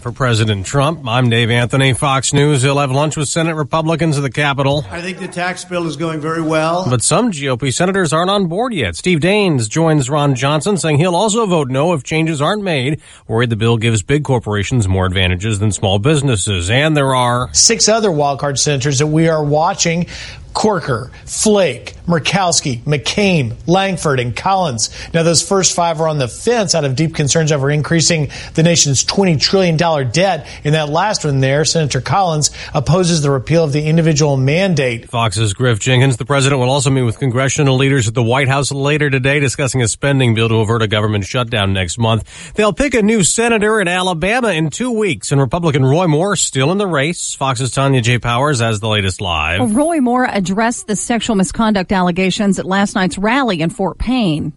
for President Trump. I'm Dave Anthony, Fox News. He'll have lunch with Senate Republicans at the Capitol. I think the tax bill is going very well. But some GOP senators aren't on board yet. Steve Daines joins Ron Johnson, saying he'll also vote no if changes aren't made, worried the bill gives big corporations more advantages than small businesses. And there are 6 other wildcard senators that we are watching: Corker, Flake, Murkowski, McCain, Langford, and Collins. Now, those first 5 are on the fence out of deep concerns over increasing the nation's $20 trillion debt. In that last one there, Senator Collins opposes the repeal of the individual mandate. Fox's Griff Jenkins. The president will also meet with congressional leaders at the White House later today, discussing a spending bill to avert a government shutdown next month. They'll pick a new senator in Alabama in 2 weeks, and Republican Roy Moore still in the race. Fox's Tanya J. Powers has the latest live. Well, Roy Moore addressed the sexual misconduct allegations at last night's rally in Fort Payne.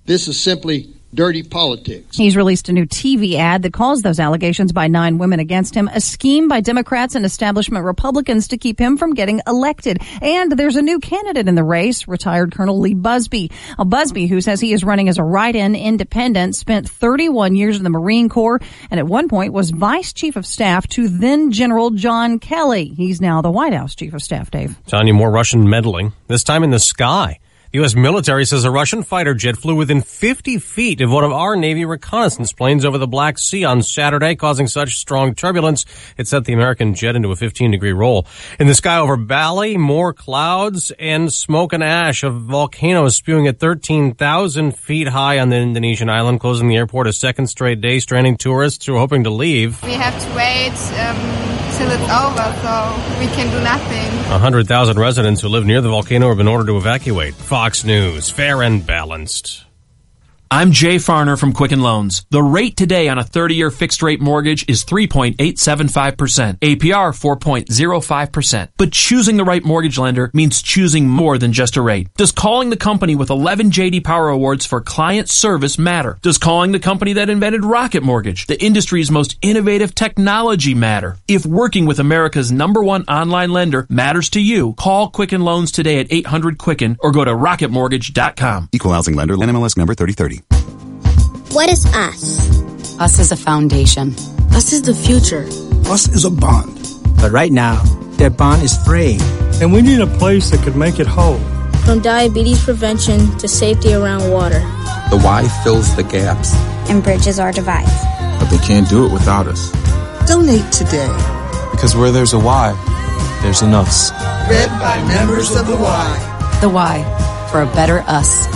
This is simply dirty politics. He's released a new TV ad that calls those allegations by 9 women against him a scheme by Democrats and establishment Republicans to keep him from getting elected. And there's a new candidate in the race, retired Colonel Lee Busby. Busby, who says he is running as a write-in independent, spent 31 years in the Marine Corps and at one point was vice chief of staff to then General John Kelly. He's now the White House chief of staff, Dave. Tanya, more Russian meddling, this time in the sky. The U.S. military says a Russian fighter jet flew within 50 feet of one of our Navy reconnaissance planes over the Black Sea on Saturday, causing such strong turbulence it set the American jet into a 15-degree roll. In the sky over Bali, more clouds and smoke and ash of volcanoes spewing at 13,000 feet high on the Indonesian island, closing the airport a second straight day, stranding tourists who are hoping to leave. We have to wait till it's over, so we can do nothing. 100,000 residents who live near the volcano have been ordered to evacuate. Fox News, fair and balanced. I'm Jay Farner from Quicken Loans. The rate today on a 30-year fixed-rate mortgage is 3.875%, APR 4.05%. But choosing the right mortgage lender means choosing more than just a rate. Does calling the company with 11 J.D. Power Awards for client service matter? Does calling the company that invented Rocket Mortgage, the industry's most innovative technology, matter? If working with America's #1 online lender matters to you, call Quicken Loans today at 800-QUICKEN or go to rocketmortgage.com. Equal housing lender, NMLS number 3030. What is us? Us is a foundation. Us is the future. Us is a bond. But right now, that bond is fraying, and we need a place that could make it whole. From diabetes prevention to safety around water. The why fills the gaps. And bridges our divides. But they can't do it without us. Donate today. Because where there's a why, there's an us. Read by members of the why. The why, for a better us.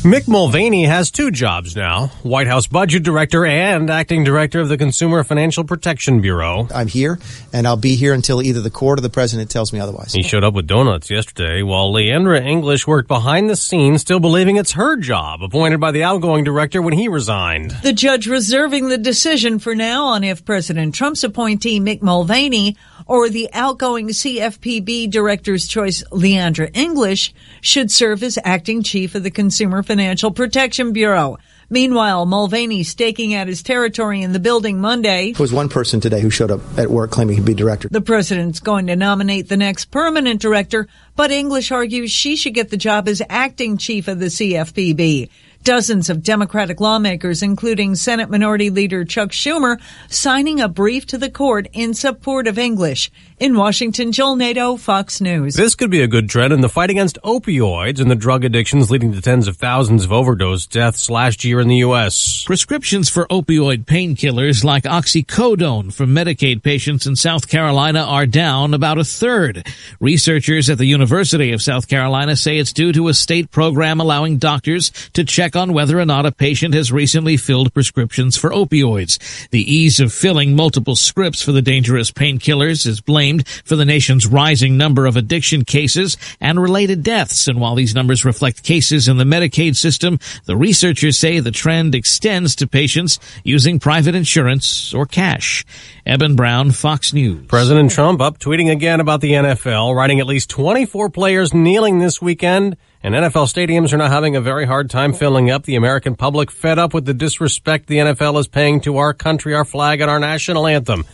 Mick Mulvaney has 2 jobs now, White House Budget Director and Acting Director of the Consumer Financial Protection Bureau. I'm here, and I'll be here until either the court or the president tells me otherwise. He showed up with donuts yesterday, while Leandra English worked behind the scenes, still believing it's her job, appointed by the outgoing director when he resigned. The judge reserving the decision for now on if President Trump's appointee, Mick Mulvaney, or the outgoing CFPB Director's Choice, Leandra English, should serve as acting chief of the Consumer Financial Protection Bureau. Meanwhile, Mulvaney staking out his territory in the building Monday. There was one person today who showed up at work claiming he'd be director. The president's going to nominate the next permanent director, but English argues she should get the job as acting chief of the CFPB. Dozens of Democratic lawmakers, including Senate Minority Leader Chuck Schumer, signing a brief to the court in support of English. In Washington, Joel Nato, Fox News. This could be a good trend in the fight against opioids and the drug addictions leading to tens of thousands of overdose deaths last year in the U.S. Prescriptions for opioid painkillers like oxycodone for Medicaid patients in South Carolina are down about a third. Researchers at the University of South Carolina say it's due to a state program allowing doctors to check on whether or not a patient has recently filled prescriptions for opioids. The ease of filling multiple scripts for the dangerous painkillers is blamed for the nation's rising number of addiction cases and related deaths. And while these numbers reflect cases in the Medicaid system, the researchers say the trend extends to patients using private insurance or cash. Eben Brown, Fox News. President Trump up tweeting again about the NFL, writing at least 24 players kneeling this weekend. And NFL stadiums are now having a very hard time filling up. The American public fed up with the disrespect the NFL is paying to our country, our flag, and our national anthem.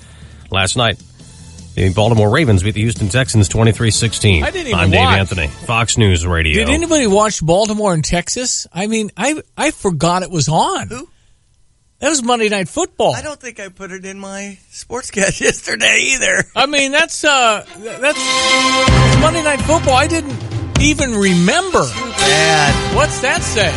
Last night, the Baltimore Ravens beat the Houston Texans 23-16. I didn't even I'm Dave watch. Anthony, Fox News Radio. Did anybody watch Baltimore and Texas? I mean, I forgot it was on. Who? That was Monday Night Football. I don't think I put it in my sportscast yesterday either. I mean, that's Monday Night Football. I didn't even remember. Too bad. What's that say?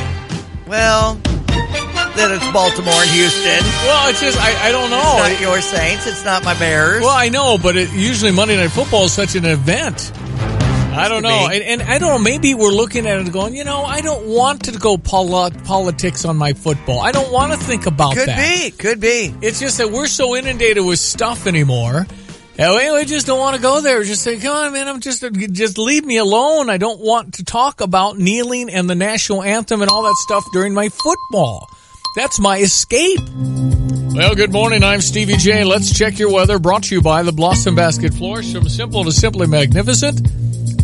Well, that it's Baltimore and Houston. Well, it's just, I don't know. It's not your Saints. It's not my Bears. Well, I know, but usually Monday Night Football is such an event. I don't know. And I don't know, maybe we're looking at it going, I don't want to go politics on my football. I don't want to think about that. Could be. It's just that we're so inundated with stuff anymore. I just don't want to go there. Just say, come on, man, just leave me alone. I don't want to talk about kneeling and the national anthem and all that stuff during my football. That's my escape. Well, good morning. I'm Stevie J. Let's check your weather. Brought to you by the Blossom Basket Floors. From simple to simply magnificent.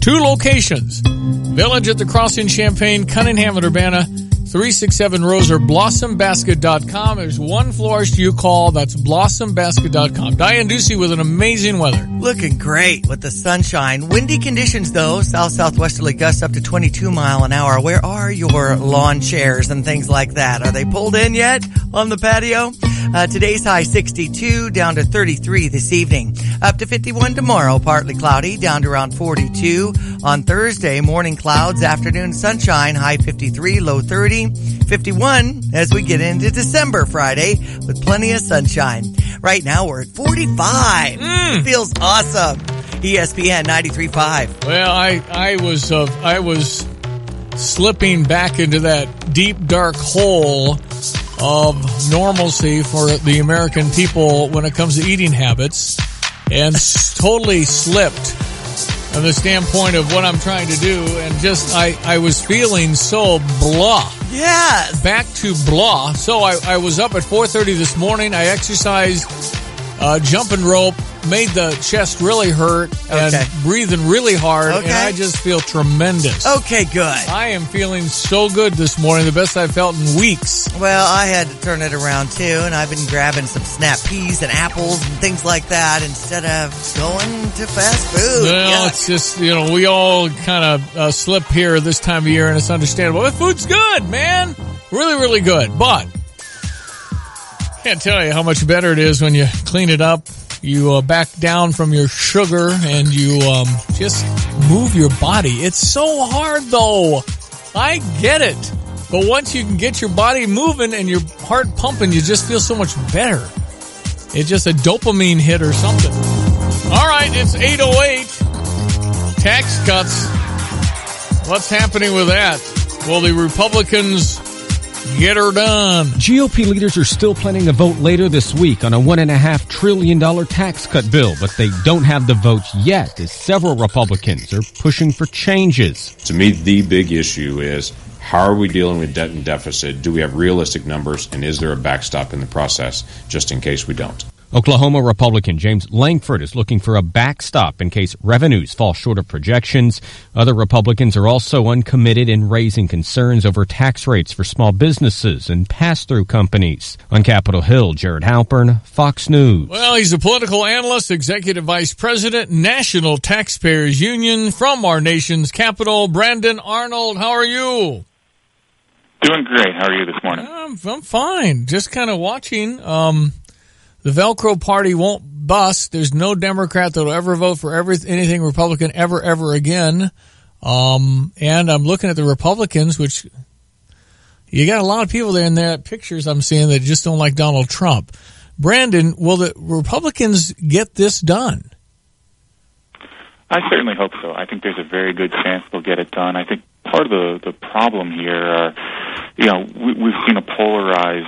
2 locations. Village at the Crossing, Champaign, Cunningham, and Urbana. 367 Rose or blossombasket.com. There's one florist you call. That's blossombasket.com. Diane Ducey with an amazing weather. Looking great with the sunshine. Windy conditions, though. South-southwesterly gusts up to 22 mile an hour. Where are your lawn chairs and things like that? Are they pulled in yet on the patio? Today's high 62, down to 33 this evening. Up to 51 tomorrow, partly cloudy, down to around 42. On Thursday, morning clouds, afternoon sunshine, high 53, low 30. 51 as we get into December Friday with plenty of sunshine. Right now we're at 45. It feels awesome. ESPN 93.5. Well, I was slipping back into that deep dark hole of normalcy for the American people when it comes to eating habits, and totally slipped from the standpoint of what I'm trying to do, and just I was feeling so blah. Yes. Back to blah. So I was up at 4:30 this morning. I exercised, jumping rope, made the chest really hurt, and breathing really hard, and I just feel tremendous. Okay, good. I am feeling so good this morning, the best I've felt in weeks. Well, I had to turn it around too, and I've been grabbing some snap peas and apples and things like that instead of going to fast food. Well, it's just, we all kind of slip here this time of year, and it's understandable. But food's good, man. Really, really good. But can't tell you how much better it is when you clean it up. You back down from your sugar and you just move your body. It's so hard, though. I get it. But once you can get your body moving and your heart pumping, you just feel so much better. It's just a dopamine hit or something. All right, it's 8:08. Tax cuts. What's happening with that? Will the Republicans get her done? GOP leaders are still planning to vote later this week on a $1.5 trillion tax cut bill, but they don't have the votes yet, as several Republicans are pushing for changes. To me, the big issue is, how are we dealing with debt and deficit? Do we have realistic numbers, and is there a backstop in the process, just in case we don't? Oklahoma Republican James Lankford is looking for a backstop in case revenues fall short of projections. Other Republicans are also uncommitted in raising concerns over tax rates for small businesses and pass-through companies. On Capitol Hill, Jared Halpern, Fox News. Well, he's a political analyst, executive vice president, National Taxpayers Union from our nation's capital. Brandon Arnold, how are you? Doing great. How are you this morning? I'm fine. Just kind of watching. The Velcro party won't bust. There's no Democrat that will ever vote for anything Republican ever again. And I'm looking at the Republicans, which you got a lot of people there in their pictures I'm seeing that just don't like Donald Trump. Brandon, will the Republicans get this done? I certainly hope so. I think there's a very good chance they'll get it done. I think part of the problem here, we've seen a polarized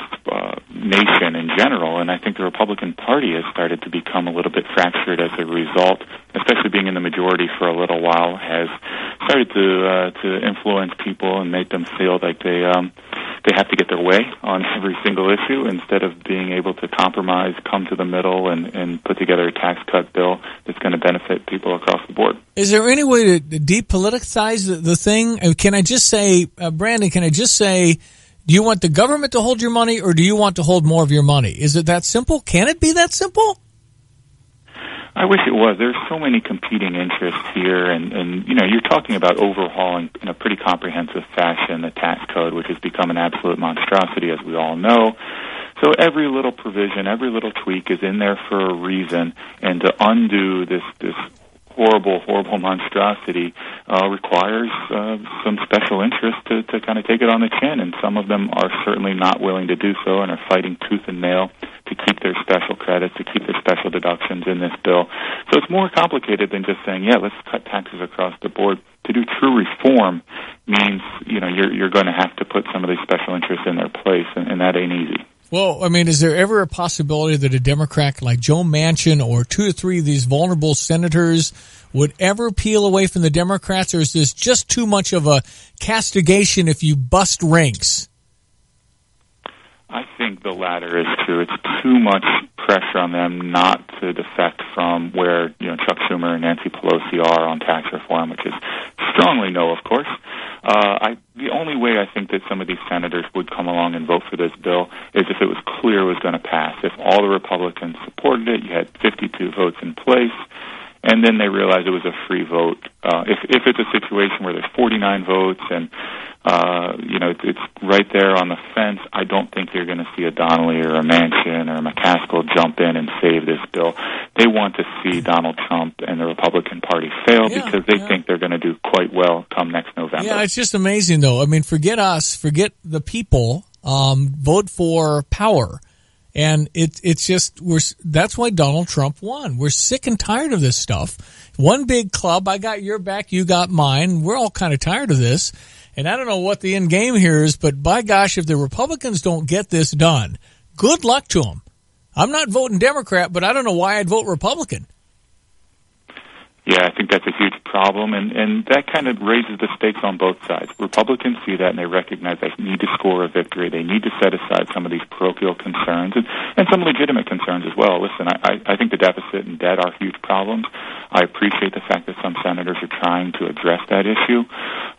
nation in general, and I think the Republican Party has started to become a little bit fractured as a result, especially being in the majority for a little while, has started to influence people and make them feel like they have to get their way on every single issue instead of being able to compromise, come to the middle, and put together a tax cut bill that's going to benefit people across the board. Is there any way to depoliticize the thing? Can I just say, Brandon, do you want the government to hold your money, or do you want to hold more of your money? Is it that simple? Can it be that simple? I wish it was. There's so many competing interests here, and you're talking about overhauling in a pretty comprehensive fashion the tax code, which has become an absolute monstrosity, as we all know. So every little provision, every little tweak is in there for a reason, and to undo this horrible monstrosity requires some special interest to kind of take it on the chin, and some of them are certainly not willing to do so and are fighting tooth and nail to keep their special credits, to keep their special deductions in this bill. So it's more complicated than just saying, yeah, let's cut taxes across the board. To do true reform means, you're going to have to put some of these special interests in their place, and that ain't easy. Well, I mean, is there ever a possibility that a Democrat like Joe Manchin or 2 or 3 of these vulnerable senators would ever peel away from the Democrats, or is this just too much of a castigation if you bust ranks? I think the latter is true. It's too much pressure on them not to defect from where Chuck Schumer and Nancy Pelosi are on tax reform, which is strongly no, of course. The only way I think that some of these senators would come along and vote for this bill is if it was clear it was going to pass. If all the Republicans supported it, you had 52 votes in place, and then they realized it was a free vote. If it's a situation where there's 49 votes and it's right there on the fence, I don't think you're going to see a Donnelly or a Manchin or a McCaskill jump in and save this bill. They want to see Donald Trump and the Republican Party fail because they think they're going to do quite well come next November. Yeah, it's just amazing, though. I mean, forget us, forget the people, vote for power. And it's just, that's why Donald Trump won. We're sick and tired of this stuff. One big club, I got your back, you got mine. We're all kind of tired of this. And I don't know what the end game here is, but by gosh, if the Republicans don't get this done, good luck to them. I'm not voting Democrat, but I don't know why I'd vote Republican. Yeah, I think that's a huge problem, and that kind of raises the stakes on both sides. Republicans see that, and they recognize they need to score a victory. They need to set aside some of these parochial concerns and some legitimate concerns as well. Listen, I think the deficit and debt are huge problems. I appreciate the fact that some senators are trying to address that issue,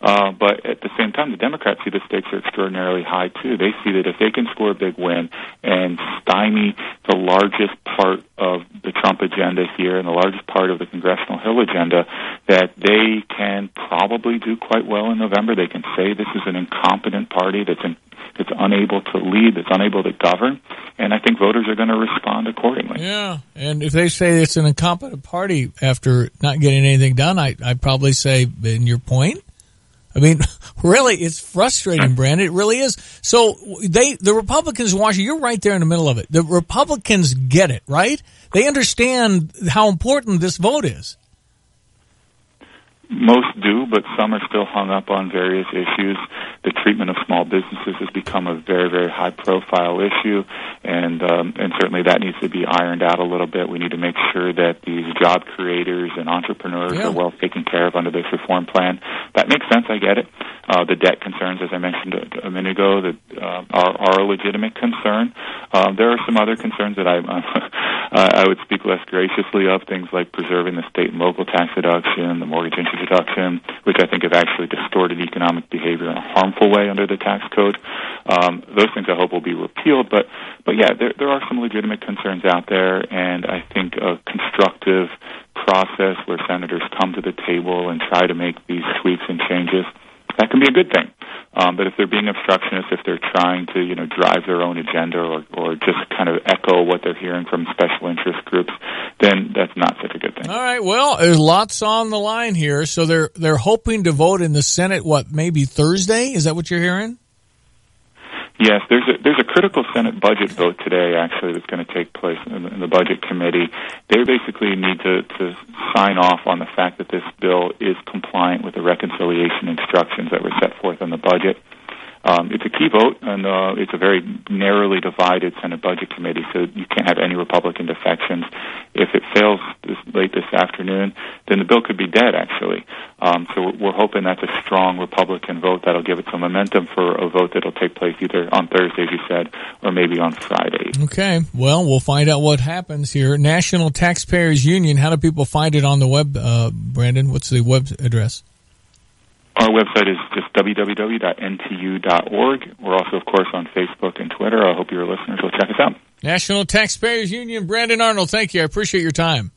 but at the same time, the Democrats see the stakes are extraordinarily high, too. They see that if they can score a big win and stymie the largest part of the Trump agenda here and the largest part of the Congressional Hill agenda, that they can probably do quite well in November. They can say this is an incompetent party that's unable to lead, that's unable to govern, and I think voters are going to respond accordingly. Yeah, and if they say it's an incompetent party after not getting anything done, I'd probably say, in your point, I mean, really, it's frustrating, Brandon. It really is. So the Republicans in Washington, you're right there in the middle of it. The Republicans get it, right? They understand how important this vote is. Most do, but some are still hung up on various issues. The treatment of small businesses has become a very, very high-profile issue, and certainly that needs to be ironed out a little bit. We need to make sure that these job creators and entrepreneurs are well taken care of under this reform plan. That makes sense. I get it. The debt concerns, as I mentioned a minute ago, that are a legitimate concern. There are some other concerns that I would speak less graciously of, things like preserving the state and local tax deduction, the mortgage interest deduction, which I think have actually distorted economic behavior in a harmful way under the tax code. Those things I hope will be repealed, but yeah, there are some legitimate concerns out there, and I think a constructive process where senators come to the table and try to make these tweaks and changes, that can be a good thing. But if they're being obstructionist, if they're trying to, drive their own agenda or just kind of echo what they're hearing from special interest groups, then that's not such a good thing. All right. Well, there's lots on the line here. So they're hoping to vote in the Senate, maybe Thursday? Is that what you're hearing? Yes, there's a critical Senate budget vote today, actually, that's going to take place in the Budget Committee. They basically need to sign off on the fact that this bill is compliant with the reconciliation instructions that were set forth in the budget. It's a key vote, and it's a very narrowly divided Senate Budget Committee, so you can't have any Republican defections. If it fails late this afternoon, then the bill could be dead, actually. So we're hoping that's a strong Republican vote that'll give it some momentum for a vote that'll take place either on Thursday, as you said, or maybe on Friday. Okay. Well, we'll find out what happens here. National Taxpayers Union, how do people find it on the web, Brandon? What's the web address? Our website is just www.ntu.org. We're also, of course, on Facebook and Twitter. I hope your listeners will check us out. National Taxpayers Union, Brandon Arnold, thank you. I appreciate your time.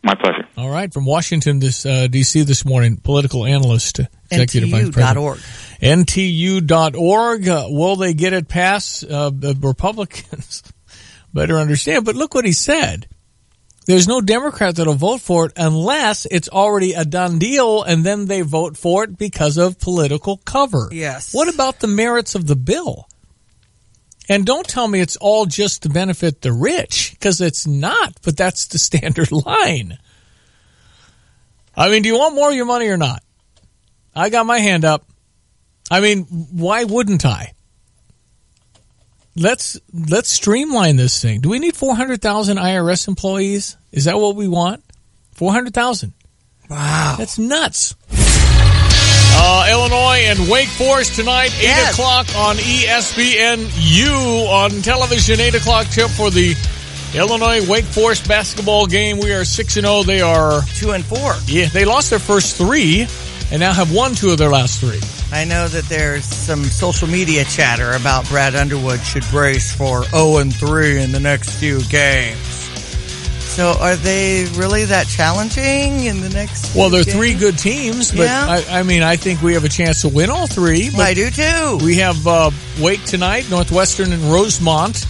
My pleasure. All right. From Washington, D.C. this morning, political analyst Executive Vice President. NTU.org. NTU.org. Will they get it past the Republicans? Better understand. But look what he said. There's no Democrat that'll vote for it unless it's already a done deal, and then they vote for it because of political cover. Yes. What about the merits of the bill? And don't tell me it's all just to benefit the rich, because it's not, but that's the standard line. I mean, do you want more of your money or not? I got my hand up. I mean, why wouldn't I? Let's streamline this thing. Do we need 400,000 IRS employees? Is that what we want? 400,000. Wow. That's nuts. Illinois and Wake Forest tonight, 8 o'clock on ESPNU on television. 8 o'clock tip for the Illinois Wake Forest basketball game. We are 6-0. They are 2-4. Yeah, they lost their first 3 and now have won 2 of their last 3. I know that there's some social media chatter about Brad Underwood should brace for 0-3 in the next few games. So are they really that challenging in the next Well, they're games? 3 good teams, but Yeah. I think we have a chance to win all 3. But I do too. We have Wake tonight, Northwestern and Rosemont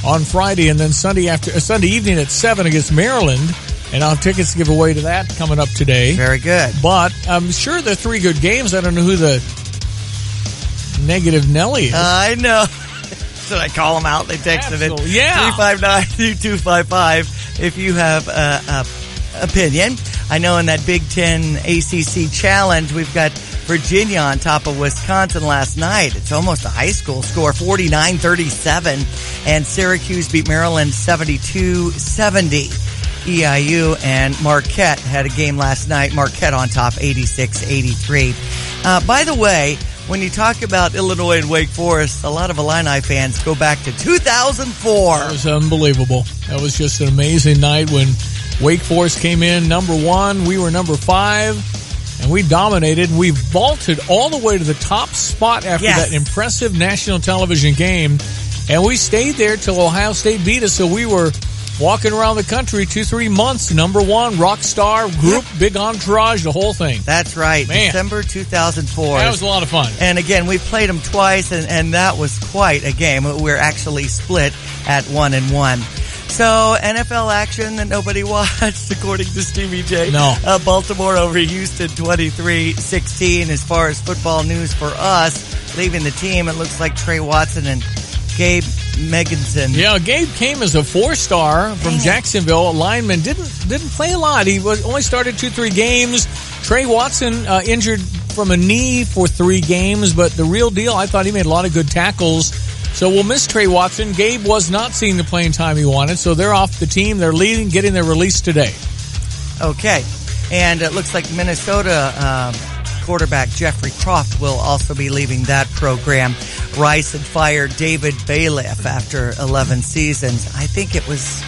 on Friday, and then Sunday evening at 7 against Maryland. And I'll have tickets to give away to that coming up today. Very good. But I'm sure they're 3 good games. I don't know who the negative Nelly is. I know. Should I call them out? They texted it. Yeah. 359-2255 if you have an opinion. I know in that Big Ten ACC Challenge, we've got Virginia on top of Wisconsin last night. It's almost a high school score, 49-37. And Syracuse beat Maryland 72-70. EIU and Marquette had a game last night. Marquette on top, 86-83. By the way, when you talk about Illinois and Wake Forest, a lot of Illini fans go back to 2004. That was unbelievable. That was just an amazing night when Wake Forest came in number 1. We were number 5, and we dominated. We vaulted all the way to the top spot after that impressive national television game, and we stayed there till Ohio State beat us, so we were walking around the country 2-3 months, number 1, rock star, group, big entourage, the whole thing. That's right. Man. December 2004. That was a lot of fun. And again, we played them twice, and that was quite a game. We're actually split at 1-1. So, NFL action that nobody watched, according to Stevie J. No. Baltimore over Houston 23-16. As far as football news for us, leaving the team, it looks like Trey Watson and Gabe Meganson. Yeah, Gabe came as a 4-star from Jacksonville. A lineman didn't play a lot. He only started 2-3 games. Trey Watson injured from a knee for 3 games, but the real deal, I thought he made a lot of good tackles. So we'll miss Trey Watson. Gabe was not seeing the playing time he wanted, so they're off the team. They're leaving, getting their release today. Okay, and it looks like Minnesota quarterback Jeffrey Croft will also be leaving that program. Rice had fired David Bailiff after 11 seasons. I think it was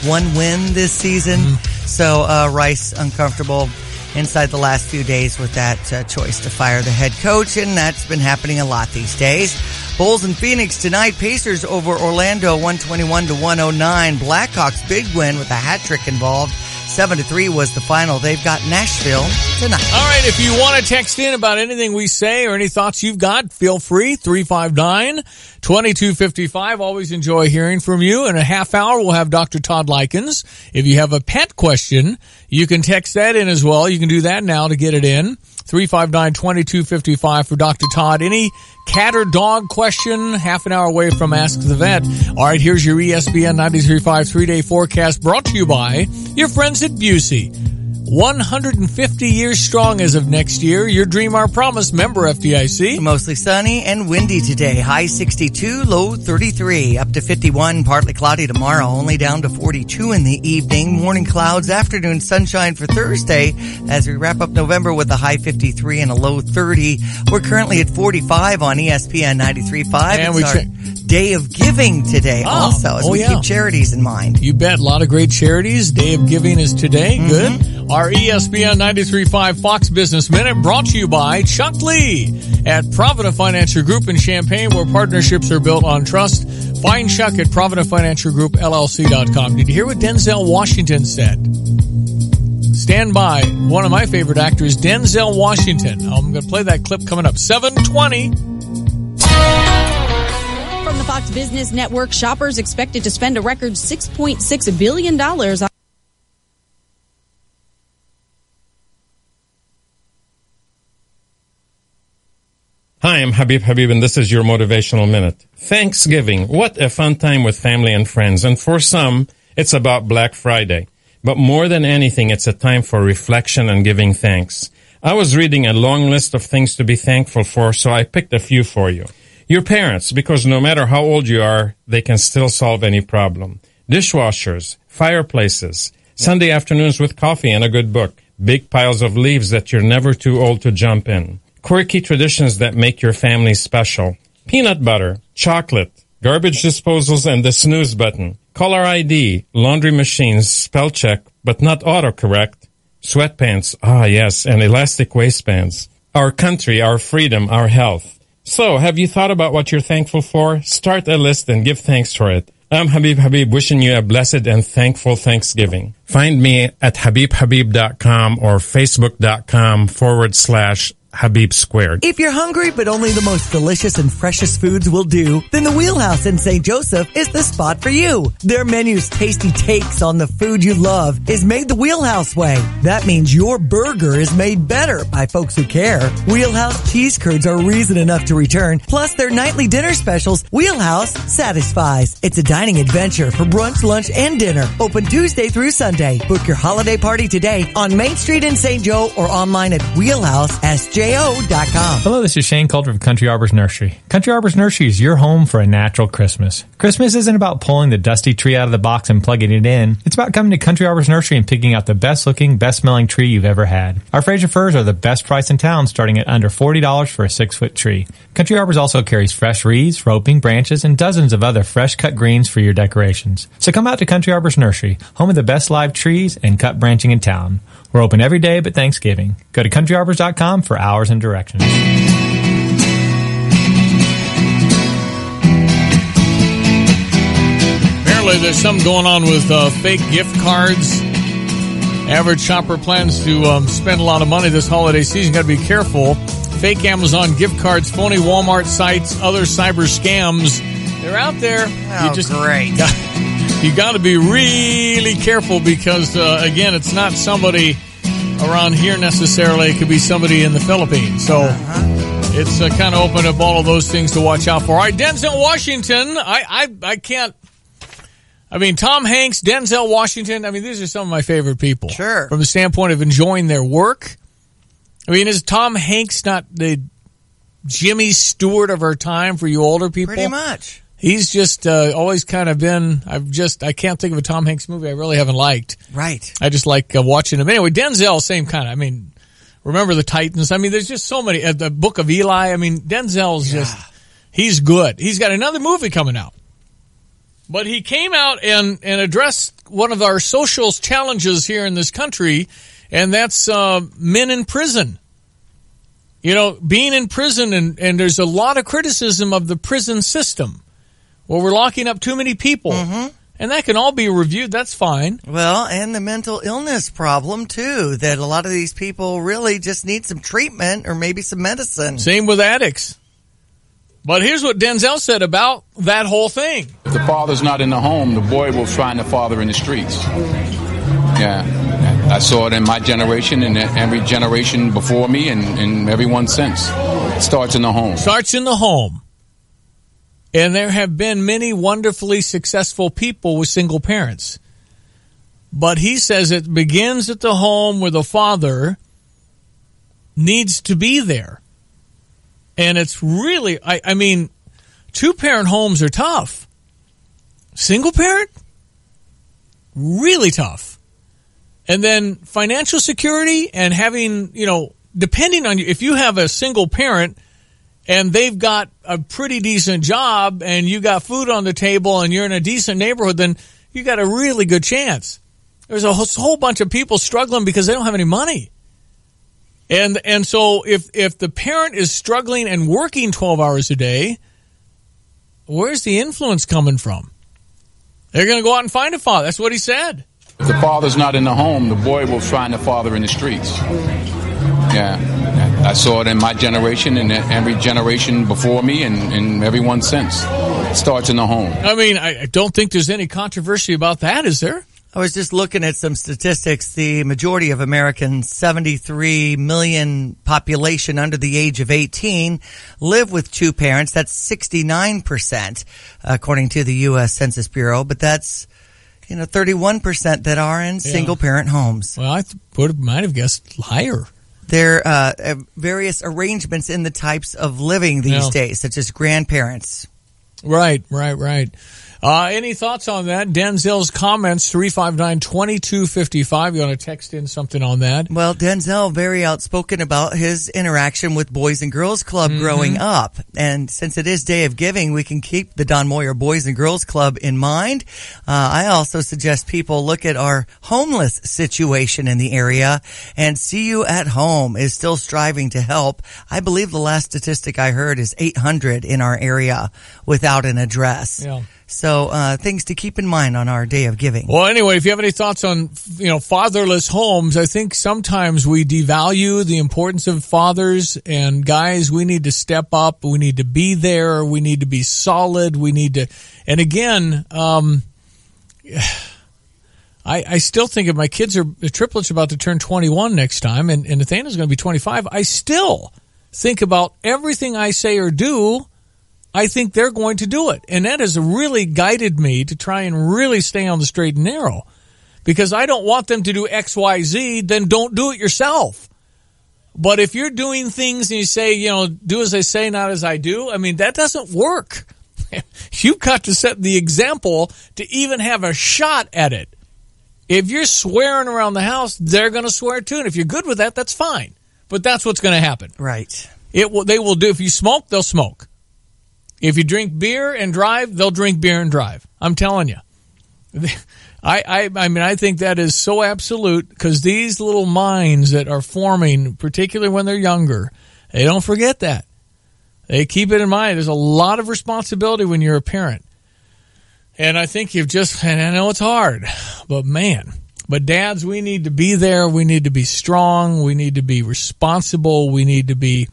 1 win this season. So Rice uncomfortable inside the last few days with that choice to fire the head coach, and that's been happening a lot these days. Bulls in Phoenix tonight. Pacers over Orlando 121-109. Blackhawks big win with a hat trick involved. 7-3 was the final. They've got Nashville tonight. All right, if you want to text in about anything we say or any thoughts you've got, feel free. 359-2255. Always enjoy hearing from you. In a half hour, we'll have Dr. Todd Likens. If you have a pet question, you can text that in as well. You can do that now to get it in. 359-2255 for Dr. Todd. Any cat or dog question, half an hour away from Ask the Vet. All right, here's your ESPN 93.5 3-day forecast brought to you by your friends at Busey. 150 years strong as of next year. Your dream, our promise. Member FDIC. Mostly sunny and windy today. High 62, low 33. Up to 51, partly cloudy tomorrow. Only down to 42 in the evening. Morning clouds, afternoon sunshine for Thursday as we wrap up November with a high 53 and a low 30. We're currently at 45 on ESPN 93.5. And it's our Day of Giving today also as we keep charities in mind. You bet. A lot of great charities. Day of Giving is today. Good. Our ESPN 93.5 Fox Business Minute brought to you by Chuck Lee at Provident Financial Group in Champaign, where partnerships are built on trust. Find Chuck at ProvidentFinancialGroupLLC.com. Did you hear what Denzel Washington said? Stand by. One of my favorite actors, Denzel Washington. I'm going to play that clip coming up. 7:20. From the Fox Business Network, shoppers expected to spend a record $6.6 billion on. Hi, I'm Habib, and this is your Motivational Minute. Thanksgiving. What a fun time with family and friends. And for some, it's about Black Friday. But more than anything, it's a time for reflection and giving thanks. I was reading a long list of things to be thankful for, so I picked a few for you. Your parents, because no matter how old you are, they can still solve any problem. Dishwashers, fireplaces, Sunday afternoons with coffee and a good book, big piles of leaves that you're never too old to jump in. Quirky traditions that make your family special. Peanut butter, chocolate, garbage disposals and the snooze button. Caller ID, laundry machines, spell check, but not autocorrect. Sweatpants, yes, and elastic waistbands. Our country, our freedom, our health. So, have you thought about what you're thankful for? Start a list and give thanks for it. I'm Habib, wishing you a blessed and thankful Thanksgiving. Find me at habibhabib.com or facebook.com/Habib Squared. If you're hungry but only the most delicious and freshest foods will do, then the Wheelhouse in St. Joseph is the spot for you. Their menu's tasty takes on the food you love is made the Wheelhouse way. That means your burger is made better by folks who care. Wheelhouse cheese curds are reason enough to return. Plus their nightly dinner specials, Wheelhouse satisfies. It's a dining adventure for brunch, lunch, and dinner. Open Tuesday through Sunday. Book your holiday party today on Main Street in St. Joe or online at wheelhouse.com. Hello, this is Shane Calder of Country Arbors Nursery. Country Arbors Nursery is your home for a natural Christmas. Christmas isn't about pulling the dusty tree out of the box and plugging it in. It's about coming to Country Arbors Nursery and picking out the best looking, best smelling tree you've ever had. Our Fraser firs are the best price in town, starting at under $40 for a 6-foot tree. Country Arbors also carries fresh wreaths, roping, branches, and dozens of other fresh cut greens for your decorations. So come out to Country Arbors Nursery, home of the best live trees and cut branching in town. We're open every day but Thanksgiving. Go to countryarbors.com for hours and directions. Apparently there's something going on with fake gift cards. Average shopper plans to spend a lot of money this holiday season. Got to be careful. Fake Amazon gift cards, phony Walmart sites, other cyber scams. They're out there. Great. You got to be really careful because, again, it's not somebody around here necessarily. It could be somebody in the Philippines. So it's kind of opened up all of those things to watch out for. All right, Denzel Washington. I can't. I mean, Tom Hanks, Denzel Washington. I mean, these are some of my favorite people. Sure. From the standpoint of enjoying their work. I mean, is Tom Hanks not the Jimmy Stewart of our time for you older people? Pretty much. He's just always kind of been, I can't think of a Tom Hanks movie I really haven't liked. Right. I just like watching him. Anyway, Denzel, same kind of, I mean, remember the Titans? I mean, there's just so many, the Book of Eli, I mean, Denzel's just, he's good. He's got another movie coming out. But he came out and addressed one of our social challenges here in this country, and that's men in prison. You know, being in prison, and there's a lot of criticism of the prison system. Well, we're locking up too many people. And that can all be reviewed. That's fine. Well, and the mental illness problem, too, that a lot of these people really just need some treatment or maybe some medicine. Same with addicts. But here's what Denzel said about that whole thing. If the father's not in the home, the boy will find the father in the streets. Yeah. I saw it in my generation and every generation before me and everyone since. It starts in the home. Starts in the home. And there have been many wonderfully successful people with single parents. But he says it begins at the home where the father needs to be there. And it's really, I mean, two-parent homes are tough. Single parent? Really tough. And then financial security and having, you know, depending on you, if you have a single parent and they've got a pretty decent job and you got food on the table and you're in a decent neighborhood, then you got a really good chance. There's a whole bunch of people struggling because they don't have any money. And so if the parent is struggling and working 12 hours a day, where's the influence coming from? They're going to go out and find a father. That's what he said. If the father's not in the home, the boy will find the father in the streets. Yeah. I saw it in my generation and every generation before me and everyone since. It starts in the home. I mean, I don't think there's any controversy about that, is there? I was just looking at some statistics. The majority of Americans, 73 million population under the age of 18, live with two parents. That's 69%, according to the U.S. Census Bureau. But that's, 31% that are in single-parent homes. Well, I might have guessed higher. There are various arrangements in the types of living these days, such as grandparents. Right. Any thoughts on that? Denzel's comments, 359-2255. You want to text in something on that? Well, Denzel, very outspoken about his interaction with Boys and Girls Club growing up. And since it is Day of Giving, we can keep the Don Moyer Boys and Girls Club in mind. I also suggest people look at our homeless situation in the area, and See You at Home is still striving to help. I believe the last statistic I heard is 800 in our area without an address. Yeah. So things to keep in mind on our Day of Giving. Well, anyway, if you have any thoughts on, fatherless homes, I think sometimes we devalue the importance of fathers. And guys, we need to step up. We need to be there. We need to be solid. We need to. And again, I still think if my kids are the triplets about to turn 21 next time, and Nathaniel's going to be 25, I still think about everything I say or do. I think they're going to do it. And that has really guided me to try and really stay on the straight and narrow. Because I don't want them to do X, Y, Z, then don't do it yourself. But if you're doing things and you say, do as I say, not as I do, I mean, that doesn't work. You've got to set the example to even have a shot at it. If you're swearing around the house, they're going to swear too. And if you're good with that, that's fine. But that's what's going to happen. Right. They will do. If you smoke, they'll smoke. If you drink beer and drive, they'll drink beer and drive. I'm telling you. I mean, I think that is so absolute because these little minds that are forming, particularly when they're younger, they don't forget that. They keep it in mind. There's a lot of responsibility when you're a parent. And I think and I know it's hard, but dads, we need to be there. We need to be strong. We need to be responsible. We need to be,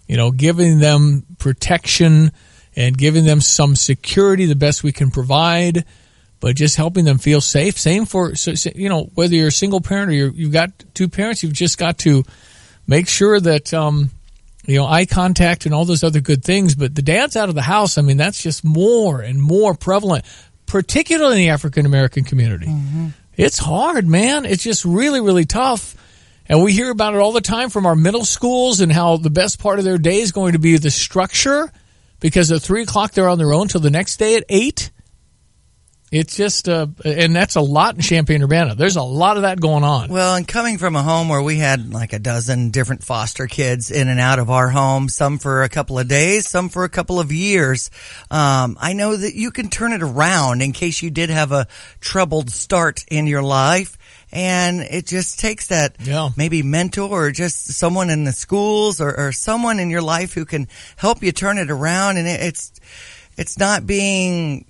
giving them protection and giving them some security the best we can provide, but just helping them feel safe. Same for, whether you're a single parent or you've got two parents, you've just got to make sure that, eye contact and all those other good things. But the dad's out of the house, I mean, that's just more and more prevalent, particularly in the African-American community. Mm-hmm. It's hard, man. It's just really, really tough. And we hear about it all the time from our middle schools and how the best part of their day is going to be the structure. Because at 3 o'clock, they're on their own till the next day at 8. It's just, and that's a lot in Champaign-Urbana. There's a lot of that going on. Well, and coming from a home where we had like a dozen different foster kids in and out of our home, some for a couple of days, some for a couple of years, I know that you can turn it around in case you did have a troubled start in your life. And it just takes that maybe mentor or just someone in the schools or someone in your life who can help you turn it around. And it's not being,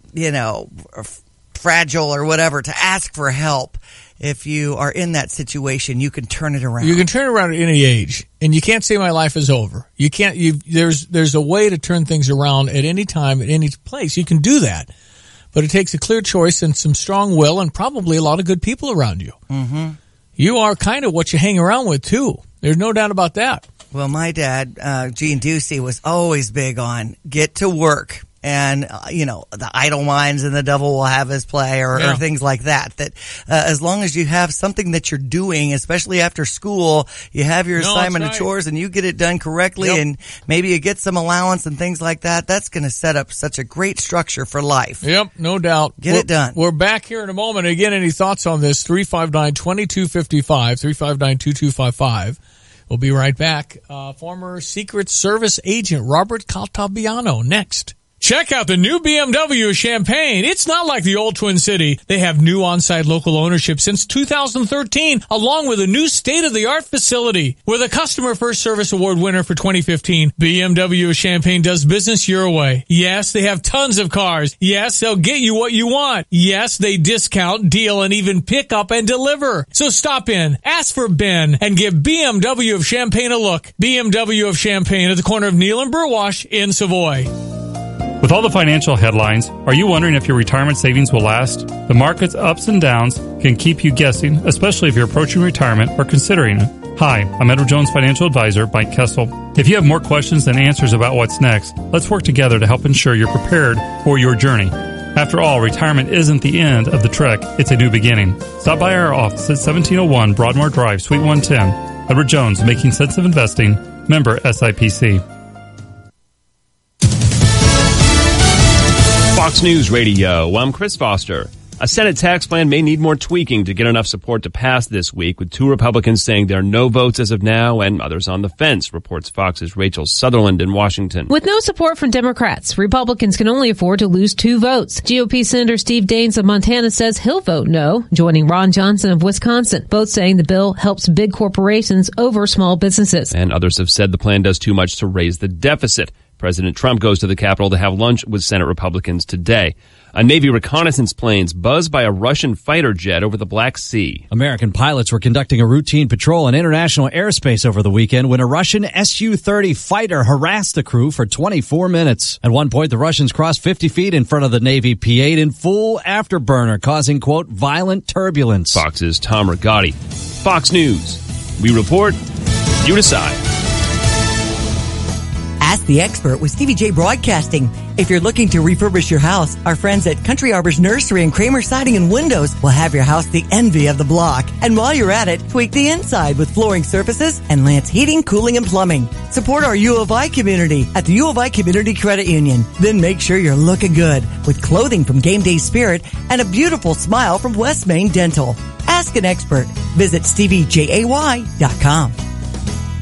fragile or whatever to ask for help. If you are in that situation, you can turn it around. You can turn it around at any age. And you can't say my life is over. You can't, there's a way to turn things around at any time, at any place. You can do that. But it takes a clear choice and some strong will and probably a lot of good people around you. Mm-hmm. You are kind of what you hang around with, too. There's no doubt about that. Well, my dad, Gene Ducey, was always big on get to work. And, the idle minds and the devil will have his play or things like that. That as long as you have something that you're doing, especially after school, you have your assignment of chores and you get it done correctly and maybe you get some allowance and things like that, that's going to set up such a great structure for life. Yep, no doubt. Get it done. We're back here in a moment. Again, any thoughts on this? 359-2255, 359-2255. We'll be right back. Former Secret Service agent Robert Caltabiano next. Check out the new BMW of Champaign. It's not like the old Twin City. They have new on-site local ownership since 2013, along with a new state-of-the-art facility. With a Customer First Service Award winner for 2015, BMW of Champaign does business your way. Yes, they have tons of cars. Yes, they'll get you what you want. Yes, they discount, deal, and even pick up and deliver. So stop in, ask for Ben, and give BMW of Champaign a look. BMW of Champaign at the corner of Neal and Burwash in Savoy. With all the financial headlines, are you wondering if your retirement savings will last? The market's ups and downs can keep you guessing, especially if you're approaching retirement or considering it. Hi, I'm Edward Jones Financial Advisor, Mike Kessel. If you have more questions than answers about what's next, let's work together to help ensure you're prepared for your journey. After all, retirement isn't the end of the trek, it's a new beginning. Stop by our office at 1701 Broadmoor Drive, Suite 110. Edward Jones, Making Sense of Investing, member SIPC. Fox News Radio, I'm Chris Foster. A Senate tax plan may need more tweaking to get enough support to pass this week, with 2 Republicans saying there are no votes as of now and others on the fence, reports Fox's Rachel Sutherland in Washington. With no support from Democrats, Republicans can only afford to lose 2 votes. GOP Senator Steve Daines of Montana says he'll vote no, joining Ron Johnson of Wisconsin, both saying the bill helps big corporations over small businesses. And others have said the plan does too much to raise the deficit. President Trump goes to the Capitol to have lunch with Senate Republicans today. A Navy reconnaissance plane's buzzed by a Russian fighter jet over the Black Sea. American pilots were conducting a routine patrol in international airspace over the weekend when a Russian Su-30 fighter harassed the crew for 24 minutes. At one point, the Russians crossed 50 feet in front of the Navy P-8 in full afterburner, causing, quote, violent turbulence. Fox's Tom Rigotti. Fox News. We report, you decide. Ask the Expert with Stevie J Broadcasting. If you're looking to refurbish your house, our friends at Country Arbor's Nursery and Kramer Siding and Windows will have your house the envy of the block. And while you're at it, tweak the inside with flooring surfaces and Lance Heating, Cooling, and Plumbing. Support our U of I community at the U of I Community Credit Union. Then make sure you're looking good with clothing from Game Day Spirit and a beautiful smile from West Main Dental. Ask an expert. Visit StevieJay.com.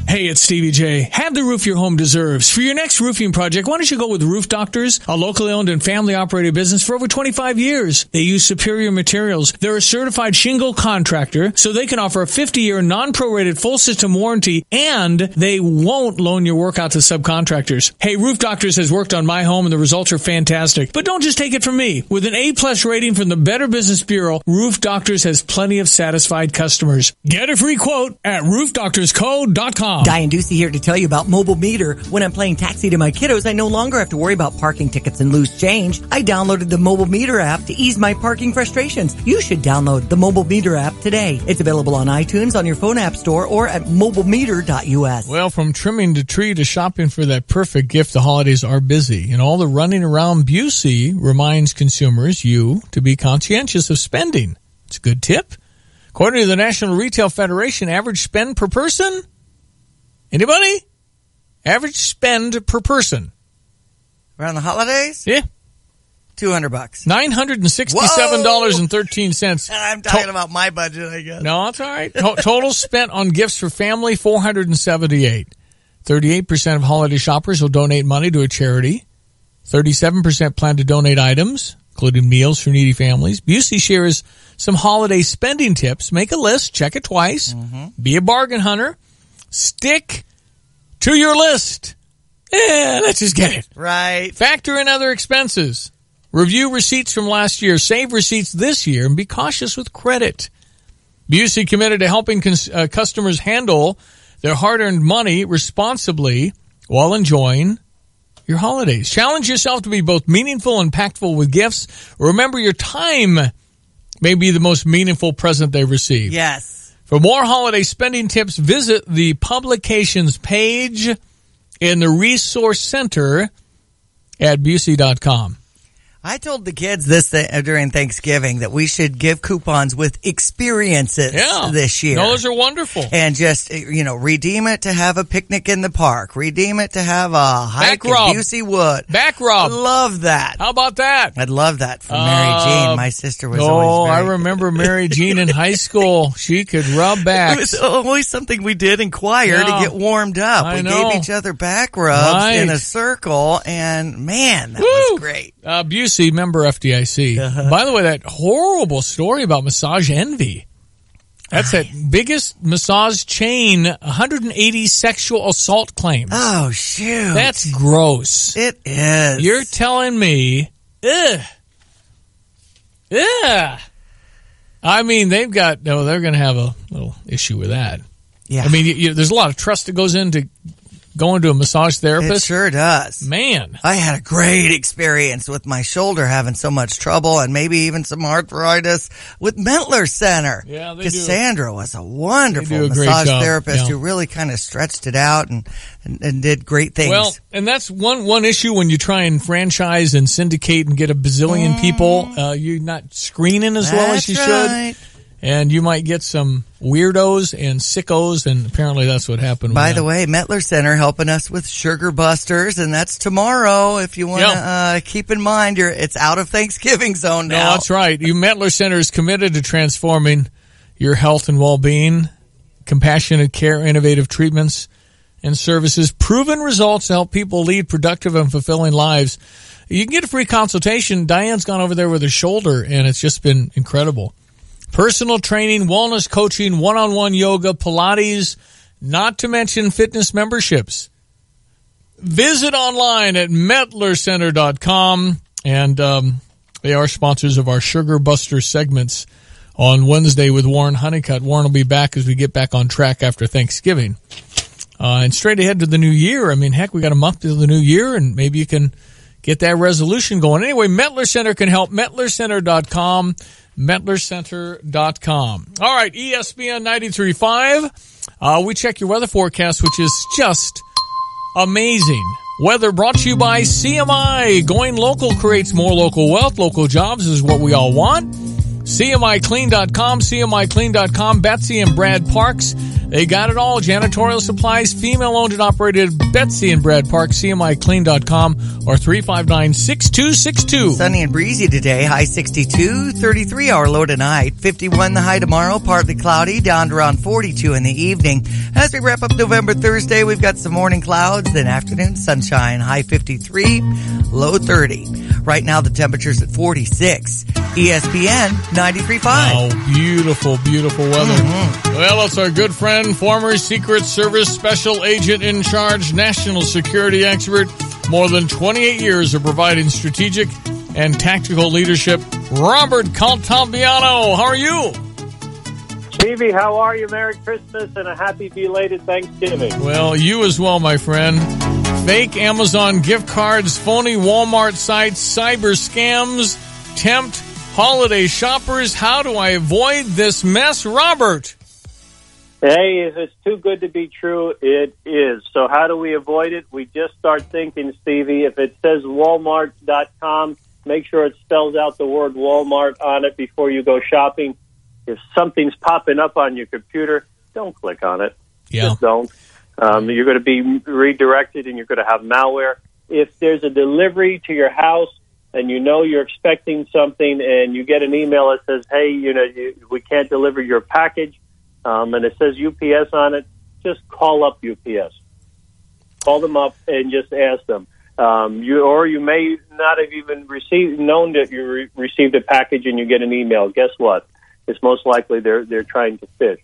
Hey, it's Stevie J. Have the roof your home deserves. For your next roofing project, why don't you go with Roof Doctors, a locally owned and family-operated business for over 25 years. They use superior materials. They're a certified shingle contractor, so they can offer a 50-year non-prorated full system warranty, and they won't loan your work out to subcontractors. Hey, Roof Doctors has worked on my home, and the results are fantastic. But don't just take it from me. With an A-plus rating from the Better Business Bureau, Roof Doctors has plenty of satisfied customers. Get a free quote at roofdoctorsco.com. Diane Ducey here to tell you about Mobile Meter. When I'm playing taxi to my kiddos, I no longer have to worry about parking tickets and loose change. I downloaded the Mobile Meter app to ease my parking frustrations. You should download the Mobile Meter app today. It's available on iTunes, on your phone app store, or at mobilemeter.us. Well, from trimming the tree to shopping for that perfect gift, the holidays are busy. And all the running around Busey reminds consumers, you, to be conscientious of spending. It's a good tip. According to the National Retail Federation, average spend per person? Anybody? Average spend per person. Around the holidays? Yeah. $200. $967.13. I'm talking about my budget, I guess. No, that's all right. Total spent on gifts for family, $478. 38% of holiday shoppers will donate money to a charity. 37% plan to donate items, including meals for needy families. Busey shares some holiday spending tips. Make a list. Check it twice. Mm-hmm. Be a bargain hunter. Stick to your list. Let's just get it. Right. Factor in other expenses. Review receipts from last year. Save receipts this year. And be cautious with credit. Busey committed to helping customers handle their hard-earned money responsibly while enjoying your holidays. Challenge yourself to be both meaningful and impactful with gifts. Remember, your time may be the most meaningful present they receive. Yes. For more holiday spending tips, visit the publications page in the Resource Center at Busey.com. I told the kids this during Thanksgiving that we should give coupons with experiences this year. No, those are wonderful. And just, redeem it to have a picnic in the park. Redeem it to have a hike in Busey Wood. Back rub. Love that. How about that? I'd love that for Mary Jean. My sister was always I remember Mary Jean in high school. She could rub backs. It was always something we did in choir to get warmed up. We gave each other back rubs in a circle, and man, that was great. Busey, member FDIC. By the way, that horrible story about Massage Envy. That's that biggest massage chain, 180 sexual assault claims. Oh, shoot. That's gross. It is. You're telling me, ugh. I mean, they're going to have a little issue with that. Yeah. I mean, there's a lot of trust that goes into going to a massage therapist. It sure does. Man. I had a great experience with my shoulder having so much trouble and maybe even some arthritis with Mentler Center. Yeah, they Cassandra was a wonderful massage therapist who really kind of stretched it out and did great things. Well, and that's one issue when you try and franchise and syndicate and get a bazillion people. You're not screening as well as you should. And you might get some weirdos and sickos, and apparently that's what happened. By the way, Mentler Center helping us with Sugar Busters, and that's tomorrow. If you want to keep in mind, it's out of Thanksgiving zone now. No, that's right. Mentler Center is committed to transforming your health and well-being, compassionate care, innovative treatments and services, proven results to help people lead productive and fulfilling lives. You can get a free consultation. Diane's gone over there with her shoulder, and it's just been incredible. Personal training, wellness coaching, one-on-one yoga, Pilates, not to mention fitness memberships. Visit online at metlercenter.com, and they are sponsors of our Sugar Buster segments on Wednesday with Warren Honeycutt. Warren will be back as we get back on track after Thanksgiving. And straight ahead to the new year. I mean, heck, we got a month to the new year, and maybe you can get that resolution going. Anyway, Mentler Center can help. metlercenter.com. metlercenter.com. All right, ESPN 93.5. We check your weather forecast, which is just amazing. Weather brought to you by CMI. Going local creates more local wealth. Local jobs is what we all want. CMIClean.com, CMIClean.com. Betsy and Brad Parks. They got it all. Janitorial supplies, female-owned and operated. Betsy and Brad Park, CMIClean.com or 359-6262. Sunny and breezy today. High 62, 33 our low tonight. 51 the high tomorrow. Partly cloudy, down to around 42 in the evening. As we wrap up November Thursday, we've got some morning clouds, then afternoon sunshine. High 53, low 30. Right now the temperature's at 46. ESPN 93.5. Oh, beautiful, beautiful weather. Mm-hmm. Well, it's our good friend, former Secret Service Special Agent in Charge, National Security Expert, more than 28 years of providing strategic and tactical leadership, Robert Caltabiano. How are you? Stevie, how are you? Merry Christmas and a happy belated Thanksgiving. Well, you as well, my friend. Fake Amazon gift cards, phony Walmart sites, cyber scams, tempt holiday shoppers. How do I avoid this mess, Robert? Hey, if it's too good to be true, it is. So how do we avoid it? We just start thinking, Stevie, if it says Walmart.com, make sure it spells out the word Walmart on it before you go shopping. If something's popping up on your computer, don't click on it. Yeah. Just don't. You're going to be redirected and you're going to have malware. If there's a delivery to your house and you know you're expecting something and you get an email that says, hey, we can't deliver your package, and it says UPS on it, just call up UPS. Call them up and just ask them. You may not have even known that you received a package and you get an email. Guess what? It's most likely they're trying to fish.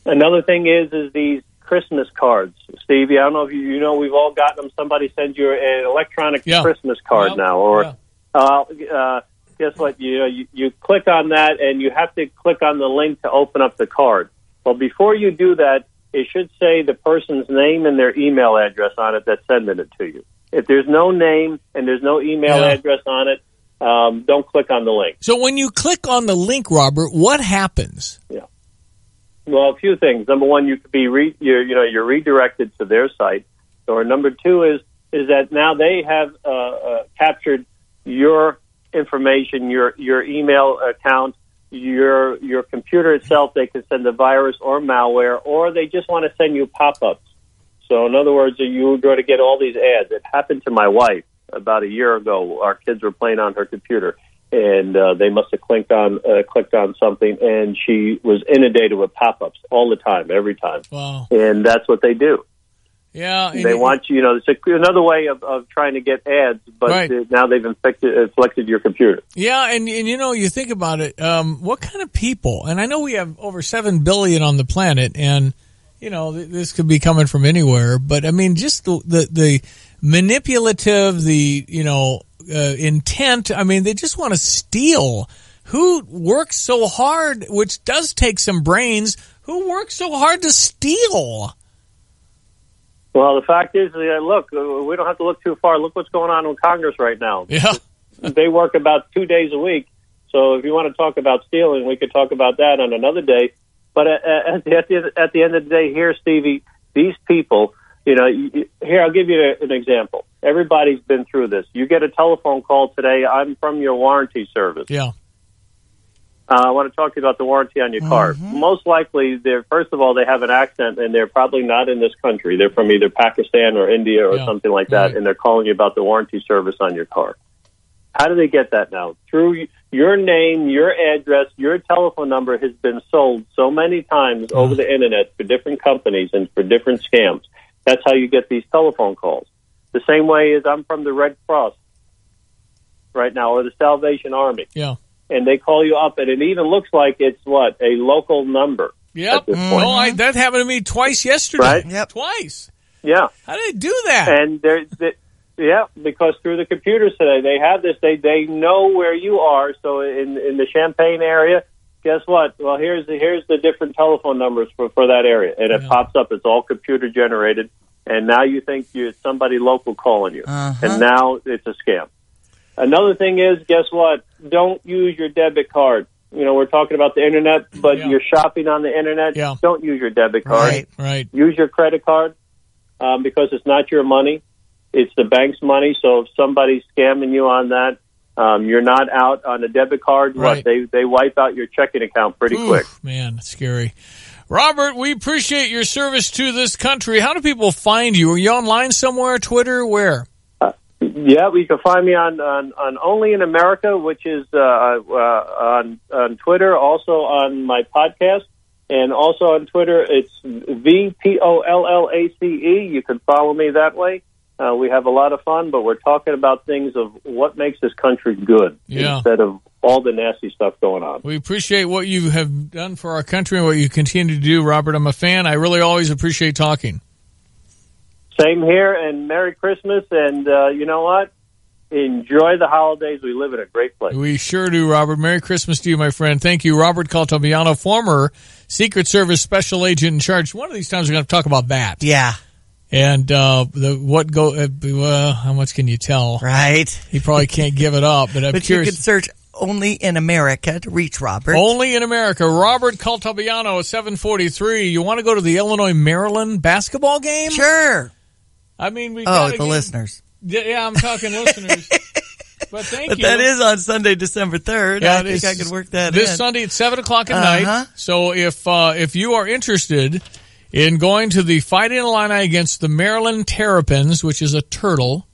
Another thing is these Christmas cards. Stevie, I don't know if you know, we've all gotten them. Somebody sends you an electronic Christmas card now. Or guess what? You click on that, and you have to click on the link to open up the card. Well, before you do that, it should say the person's name and their email address on it that's sending it to you. If there's no name and there's no email address on it, don't click on the link. So when you click on the link, Robert, what happens? Yeah. Well, a few things. Number one, you could be you're redirected to their site. Or number two is that now they have captured your information, your email account, your computer itself. They can send a virus or malware, or they just want to send you pop-ups. So in other words, you go to get all these ads. It happened to my wife about a year ago. Our kids were playing on her computer, and they must have clicked on something, and she was inundated with pop-ups all the time, every time. Wow. And that's what they do. Yeah. They want you, it's another way of trying to get ads, but right. Now they've infected your computer. Yeah, and you think about it, what kind of people, and I know we have over 7 billion on the planet, and, this could be coming from anywhere, but I mean, just the manipulative, intent, I mean, they just want to steal. Who works so hard, which does take some brains, who works so hard to steal? Well, the fact is, look, we don't have to look too far. Look what's going on in Congress right now. Yeah. They work about 2 days a week. So if you want to talk about stealing, we could talk about that on another day. But at the end of the day here, Stevie, these people, here, I'll give you an example. Everybody's been through this. You get a telephone call today, I'm from your warranty service. Yeah. I want to talk to you about the warranty on your car. Most likely, first of all, they have an accent, and they're probably not in this country. They're from either Pakistan or India or something like that, and they're calling you about the warranty service on your car. How do they get that now? Through your name, your address, your telephone number has been sold so many times over the Internet for different companies and for different scams. That's how you get these telephone calls. The same way as I'm from the Red Cross right now, or the Salvation Army. Yeah. And they call you up, and it even looks like it's a local number. Yep. That happened to me twice yesterday. Right? Yep. Twice. Yeah. How do they do that? And because through the computers today, they have this. They know where you are. So in the Champaign area, guess what? Well, here's the different telephone numbers for that area, and it pops up. It's all computer generated, and now you think it's somebody local calling you, and now it's a scam. Another thing is, guess what? Don't use your debit card. We're talking about the Internet, but you're shopping on the Internet. Yeah. Don't use your debit card. Right. Use your credit card because it's not your money. It's the bank's money. So if somebody's scamming you on that, you're not out on a debit card. Right. They wipe out your checking account pretty quick. Man, that's scary. Robert, we appreciate your service to this country. How do people find you? Are you online somewhere, Twitter, where? Yeah, you can find me on Only in America, which is on Twitter, also on my podcast, and also on Twitter, it's VPOLLACE. You can follow me that way. We have a lot of fun, but we're talking about things of what makes this country good instead of all the nasty stuff going on. We appreciate what you have done for our country and what you continue to do, Robert. I'm a fan. I really always appreciate talking. Same here, and Merry Christmas, and you know what? Enjoy the holidays. We live in a great place. We sure do, Robert. Merry Christmas to you, my friend. Thank you, Robert Caltabiano, former Secret Service Special Agent in charge. One of these times we're going to talk about that. Yeah. And how much can you tell? Right. He probably can't give it up, but I'm curious. You can search Only in America to reach Robert. Only in America. Robert Caltabiano at 743. You want to go to the Illinois-Maryland basketball game? Sure. I mean, listeners. Yeah, I'm talking listeners. But thank you. That is on Sunday, December 3rd. Yeah, I think I could work that this in. Sunday at 7 o'clock at night. So if you are interested in going to the Fighting Illini against the Maryland Terrapins, which is a turtle,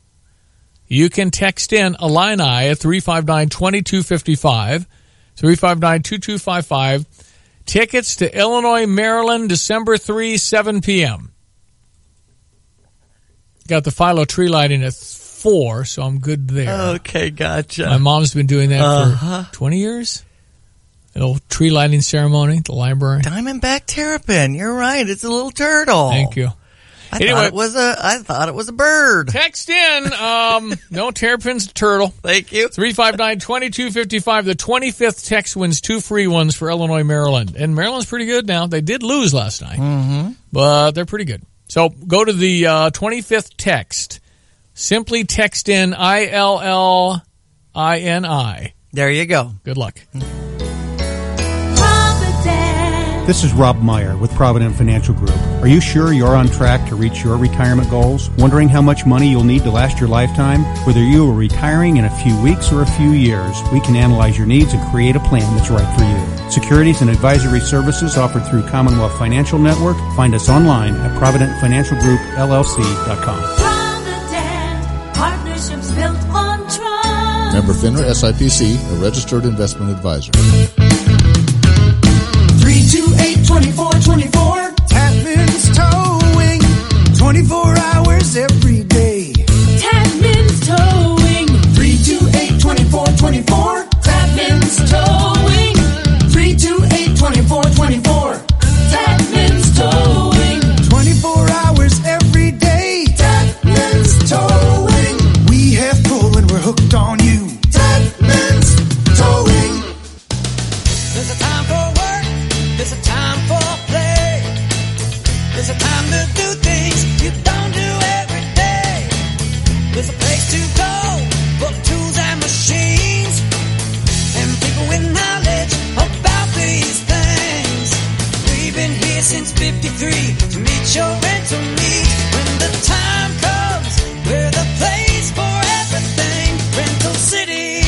you can text in Illini at 359-2255, 359-2255. Tickets to Illinois, Maryland, December 3, 7 p.m. Got the philo tree lighting at 4, so I'm good there. Okay, gotcha. My mom's been doing that for 20 years. An old tree lighting ceremony at the library. Diamondback terrapin. You're right. It's a little turtle. Thank you. I thought it was a bird. Text in. No, terrapin's a turtle. Thank you. 359-2255. The 25th text wins 2 free ones for Illinois, Maryland. And Maryland's pretty good now. They did lose last night, but they're pretty good. So go to the 25th text. Simply text in ILLINI. There you go. Good luck. This is Rob Meyer with Provident Financial Group. Are you sure you're on track to reach your retirement goals? Wondering how much money you'll need to last your lifetime? Whether you are retiring in a few weeks or a few years, we can analyze your needs and create a plan that's right for you. Securities and advisory services offered through Commonwealth Financial Network. Find us online at ProvidentFinancialGroupLLC.com. Provident, partnerships built on trust. Member FINRA SIPC, a registered investment advisor. 328-2424. Tapman's Towing, 24 hours every day. Tapman's Towing. 328-2424. Tapman's Towing. 328-2424. Tapman's Towing. 24 hours every day. Tapman's Towing. We have pull and we're hooked on you. Tapman's Towing. There's a time for work. There's a time for play. There's a time to do things you don't do every day. There's a place to go for tools and machines and people with knowledge about these things. We've been here since 53 to meet your rental needs. When the time comes, we're the place for everything. Rental City.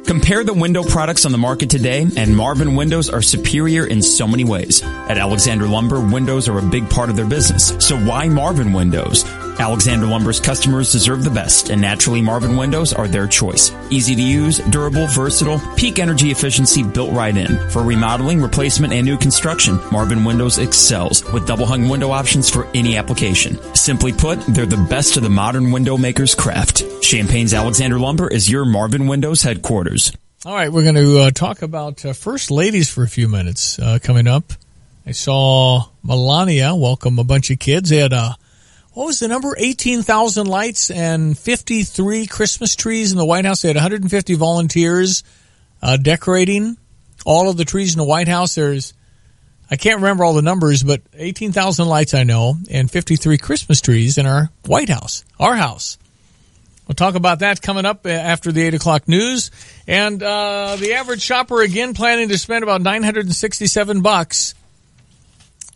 Compare the window products on the market today, and Marvin Windows are superior in so many ways. At Alexander Lumber, windows are a big part of their business. So why Marvin Windows? Alexander Lumber's customers deserve the best, and naturally Marvin Windows are their choice. Easy to use, durable, versatile, peak energy efficiency built right in. For remodeling, replacement, and new construction, Marvin Windows excels with double-hung window options for any application. Simply put, they're the best of the modern window maker's craft. Champaign's Alexander Lumber is your Marvin Windows headquarters. All right, we're going to talk about First Ladies for a few minutes coming up. I saw Melania welcome a bunch of kids. They had, what was the number? 18,000 lights and 53 Christmas trees in the White House. They had 150 volunteers decorating all of the trees in the White House. I can't remember all the numbers, but 18,000 lights I know, and 53 Christmas trees in our White House, our house. We'll talk about that coming up after the 8 o'clock news. And the average shopper, again, planning to spend about $967.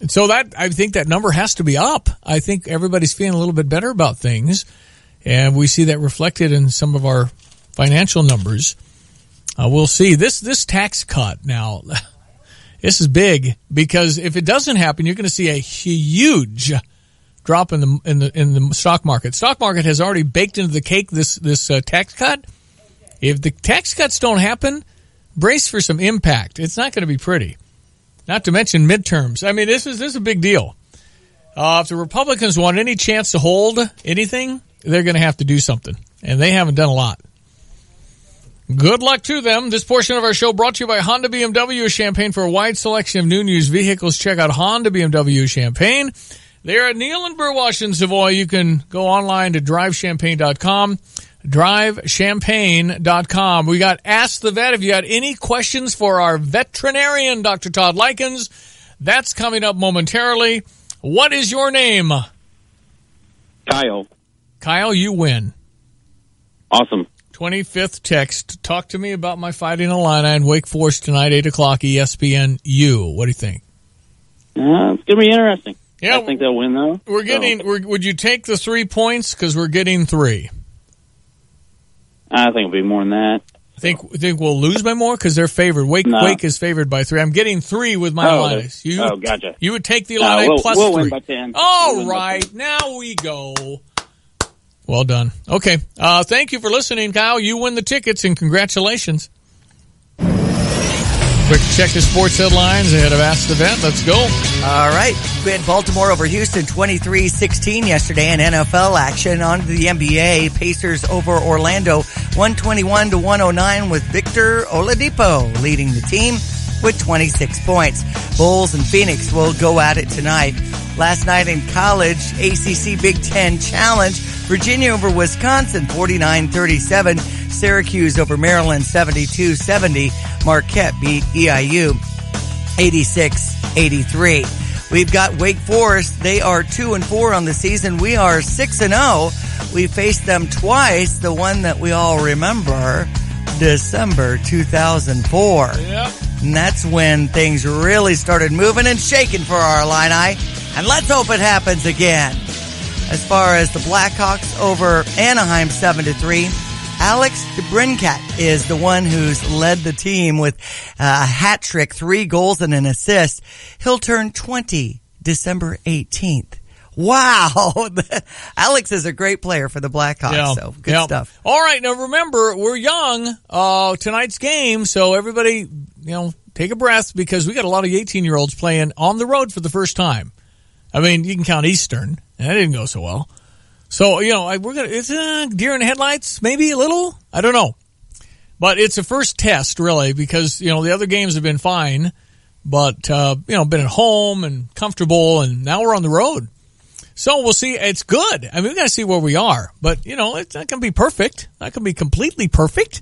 And so I think that number has to be up. I think everybody's feeling a little bit better about things. And we see that reflected in some of our financial numbers. We'll see. This tax cut now, this is big, because if it doesn't happen, you're going to see a huge drop in the stock market. Stock market has already baked into the cake this tax cut. If the tax cuts don't happen, brace for some impact. It's not going to be pretty. Not to mention midterms. I mean, this is a big deal. If the Republicans want any chance to hold anything, they're going to have to do something, and they haven't done a lot. Good luck to them. This portion of our show brought to you by Honda BMW of Champaign. For a wide selection of new and used vehicles, check out Honda BMW of Champaign. They're at Neal and Burwash in Savoy. You can go online to drivechampagne.com, drivechampagne.com. We got Ask the Vet. If you got any questions for our veterinarian, Dr. Todd Likens, that's coming up momentarily. What is your name? Kyle. Kyle, you win. Awesome. 25th text. Talk to me about my Fighting Illini and Wake Forest tonight, 8 o'clock, ESPNU. What do you think? It's going to be interesting. Yeah, I think they'll win, though. Would you take the 3 points? Because we're getting 3. I think it'll be more than that. Think we'll lose by more? Because they're favored. Wake is favored by 3. I'm getting 3 with my Illini. Gotcha. You would take the Illini plus 3. We'll win by 10. All right, now we go. Well done. Okay. Thank you for listening, Kyle. You win the tickets, and congratulations. Quick check of sports headlines ahead of Ask the Vet. Let's go. All right. We had Baltimore over Houston 23-16 yesterday in NFL action. On to the NBA. Pacers over Orlando 121-109 with Victor Oladipo leading the team with 26 points. Bulls and Phoenix will go at it tonight. Last night in college, ACC Big Ten Challenge, Virginia over Wisconsin 49-37. Syracuse over Maryland 72-70. Marquette beat EIU 86-83. We've got Wake Forest. They are 2-4 on the season. We are 6-0. We faced them twice. The one that we all remember, December 2004. Yep. And that's when things really started moving and shaking for our Illini. And let's hope it happens again. As far as the Blackhawks over Anaheim 7-3, Alex DeBrincat is the one who's led the team with a hat trick, 3 goals and an assist. He'll turn 20 December 18th. Wow. Alex is a great player for the Blackhawks, so good stuff. All right, now remember, we're young. Tonight's game, so everybody, take a breath because we got a lot of 18-year-olds playing on the road for the first time. I mean, you can count Eastern, and that didn't go so well. So, we're going to, it's deer in the headlights, maybe a little. I don't know. But it's a first test, really, because, the other games have been fine. But, been at home and comfortable, and now we're on the road. So we'll see. It's good. I mean, we got to see where we are. But, it's not going to be perfect. Not going to be completely perfect.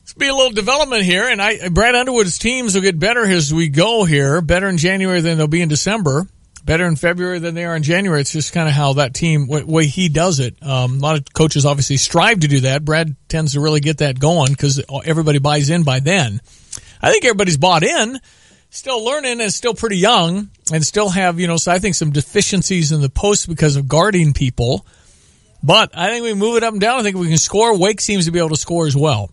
It's be a little development here. And Brad Underwood's teams will get better as we go here. Better in January than they'll be in December. Better in February than they are in January. It's just kind of how that team, way he does it. A lot of coaches obviously strive to do that. Brad tends to really get that going because everybody buys in by then. I think everybody's bought in. Still learning and still pretty young and still have, so I think some deficiencies in the post because of guarding people. But I think we move it up and down. I think we can score. Wake seems to be able to score as well.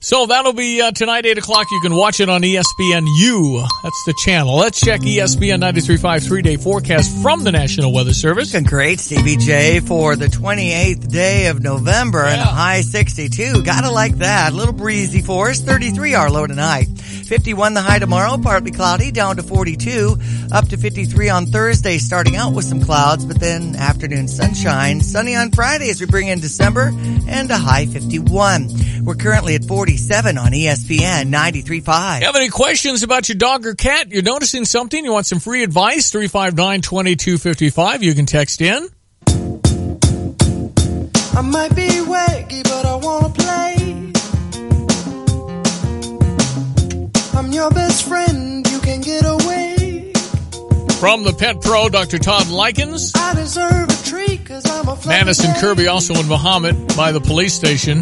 So that'll be tonight, 8 o'clock. You can watch it on ESPNU. That's the channel. Let's check ESPN 93.5 3-day forecast from the National Weather Service. Looking great, Stevie J, for the 28th day of November and a high 62. Gotta like that. A little breezy for us. 33 our low tonight. 51 the high tomorrow, partly cloudy, down to 42. Up to 53 on Thursday, starting out with some clouds, but then afternoon sunshine. Sunny on Friday as we bring in December, and a high 51. We're currently at 47 on ESPN 93.5. You have any questions about your dog or cat? You're noticing something? You want some free advice? 359-2255. You can text in. I might be wacky, but I want to play. I'm your best friend, you can get away. From the Pet Pro, Dr. Todd Likens. I deserve a treat, 'cause I'm a Madison Kirby, also in Muhammad, by the police station.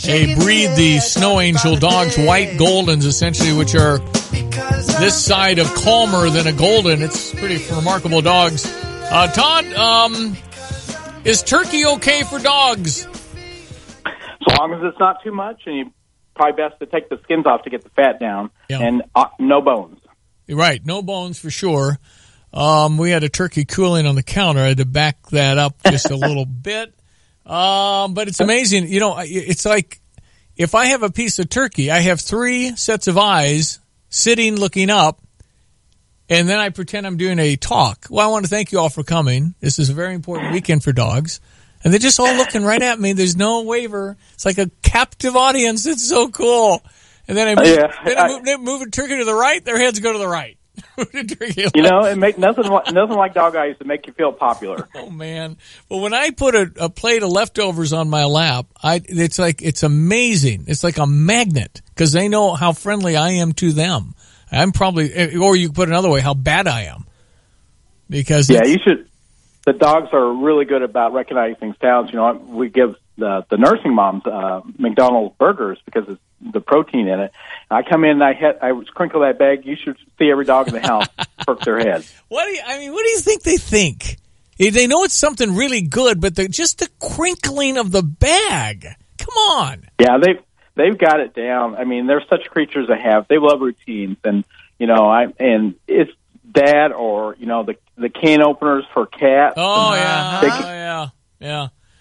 They breed the Snow Angel dogs, white Goldens, essentially, which are this side of calmer than a Golden. It's pretty remarkable dogs. Todd, is turkey okay for dogs? As long as it's not too much, and you probably best to take the skins off to get the fat down, and no bones. Right, no bones for sure. We had a turkey cooling on the counter. I had to back that up just a little bit. But it's amazing. It's like if I have a piece of turkey, I have 3 sets of eyes sitting looking up, and then I pretend I'm doing a talk. Well, I want to thank you all for coming. This is a very important weekend for dogs. And they're just all looking right at me. There's no waiver. It's like a captive audience. It's so cool. And then I move a turkey to the right. Their heads go to the right. It make nothing like dog eyes to make you feel popular. Oh man! Well, when I put a plate of leftovers on my lap, it's amazing. It's like a magnet because they know how friendly I am to them. I'm probably, or you put it another way, how bad I am. Because you should. The dogs are really good about recognizing sounds. We give the nursing moms McDonald's burgers because it's the protein in it. I come in and I crinkle that bag. You should see every dog in the house perk their head. What do you think they think? They know it's something really good, but just the crinkling of the bag. Come on. Yeah, they've got it down. I mean, they're such creatures to have. They love routines, and and it's that or the can openers for cats. Oh yeah.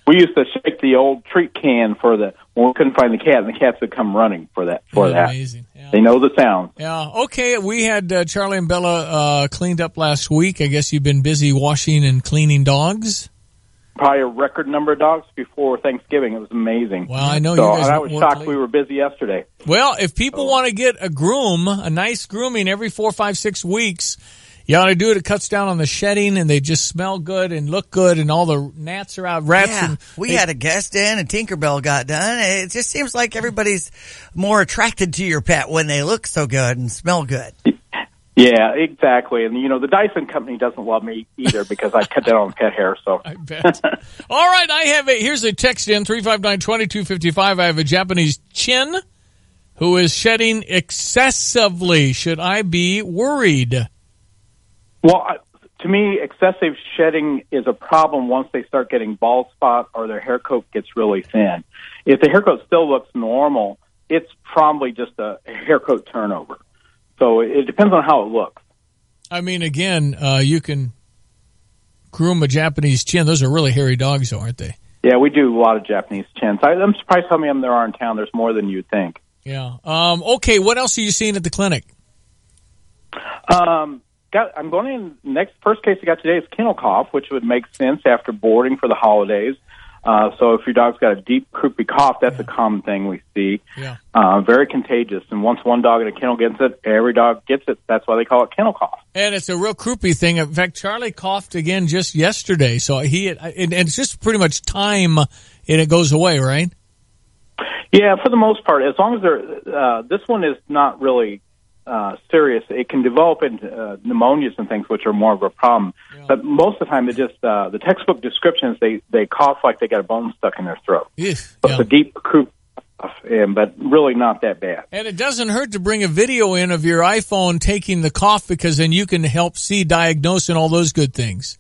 We used to shake the old treat can when we couldn't find the cat, and the cats would come running for that. Amazing. Yeah. They know the sound. Yeah. Okay. We had Charlie and Bella cleaned up last week. I guess you've been busy washing and cleaning dogs. Probably a record number of dogs before Thanksgiving. It was amazing. Well, I know you guys. I was shocked late. We were busy yesterday. Well, if people want to get a nice grooming every 4, 5, 6 weeks. You ought to do it. It cuts down on the shedding, and they just smell good and look good, and all the gnats are out. Rats. Yeah, we had a guest in, and Tinkerbell got done. It just seems like everybody's more attracted to your pet when they look so good and smell good. Yeah, exactly. And, the Dyson company doesn't love me either because I cut down on pet hair. So I bet. All right, here's a text in, 359-2255. I have a Japanese chin who is shedding excessively. Should I be worried? Well, to me, excessive shedding is a problem once they start getting bald spot or their hair coat gets really thin. If the hair coat still looks normal, it's probably just a hair coat turnover. So it depends on how it looks. I mean, again, you can groom a Japanese chin. Those are really hairy dogs, though, aren't they? Yeah, we do a lot of Japanese chins. I'm surprised how many of them there are in town. There's more than you'd think. Yeah. Okay, what else are you seeing at the clinic? I'm going in, first case I got today is kennel cough, which would make sense after boarding for the holidays. So if your dog's got a deep, croupy cough, that's a common thing we see. Yeah. Very contagious. And once one dog in a kennel gets it, every dog gets it. That's why they call it kennel cough. And it's a real croupy thing. In fact, Charlie coughed again just yesterday. So and it's just pretty much time and it goes away, right? Yeah, for the most part. As long as this one is not really serious. It can develop into pneumonias and things, which are more of a problem. Yeah. But most of the time, it just the textbook descriptions they cough like they got a bone stuck in their throat. So it's a deep croup cough, but really not that bad. And it doesn't hurt to bring a video in of your iPhone taking the cough, because then you can help diagnose, and all those good things.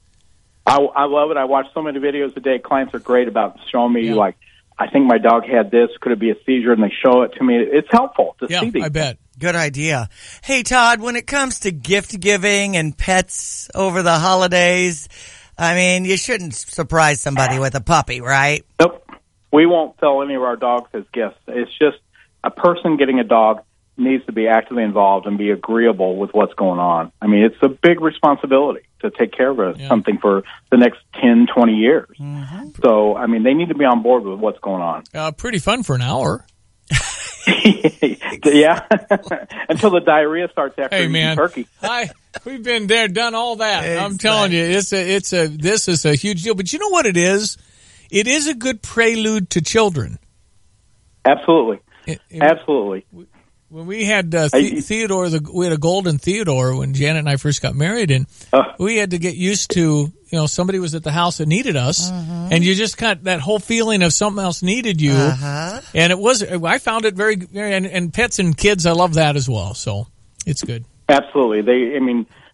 I love it. I watch so many videos a day. Clients are great about showing me like, I think my dog had this. Could it be a seizure? And they show it to me. It's helpful to see these. I bet. Good idea. Hey, Todd, when it comes to gift giving and pets over the holidays, I mean, you shouldn't surprise somebody with a puppy, right? Nope. We won't sell any of our dogs as gifts. It's just a person getting a dog needs to be actively involved and be agreeable with what's going on. I mean, it's a big responsibility to take care of something for the next 10, 20 years. Mm-hmm. So, I mean, they need to be on board with what's going on. Pretty fun for an hour. Yeah, until the diarrhea starts after eating turkey. We've been there, done all that. Exactly. I'm telling you, this is a huge deal. But you know what it is? It is a good prelude to children. Absolutely, absolutely. When we had Theodore, we had a golden Theodore when Janet and I first got married, and we had to get used to, somebody was at the house that needed us, and you just got that whole feeling of something else needed you, and I found it very, very, and pets and kids, I love that as well, so it's good. Absolutely.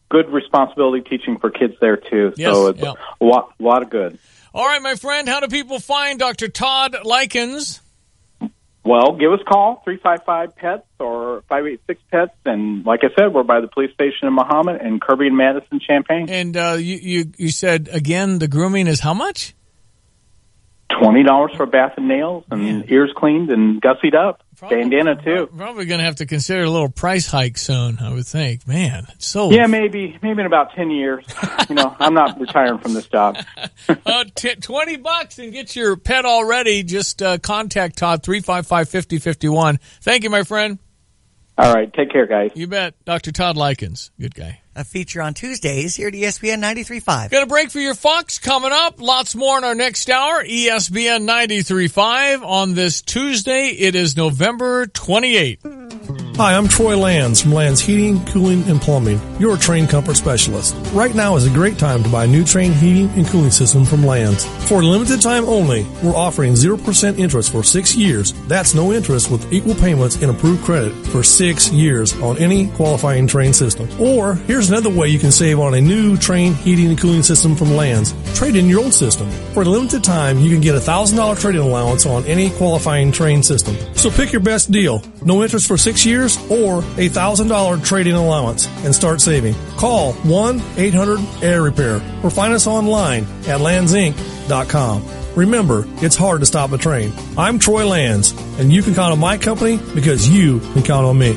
Good responsibility teaching for kids there too, so it's a lot of good. All right, my friend, how do people find Dr. Todd Likens? Well, give us a call, 355-PETS or 586-PETS. And like I said, we're by the police station in Mahomet and Kirby and Madison, Champaign. And you said, again, the grooming is how much? $20 for bath and nails and ears cleaned and gussied up. Bandana, too. Probably going to have to consider a little price hike soon, I would think. Man, it's so... Yeah, maybe in about 10 years. I'm not retiring from this job. $20 and get your pet all ready. Just contact Todd, 355-5051. Thank you, my friend. All right. Take care, guys. You bet. Dr. Todd Likens. Good guy. A feature on Tuesdays here at ESPN 93.5. Got a break for your Fox coming up. Lots more in our next hour. ESPN 93.5 on this Tuesday. It is November 28th. Hi, I'm Troy Lands from Lands Heating, Cooling, and Plumbing, your Trane Comfort Specialist. Right now is a great time to buy a new Trane heating and cooling system from Lands. For a limited time only, we're offering 0% interest for 6 years. That's no interest with equal payments and approved credit for 6 years on any qualifying Trane system. Or, here's another way you can save on a new Trane heating and cooling system from Lands. Trade in your old system. For a limited time, you can get a $1,000 trade-in allowance on any qualifying Trane system. So pick your best deal. No interest for 6 years or a $1,000 trade-in allowance and start saving. Call 1-800-AIR-REPAIR or find us online at landsinc.com. Remember, it's hard to stop a train. I'm Troy Lands, and you can count on my company because you can count on me.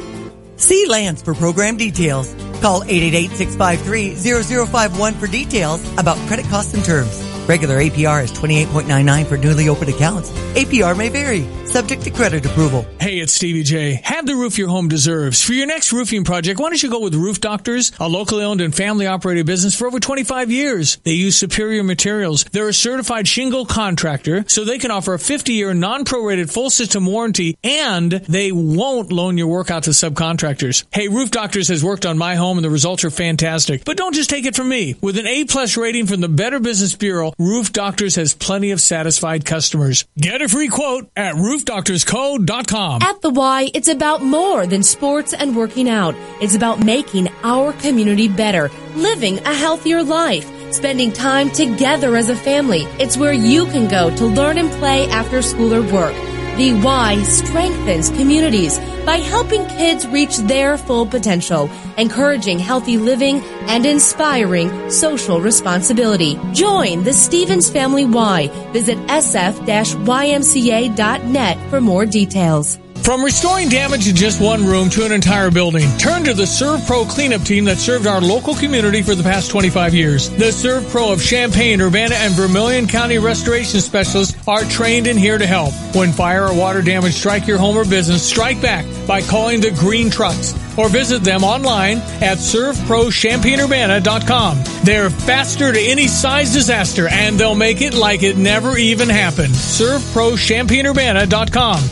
See Lands for program details. Call 888-653-0051 for details about credit costs and terms. Regular APR is 28.99 for newly opened accounts. APR may vary, subject to credit approval. Hey, it's Stevie J. Have the roof your home deserves. For your next roofing project, why don't you go with Roof Doctors, a locally owned and family-operated business for over 25 years. They use superior materials. They're a certified shingle contractor, so they can offer a 50-year non-prorated full system warranty, and they won't loan your work out to subcontractors. Hey, Roof Doctors has worked on my home, and the results are fantastic. But don't just take it from me. With an A-plus rating from the Better Business Bureau, Roof Doctors has plenty of satisfied customers. Get a free quote at roofdoctorsco.com. At the Y, it's about more than sports and working out. It's about making our community better, living a healthier life, spending time together as a family. It's where you can go to learn and play after school or work. The Y strengthens communities by helping kids reach their full potential, encouraging healthy living, and inspiring social responsibility. Join the Stevens Family Y. Visit sf-ymca.net for more details. From restoring damage in just one room to an entire building, turn to the Serve Pro cleanup team that served our local community for the past 25 years. The Serve Pro of Champaign, Urbana, and Vermilion County restoration specialists are trained and here to help. When fire or water damage strike your home or business, strike back by calling the Green Trucks or visit them online at serveprochampaignurbana.com. They're faster to any size disaster, and they'll make it like it never even happened. serveprochampaignurbana.com.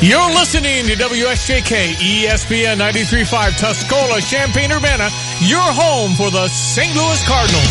You're listening to WSJK ESPN 93.5 Tuscola, Champaign-Urbana, your home for the St. Louis Cardinals.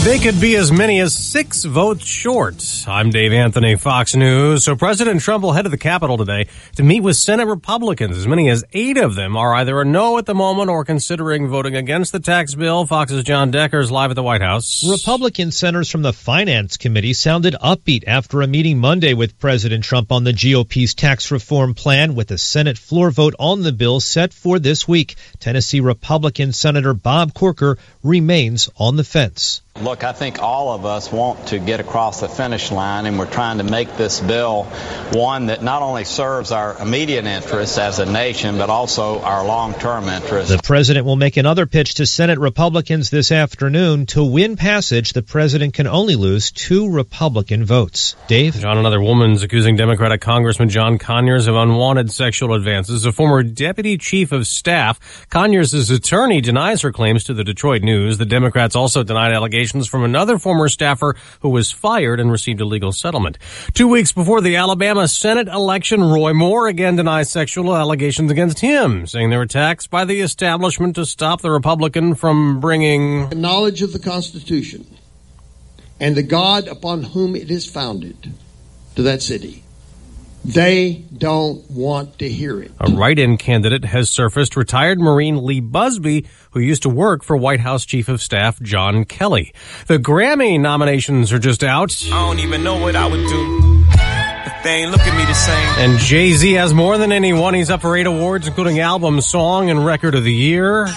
They could be as many as 6 votes short. I'm Dave Anthony, Fox News. So President Trump will head to the Capitol today to meet with Senate Republicans. As many as 8 of them are either a no at the moment or considering voting against the tax bill. Fox's John Decker is live at the White House. Republican senators from the Finance Committee sounded upbeat after a meeting Monday with President Trump on the GOP's tax reform plan, with a Senate floor vote on the bill set for this week. Tennessee Republican Senator Bob Corker remains on the fence. Look, I think all of us want to get across the finish line, and we're trying to make this bill one that not only serves our immediate interests as a nation, but also our long-term interests. The president will make another pitch to Senate Republicans this afternoon. To win passage, the president can only lose 2 Republican votes. Dave? John, another woman's accusing Democratic Congressman John Conyers of unwanted sexual advances. A former deputy chief of staff, Conyers' attorney denies her claims to the Detroit News. The Democrats also denied allegations from another former staffer who was fired and received a legal settlement. 2 weeks before the Alabama Senate election, Roy Moore again denies sexual allegations against him, saying they're attacks by the establishment to stop the Republican from bringing knowledge of the Constitution and the God upon whom it is founded to that city. They don't want to hear it. A write-in candidate has surfaced, retired Marine Lee Busby, who used to work for White House Chief of Staff John Kelly. The Grammy nominations are just out. I don't even know what I would do if they ain't look at me the same. And Jay-Z has more than anyone. He's up for 8 awards, including Album, Song, and Record of the Year.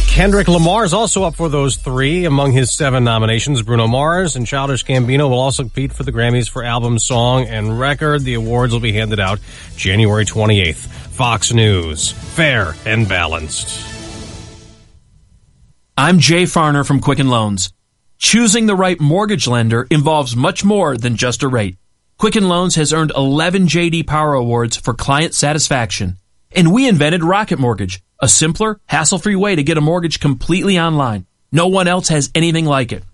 Kendrick Lamar is also up for those 3 among his 7 nominations. Bruno Mars and Childish Gambino will also compete for the Grammys for Album, Song, and Record. The awards will be handed out January 28th. Fox News. Fair and balanced. I'm Jay Farner from Quicken Loans. Choosing the right mortgage lender involves much more than just a rate. Quicken Loans has earned 11 J.D. Power Awards for client satisfaction. And we invented Rocket Mortgage, a simpler, hassle-free way to get a mortgage completely online. No one else has anything like it.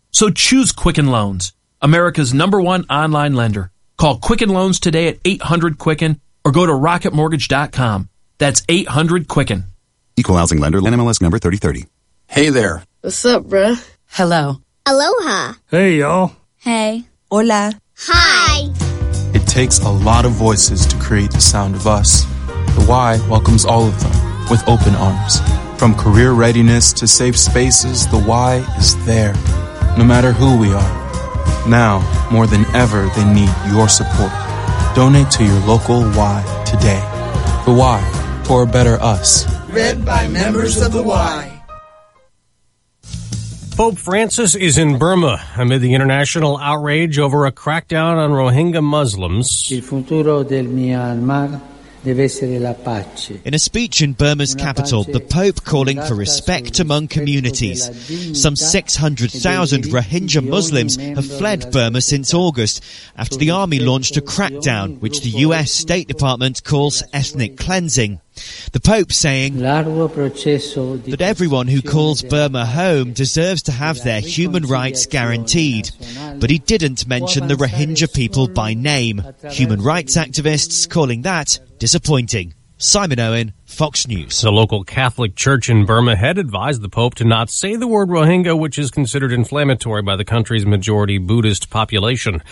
So choose Quicken Loans, America's #1 online lender. Call Quicken Loans today at 800-QUICKEN or go to rocketmortgage.com. That's 800-QUICKEN. Equal housing lender, NMLS number 3030. Hey there. What's up, bruh? Hello. Aloha. Hey, y'all. Hey. Hola. Hi. It takes a lot of voices to create the sound of us. The Y welcomes all of them with open arms. From career readiness to safe spaces, the Y is there, no matter who we are. Now, more than ever, they need your support. Donate to your local Y today. The Y, for a better us. Read by members of the Y. Pope Francis is in Burma amid the international outrage over a crackdown on Rohingya Muslims. Il futuro del Myanmar In a speech in Burma's capital, the Pope calling for respect among communities. Some 600,000 Rohingya Muslims have fled Burma since August after the army launched a crackdown, which the US State Department calls ethnic cleansing. The Pope saying that everyone who calls Burma home deserves to have their human rights guaranteed. But he didn't mention the Rohingya people by name. Human rights activists calling that disappointing. Simon Owen, Fox News. The local Catholic Church in Burma had advised the Pope to not say the word Rohingya, which is considered inflammatory by the country's majority Buddhist population.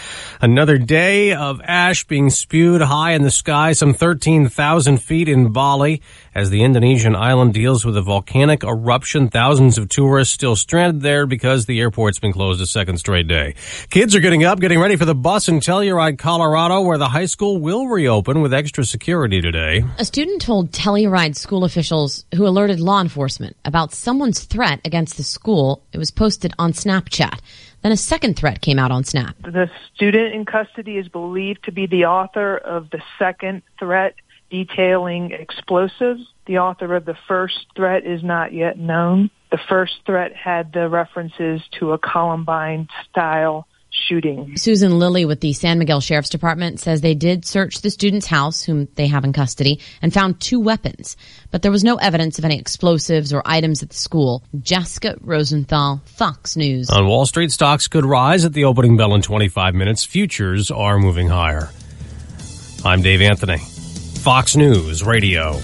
Another day of ash being spewed high in the sky, some 13,000 feet in Bali. As the Indonesian island deals with a volcanic eruption, thousands of tourists still stranded there because the airport's been closed a second straight day. Kids are getting up, getting ready for the bus in Telluride, Colorado, where the high school will reopen with extra security today. A student told Telluride school officials who alerted law enforcement about someone's threat against the school. It was posted on Snapchat. Then a second threat came out on Snap. The student in custody is believed to be the author of the second threat detailing explosives. The author of the first threat is not yet known. The first threat had the references to a Columbine-style shooting. Susan Lilly with the San Miguel Sheriff's Department says they did search the student's house, whom they have in custody, and found 2 weapons. But there was no evidence of any explosives or items at the school. Jessica Rosenthal, Fox News. On Wall Street, stocks could rise at the opening bell in 25 minutes. Futures are moving higher. I'm Dave Anthony. Fox News Radio.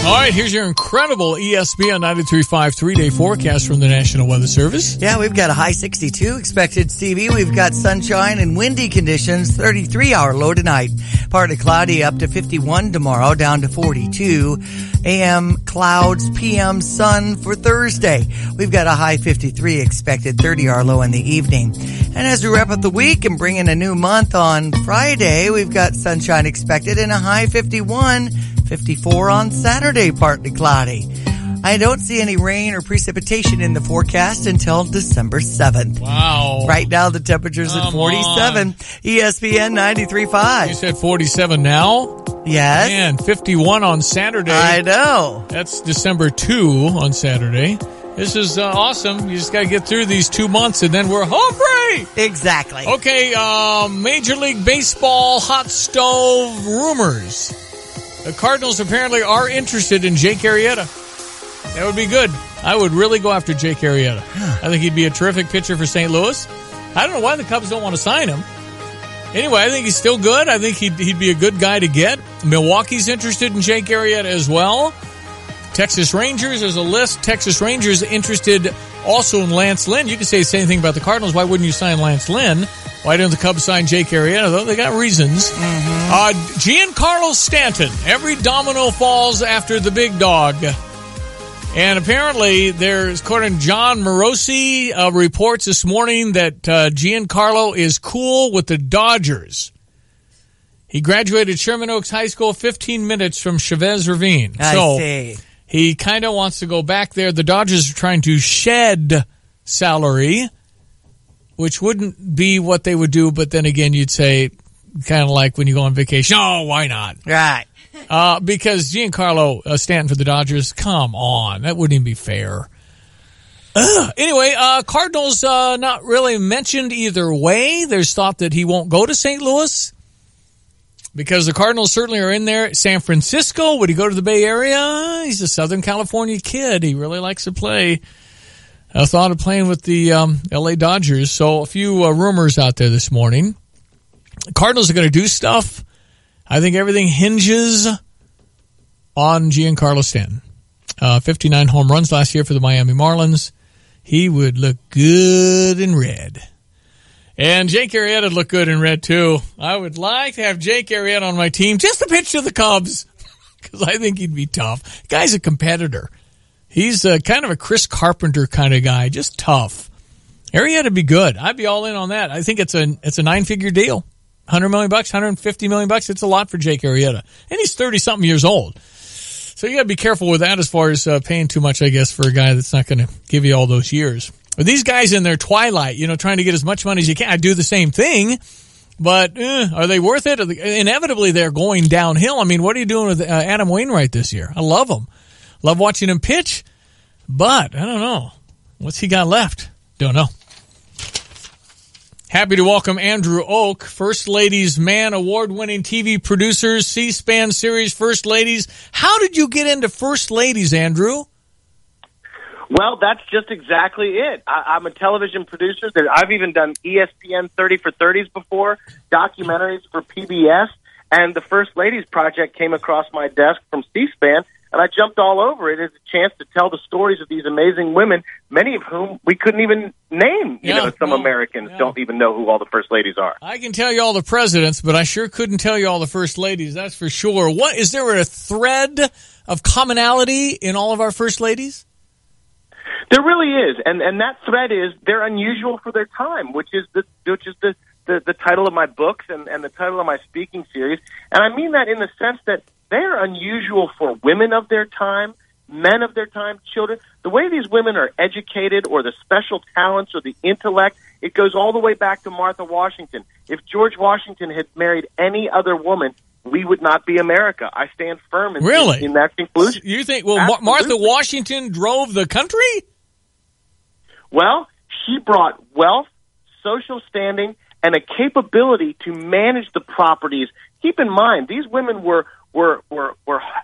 All right, here's your incredible ESPN 93.5 3-day forecast from the National Weather Service. Yeah, we've got a high 62 expected, Stevie. We've got sunshine and windy conditions, 33-hour low tonight. Partly cloudy up to 51 tomorrow, down to 42. AM clouds, PM sun for Thursday. We've got a high 53 expected, 30-hour low in the evening. And as we wrap up the week and bring in a new month on Friday, we've got sunshine expected and a high 51. 54 on Saturday, partly cloudy. I don't see any rain or precipitation in the forecast until December 7th. Wow. Right now, the temperature's at 47. ESPN 93.5. You said 47 now? Yes. Man, 51 on Saturday. I know. That's December 2 on Saturday. This is awesome. You just got to get through these 2 months and then we're home free. Exactly. Okay, Major League Baseball hot stove rumors. The Cardinals apparently are interested in Jake Arrieta. That would be good. I would really go after Jake Arrieta. I think he'd be a terrific pitcher for St. Louis. I don't know why the Cubs don't want to sign him. Anyway, I think he's still good. I think he'd be a good guy to get. Milwaukee's interested in Jake Arrieta as well. Texas Rangers, there's a list. Texas Rangers interested also in Lance Lynn. You can say the same thing about the Cardinals. Why wouldn't you sign Lance Lynn? Why don't the Cubs sign Jake Arrieta, though? They got reasons. Giancarlo Stanton. Every domino falls after the big dog. And apparently, there's, according to John Morosi, reports this morning that Giancarlo is cool with the Dodgers. He graduated Sherman Oaks High School 15 minutes from Chavez Ravine. I see. He kind of wants to go back there. The Dodgers are trying to shed salary, which wouldn't be what they would do, but then again, you'd say, kind of like when you go on vacation, oh, why not? Right. Because Giancarlo Stanton for the Dodgers, come on, that wouldn't even be fair. Anyway, Cardinals not really mentioned either way. There's thought that he won't go to St. Louis because the Cardinals certainly are in there. San Francisco, would he go to the Bay Area? He's a Southern California kid. He really likes to play. I thought of playing with the L.A. Dodgers. So a few rumors out there this morning. Cardinals are going to do stuff. I think everything hinges on Giancarlo Stanton. 59 home runs last year for the Miami Marlins. He would look good in red. And Jake Arrieta looked good in red, too. I would like to have Jake Arrieta on my team just to pitch to the Cubs because I think he'd be tough. The guy's a competitor. He's kind of a Chris Carpenter kind of guy, just tough. Arrieta'd be good. I'd be all in on that. I think it's a 9-figure deal. $100 million, $150 million. It's a lot for Jake Arrieta. And he's 30-something years old. So you got to be careful with that as far as paying too much, I guess, for a guy that's not going to give you all those years. But these guys in their twilight, trying to get as much money as you can, I do the same thing. But are they worth it? Inevitably, they're going downhill. I mean, what are you doing with Adam Wainwright this year? I love him. Love watching him pitch. But, I don't know. What's he got left? Don't know. Happy to welcome Andrew Oak, First Ladies Man, award-winning TV producers, C-SPAN series First Ladies. How did you get into First Ladies, Andrew? Well, that's just exactly it. I'm a television producer. I've even done ESPN 30 for 30s before, documentaries for PBS, and the First Ladies Project came across my desk from C-SPAN, and I jumped all over it as a chance to tell the stories of these amazing women, many of whom we couldn't even name. Some Americans don't even know who all the First Ladies are. I can tell you all the presidents, but I sure couldn't tell you all the First Ladies, that's for sure. What is there a thread of commonality in all of our First Ladies? There really is, and that thread is they're unusual for their time, which is the title of my books and the title of my speaking series. And I mean that in the sense that they're unusual for women of their time, men of their time, children. The way these women are educated, or the special talents, or the intellect, it goes all the way back to Martha Washington. If George Washington had married any other woman, we would not be America. I stand firm in that conclusion. You think, Martha Washington drove the country? Well, she brought wealth, social standing, and a capability to manage the properties. Keep in mind, these women were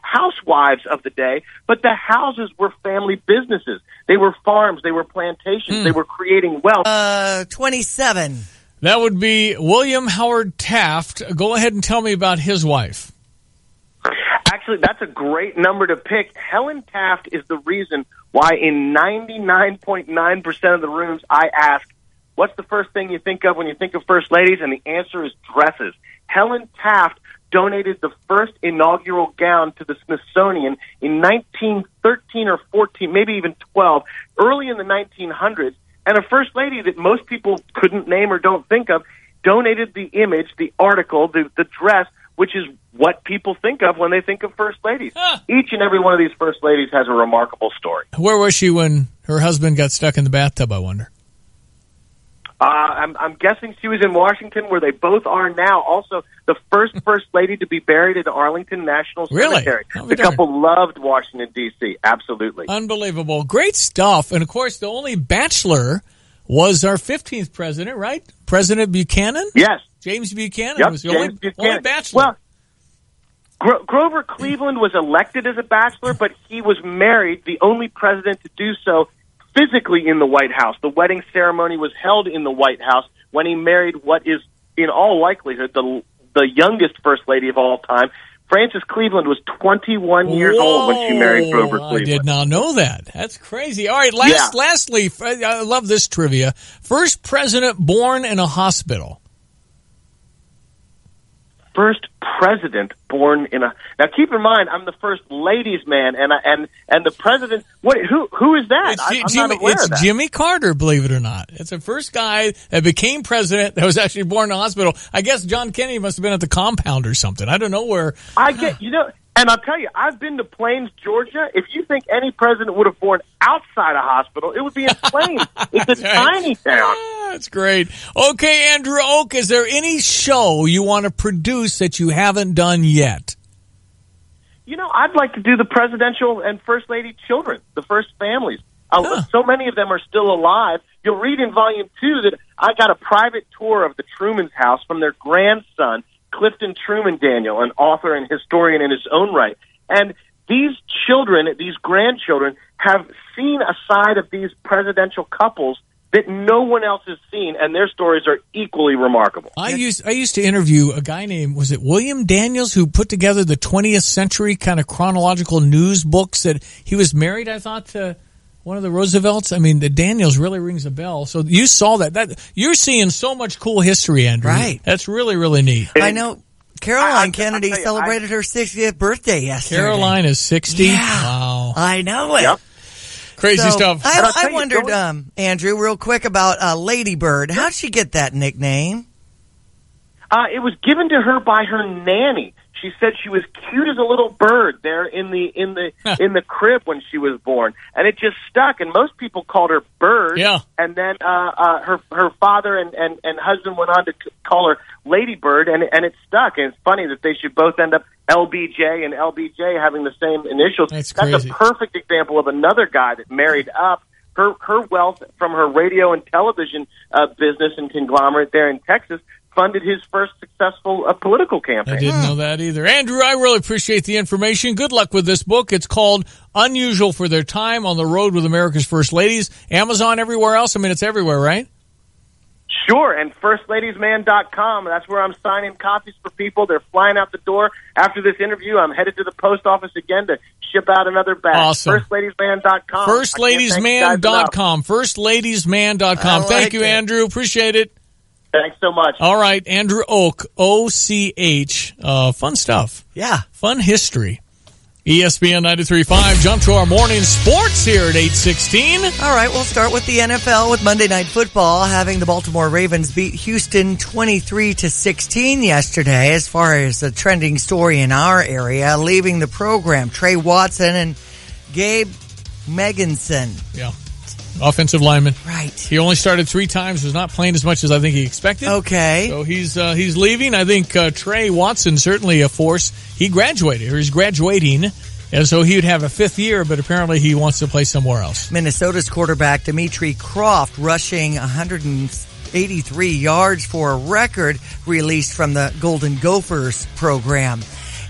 housewives of the day, but the houses were family businesses. They were farms, they were plantations, they were creating wealth. 27. That would be William Howard Taft. Go ahead and tell me about his wife. Actually, that's a great number to pick. Helen Taft is the reason why in 99.9% of the rooms I ask, what's the first thing you think of when you think of First Ladies? And the answer is dresses. Helen Taft donated the first inaugural gown to the Smithsonian in 1913 or 14, maybe even 12, early in the 1900s. And a First Lady that most people couldn't name or don't think of donated the image, the article, the dress, which is what people think of when they think of First Ladies. Each and every one of these First Ladies has a remarkable story. Where was she when her husband got stuck in the bathtub, I wonder? I'm guessing she was in Washington, where they both are now. Also, the first Lady to be buried at Arlington National Cemetery. The couple loved Washington, D.C. Absolutely. Unbelievable. Great stuff. And, of course, the only bachelor was our 15th president, right? President Buchanan? Yes. James Buchanan was the only bachelor. Well, Grover Cleveland was elected as a bachelor, but he was married, the only president to do so, physically in the White House. The wedding ceremony was held in the White House when he married what is, in all likelihood, the youngest First Lady of all time. Frances Cleveland was 21 years old when she married Grover Cleveland. I did not know that. That's crazy. All right, lastly, I love this trivia. First president born in a hospital. First president born in a. Now, keep in mind, I'm the First Ladies Man, and the president. Who is that? I'm not aware of that. It's Jimmy Carter, believe it or not. It's the first guy that became president that was actually born in a hospital. I guess John Kennedy must have been at the compound or something. I don't know where. And I'll tell you, I've been to Plains, Georgia. If you think any president would have born outside a hospital, it would be in Plains. It's a tiny town. That's great. Okay, Andrew Oak, is there any show you want to produce that you haven't done yet? I'd like to do the presidential and First Lady children, the first families. So many of them are still alive. You'll read in Volume 2 that I got a private tour of the Truman's house from their grandson, Clifton Truman Daniel, an author and historian in his own right. And these children, these grandchildren, have seen a side of these presidential couples that no one else has seen, and their stories are equally remarkable. I used to interview a guy named, was it William Daniels, who put together the 20th century kind of chronological news books. That he was married, I thought, to one of the Roosevelts. I mean, the Daniels really rings a bell. So you saw that you're seeing so much cool history, Andrew. Right. That's really, really neat. I know. Caroline Kennedy celebrated her 60th birthday yesterday. Caroline is 60? Yeah. Wow. I know it. Yep. Crazy stuff. I wondered, Andrew, real quick about Lady Bird. How'd she get that nickname? It was given to her by her nanny. She said she was cute as a little bird there in the crib when she was born, and it just stuck. And most people called her Bird. Yeah. And then her father and husband went on to call her Lady Bird, and it stuck. And it's funny that they should both end up LBJ and LBJ having the same initials. That's crazy. a perfect example of another guy that married up. Her wealth from her radio and television business and conglomerate there in Texas funded his first successful political campaign. I didn't know that either. Andrew, I really appreciate the information. Good luck with this book. It's called Unusual for Their Time, On the Road with America's First Ladies. Amazon, everywhere else? I mean, it's everywhere, right? Sure, and firstladiesman.com. That's where I'm signing copies for people. They're flying out the door. After this interview, I'm headed to the post office again to ship out another batch. Awesome. Firstladiesman.com. Firstladiesman.com. Firstladiesman.com. Thank you, Andrew. Appreciate it. Thanks so much. All right, Andrew Oak, O-C-H. Fun stuff. Yeah. Fun history. ESPN 93.5. Jump to our morning sports here at 8:16. All right, we'll start with the NFL with Monday Night Football, having the Baltimore Ravens beat Houston 23-16 yesterday. As far as the trending story in our area, leaving the program, Trey Watson and Gabe Meganson. Yeah. Offensive lineman. Right. He only started 3 times, was not playing as much as I think he expected. Okay. So he's leaving. I think Trey Watson, certainly a force. He graduated, or he's graduating, and so he would have a 5th year, but apparently he wants to play somewhere else. Minnesota's quarterback Dimitri Croft rushing 183 yards for a record released from the Golden Gophers program.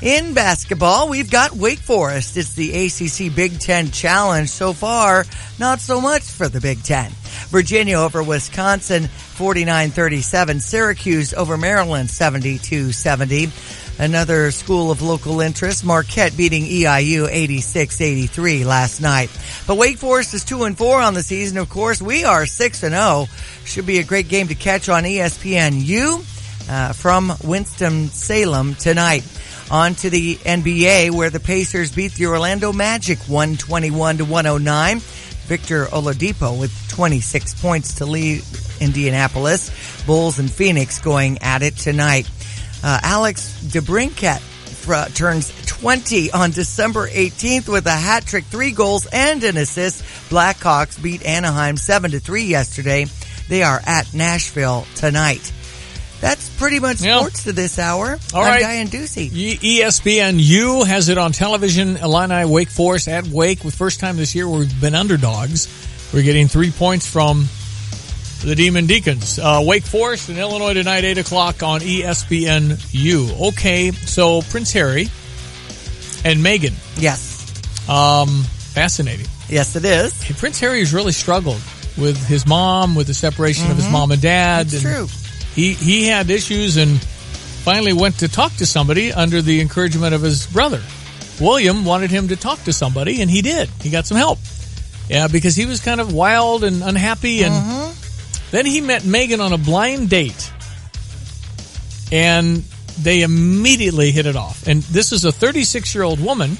In basketball, we've got Wake Forest. It's the ACC Big Ten Challenge. So far, not so much for the Big Ten. Virginia over Wisconsin, 49-37. Syracuse over Maryland, 72-70. Another school of local interest, Marquette beating EIU 86-83 last night. But Wake Forest is 2-4 on the season. Of course, we are 6-0. Should be a great game to catch on ESPNU from Winston-Salem tonight. On to the NBA, where the Pacers beat the Orlando Magic 121-109. Victor Oladipo with 26 points to lead Indianapolis. Bulls and Phoenix going at it tonight. Alex DeBrincat turns 20 on December 18th with a hat trick, 3 goals and an assist. Blackhawks beat Anaheim 7-3 yesterday. They are at Nashville tonight. That's pretty much sports to this hour. All right. I'm Diane Ducey. ESPNU has it on television. Illini, Wake Forest at Wake. The first time this year we've been underdogs. We're getting 3 points from the Demon Deacons. Wake Forest and Illinois tonight, 8 o'clock on ESPNU. Okay, so Prince Harry and Meghan. Yes. Fascinating. Yes, it is. Hey, Prince Harry has really struggled with his mom, with the separation of his mom and dad. That's true. He had issues and finally went to talk to somebody under the encouragement of his brother. William wanted him to talk to somebody, and he did. He got some help. Yeah, because he was kind of wild and unhappy. And then he met Meghan on a blind date, and they immediately hit it off. And this is a 36-year-old woman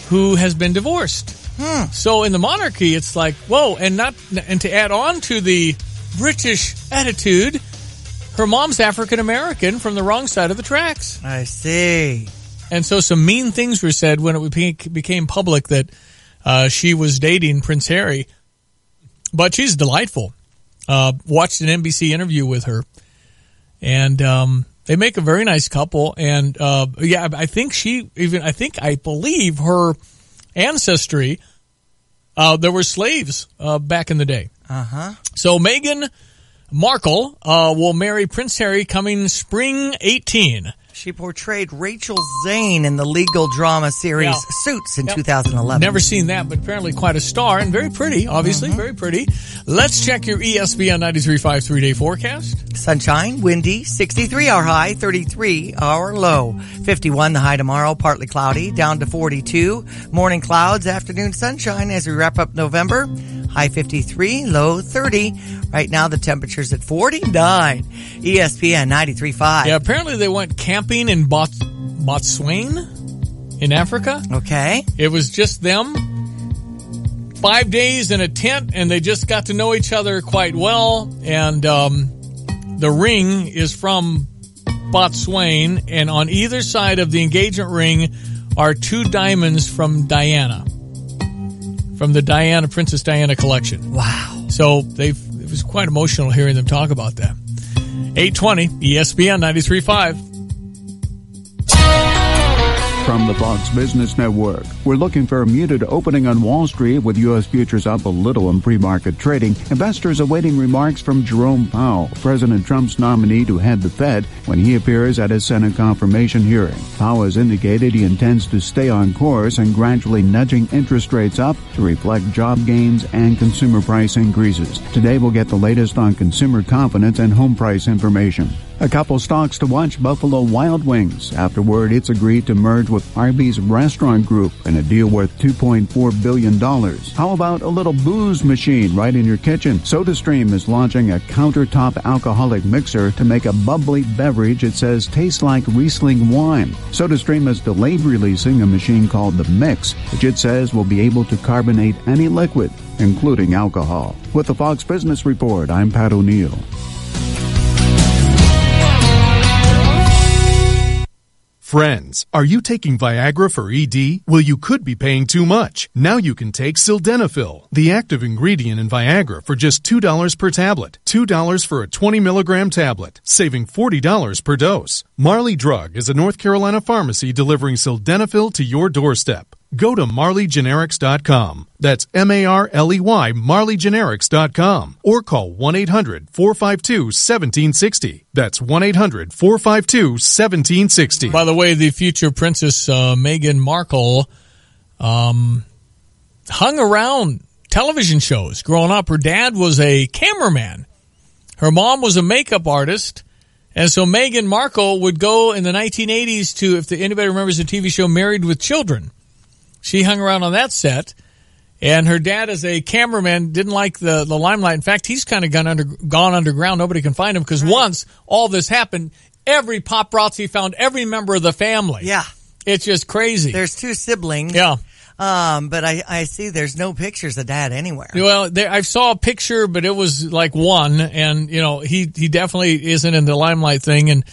who has been divorced. So in the monarchy, it's like, whoa, and to add on to the British attitude, her mom's African American from the wrong side of the tracks. I see. And so some mean things were said when it became public that she was dating Prince Harry. But she's delightful. Watched an NBC interview with her, and they make a very nice couple. And I believe her ancestry, there were slaves back in the day. So Meghan Markle will marry Prince Harry coming spring 18. She portrayed Rachel Zane in the legal drama series Suits in 2011. Never seen that, but apparently quite a star and very pretty, obviously, very pretty. Let's check your ESPN 93.5 3-day forecast. Sunshine, windy, 63 our high, 33 our low. 51 the high tomorrow, partly cloudy, down to 42. Morning clouds, afternoon sunshine as we wrap up November. High 53, low 30. Right now the temperature's at 49. ESPN 93.5. Yeah, apparently they went camping in Botswana in Africa. Okay. It was just them. 5 days in a tent, and they just got to know each other quite well. And the ring is from Botswana, and on either side of the engagement ring are 2 diamonds from Diana. From the Princess Diana collection. Wow. So it was quite emotional hearing them talk about that. 820 ESPN 93.5. From the Fox Business Network, we're looking for a muted opening on Wall Street with U.S. futures up a little in pre-market trading. Investors awaiting remarks from Jerome Powell, President Trump's nominee to head the Fed, when he appears at his Senate confirmation hearing. Powell has indicated he intends to stay on course and gradually nudging interest rates up to reflect job gains and consumer price increases. Today we'll get the latest on consumer confidence and home price information. A couple stocks to watch: Buffalo Wild Wings, after word it's agreed to merge with Arby's Restaurant Group in a deal worth $2.4 billion. How about a little booze machine right in your kitchen? SodaStream is launching a countertop alcoholic mixer to make a bubbly beverage it says tastes like Riesling wine. SodaStream has delayed releasing a machine called the Mix, which it says will be able to carbonate any liquid, including alcohol. With the Fox Business Report, I'm Pat O'Neill. Friends, are you taking Viagra for ED? Well, you could be paying too much. Now you can take Sildenafil, the active ingredient in Viagra, for just $2 per tablet. $2 for a 20-milligram tablet, saving $40 per dose. Marley Drug is a North Carolina pharmacy delivering Sildenafil to your doorstep. Go to MarleyGenerics.com. That's Marley, MarleyGenerics.com. Or call 1-800-452-1760. That's 1-800-452-1760. By the way, the future Princess Meghan Markle hung around television shows growing up. Her dad was a cameraman. Her mom was a makeup artist. And so Meghan Markle would go in the 1980s to, if anybody remembers the TV show Married with Children, she hung around on that set, and her dad, as a cameraman, didn't like the limelight. In fact, he's kind of gone underground. Nobody can find him because once all this happened, every paparazzi found every member of the family. Yeah. It's just crazy. There's two siblings. Yeah. But I see there's no pictures of Dad anywhere. Well, I saw a picture, but it was like one, and, you know, he definitely isn't in the limelight thing, and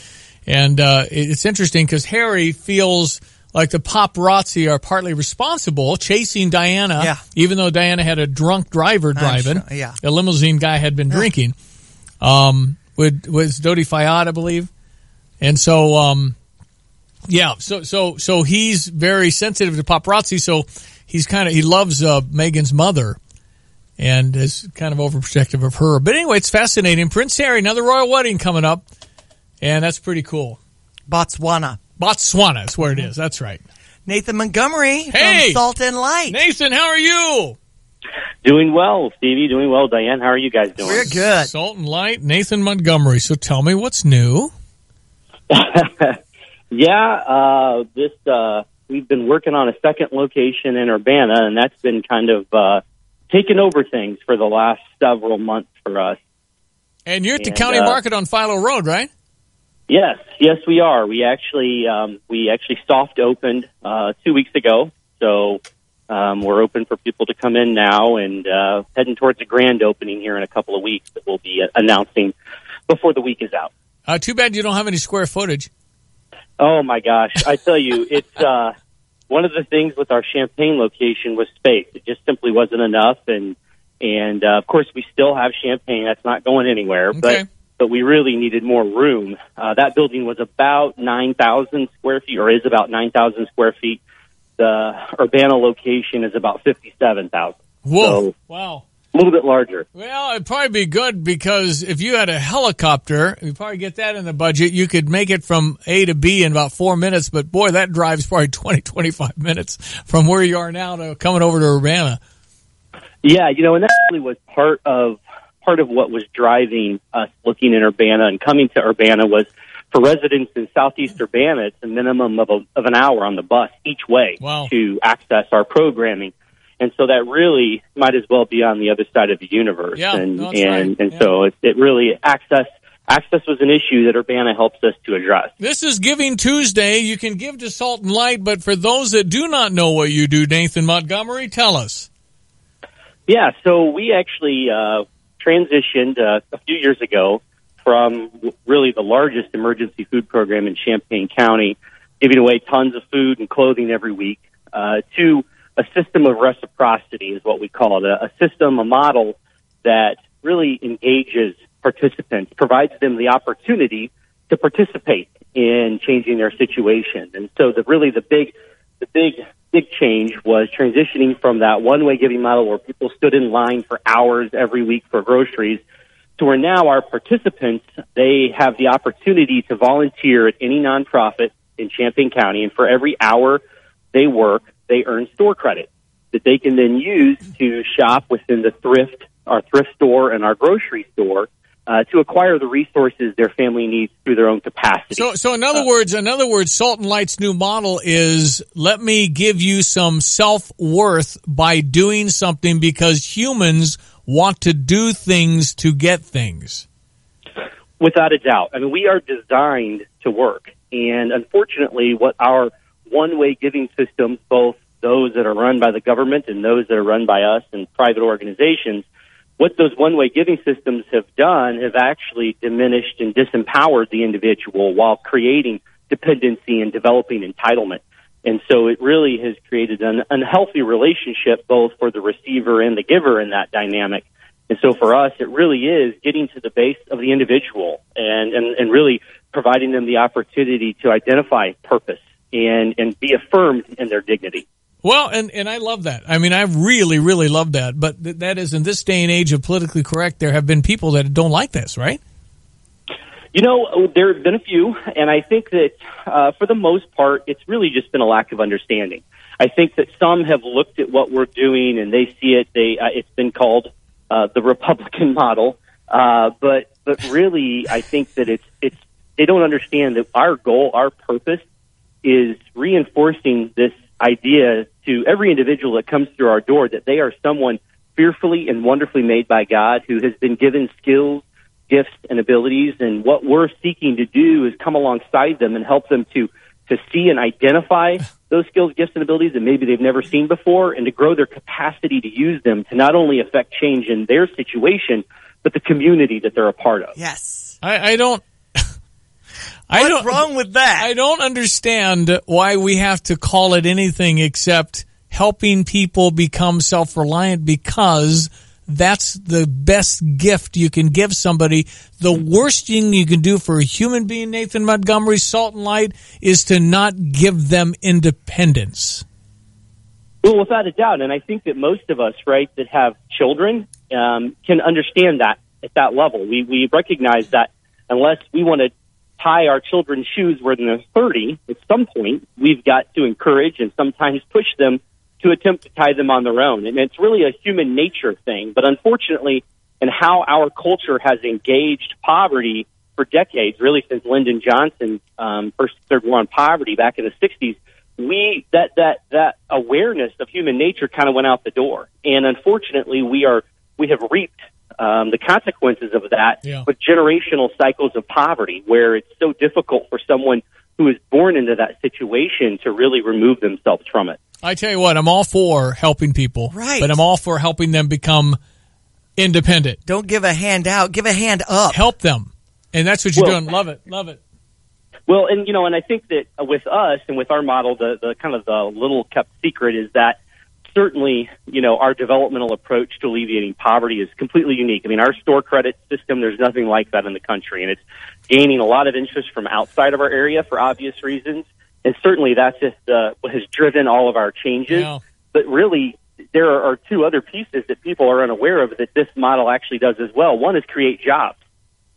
it's interesting because Harry feels like the paparazzi are partly responsible, chasing Diana, even though Diana had a drunk driver driving. Sure, a limousine guy had been drinking. Was Dodi Fayad, I believe. And so, so he's very sensitive to paparazzi, so he loves Meghan's mother and is kind of overprotective of her. But anyway, it's fascinating. Prince Harry, another royal wedding coming up, and that's pretty cool. Botswana is where it is. That's right. Nathan Montgomery from Salt and Light. Nathan, how are you? Doing well, Stevie. Doing well, Diane. How are you guys doing? We're good. Salt and Light, Nathan Montgomery. So tell me what's new. We've been working on a second location in Urbana, and that's been kind of taking over things for the last several months for us. And you're at the county market on Philo Road, right? Yes, we are. We actually soft opened 2 weeks ago, so we're open for people to come in now, and heading towards a grand opening here in a couple of weeks that we'll be announcing before the week is out. Too bad you don't have any square footage. Oh my gosh, I tell you, it's one of the things with our Champaign location was space. It just simply wasn't enough, and of course we still have Champaign. That's not going anywhere, okay. But we really needed more room. That building was about 9,000 square feet, or is about 9,000 square feet. The Urbana location is about 57,000. Whoa! So, wow. A little bit larger. Well, it'd probably be good because if you had a helicopter, you'd probably get that in the budget. You could make it from A to B in about 4 minutes, but boy, that drive's probably 25 minutes from where you are now to coming over to Urbana. Yeah, and that really was part of what was driving us looking in Urbana and coming to Urbana was for residents in southeast Urbana, it's a minimum of an hour on the bus each way to access our programming. And so that really might as well be on the other side of the universe. Yeah, So it really, access was an issue that Urbana helps us to address. This is Giving Tuesday. You can give to Salt and Light, but for those that do not know what you do, Nathan Montgomery, tell us. Yeah, so we actually transitioned a few years ago from really the largest emergency food program in Champaign County, giving away tons of food and clothing every week, to a system of reciprocity is what we call it, a system, a model that really engages participants, provides them the opportunity to participate in changing their situation. And so the big change was transitioning from that one-way giving model where people stood in line for hours every week for groceries to where now our participants, they have the opportunity to volunteer at any nonprofit in Champaign County, and for every hour they work, they earn store credit that they can then use to shop within our thrift store and our grocery store to acquire the resources their family needs through their own capacity. So in other words, Salt and Light's new model is let me give you some self-worth by doing something because humans want to do things to get things. Without a doubt. I mean, we are designed to work. And unfortunately, what our one-way giving systems, both those that are run by the government and those that are run by us and private organizations, what those one-way giving systems have done have actually diminished and disempowered the individual while creating dependency and developing entitlement. And so it really has created an unhealthy relationship both for the receiver and the giver in that dynamic. And so for us, it really is getting to the base of the individual and really providing them the opportunity to identify purpose and be affirmed in their dignity. Well, and I love that. I mean, I really, really love that. But that is, in this day and age of politically correct, there have been people that don't like this, right? You know, there have been a few, and I think that for the most part, it's really just been a lack of understanding. I think that some have looked at what we're doing and they see it. It's been called the Republican model, but really, I think that it's they don't understand that our goal, our purpose, is reinforcing this idea to every individual that comes through our door that they are someone fearfully and wonderfully made by God who has been given skills, gifts, and abilities. And what we're seeking to do is come alongside them and help them to see and identify those skills, gifts, and abilities that maybe they've never seen before, and to grow their capacity to use them to not only affect change in their situation, but the community that they're a part of. Yes. What's wrong with that? I don't understand why we have to call it anything except helping people become self-reliant, because that's the best gift you can give somebody. The worst thing you can do for a human being, Nathan Montgomery, Salt and Light, is to not give them independence. Well, without a doubt. And I think that most of us, right, that have children can understand that at that level. We recognize that unless we want to tie our children's shoes when they're 30, at some point, we've got to encourage and sometimes push them to attempt to tie them on their own. And it's really a human nature thing. But unfortunately, in how our culture has engaged poverty for decades, really since Lyndon Johnson first declared war on poverty back in the 60s, that awareness of human nature kind of went out the door. And unfortunately, we have reaped the consequences of that with generational cycles of poverty, where it's so difficult for someone who is born into that situation to really remove themselves from it. I tell you what, I'm all for helping people, right? But I'm all for helping them become independent. Don't give a hand out, give a hand up. Help them. And that's what you're doing. Love it. Love it. Well, and and I think that with us and with our model, the kind of the little kept secret is that certainly, our developmental approach to alleviating poverty is completely unique. I mean, our store credit system, there's nothing like that in the country, and it's gaining a lot of interest from outside of our area for obvious reasons. And certainly that's just what has driven all of our changes. Yeah. But really, there are two other pieces that people are unaware of that this model actually does as well. One is create jobs.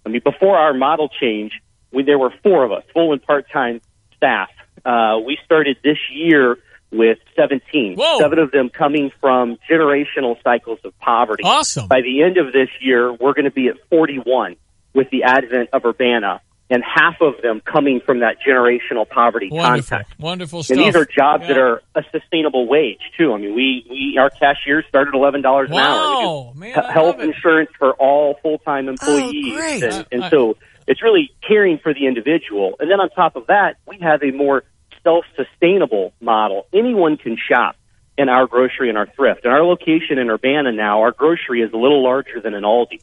I mean, before our model change, there were 4 of us, full and part-time staff. We started this year with 17, Whoa. 7 of them coming from generational cycles of poverty. Awesome. By the end of this year, we're going to be at 41 with the advent of Urbana, and half of them coming from that generational poverty context. Wonderful stuff. And these are jobs that are a sustainable wage, too. I mean, our cashiers start at $11 an hour. Man, health insurance for all full-time employees. Oh, great. And so it's really caring for the individual. And then on top of that, we have a more self-sustainable model. Anyone can shop in our grocery and our thrift. In our location in Urbana now, our grocery is a little larger than an Aldi.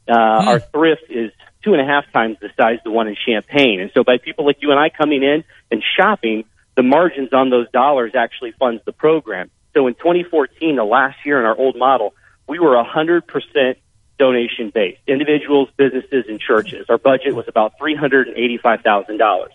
Our thrift is 2.5 times the size of the one in Champaign. And so by people like you and I coming in and shopping, the margins on those dollars actually funds the program. So in 2014, the last year in our old model, we were 100% donation-based. Individuals, businesses, and churches. Our budget was about $385,000.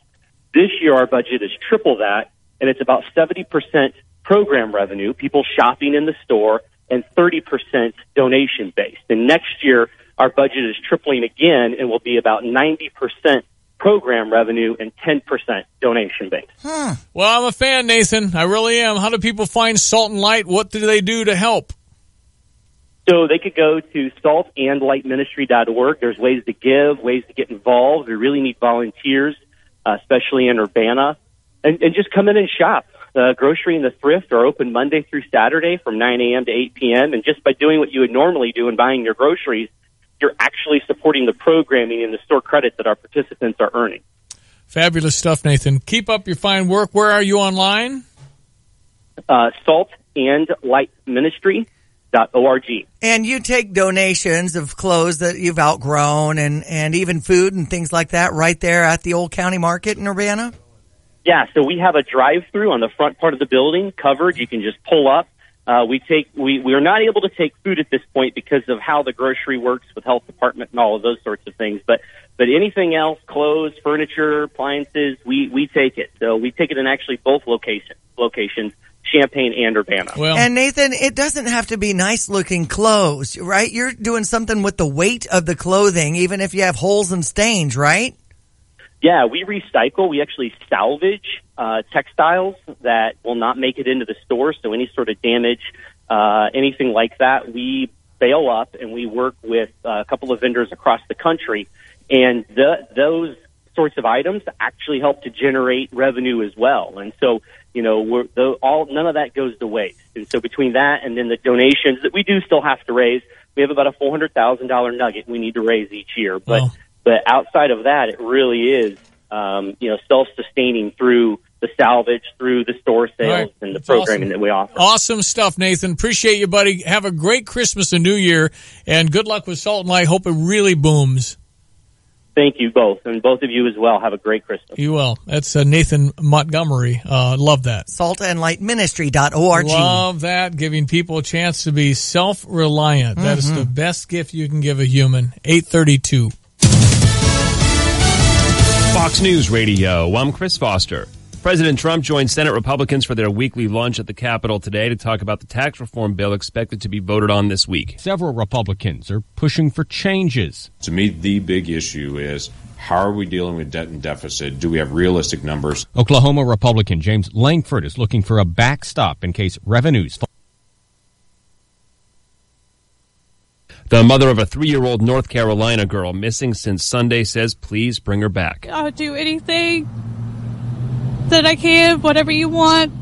This year, our budget is triple that, and it's about 70% program revenue, people shopping in the store, and 30% donation-based. And next year, our budget is tripling again and will be about 90% program revenue and 10% donation-based. Well, I'm a fan, Nathan. I really am. How do people find Salt and Light? What do they do to help? So they could go to saltandlightministry.org. There's ways to give, ways to get involved. We really need volunteers, especially in Urbana. And just come in and shop. The grocery and the thrift are open Monday through Saturday from 9 a.m. to 8 p.m. And just by doing what you would normally do and buying your groceries, you're actually supporting the programming and the store credit that our participants are earning. Fabulous stuff, Nathan. Keep up your fine work. Where are you online? Saltandlightministry.org. And you take donations of clothes that you've outgrown and even food and things like that right there at the Old County Market in Urbana? Yeah, so we have a drive-through on the front part of the building covered. You can just pull up. We are not able to take food at this point because of how the grocery works with health department and all of those sorts of things. But anything else, clothes, furniture, appliances, we take it. So we take it in actually both locations, Champaign and Urbana. Well, and Nathan, it doesn't have to be nice-looking clothes, right? You're doing something with the weight of the clothing, even if you have holes and stains, right? Yeah, we recycle. We actually salvage textiles that will not make it into the store. So any sort of damage, anything like that, we bail up and we work with a couple of vendors across the country. And those sorts of items actually help to generate revenue as well. And so, none of that goes to waste. And so between that and then the donations that we do still have to raise, we have about a $400,000 nugget we need to raise each year. But outside of that, it really is, self-sustaining through the salvage, through the store sales, and the programming that we offer. Awesome stuff, Nathan. Appreciate you, buddy. Have a great Christmas and New Year, and good luck with Salt and Light. Hope it really booms. Thank you both, and both of you as well. Have a great Christmas. You will. That's Nathan Montgomery. Love that. Saltandlightministry.org. Love that, giving people a chance to be self-reliant. That is the best gift you can give a human. 8:32. Fox News Radio. I'm Chris Foster. President Trump joined Senate Republicans for their weekly lunch at the Capitol today to talk about the tax reform bill expected to be voted on this week. Several Republicans are pushing for changes. To me, the big issue is, how are we dealing with debt and deficit? Do we have realistic numbers? Oklahoma Republican James Langford is looking for a backstop in case revenues fall. The mother of a 3-year-old North Carolina girl missing since Sunday says please bring her back. I'll do anything that I can, whatever you want.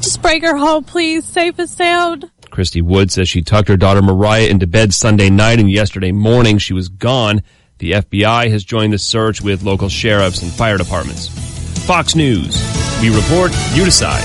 Just bring her home, please, safe and sound. Christy Wood says she tucked her daughter Mariah into bed Sunday night, and yesterday morning she was gone. The FBI has joined the search with local sheriffs and fire departments. Fox News. We report, you decide.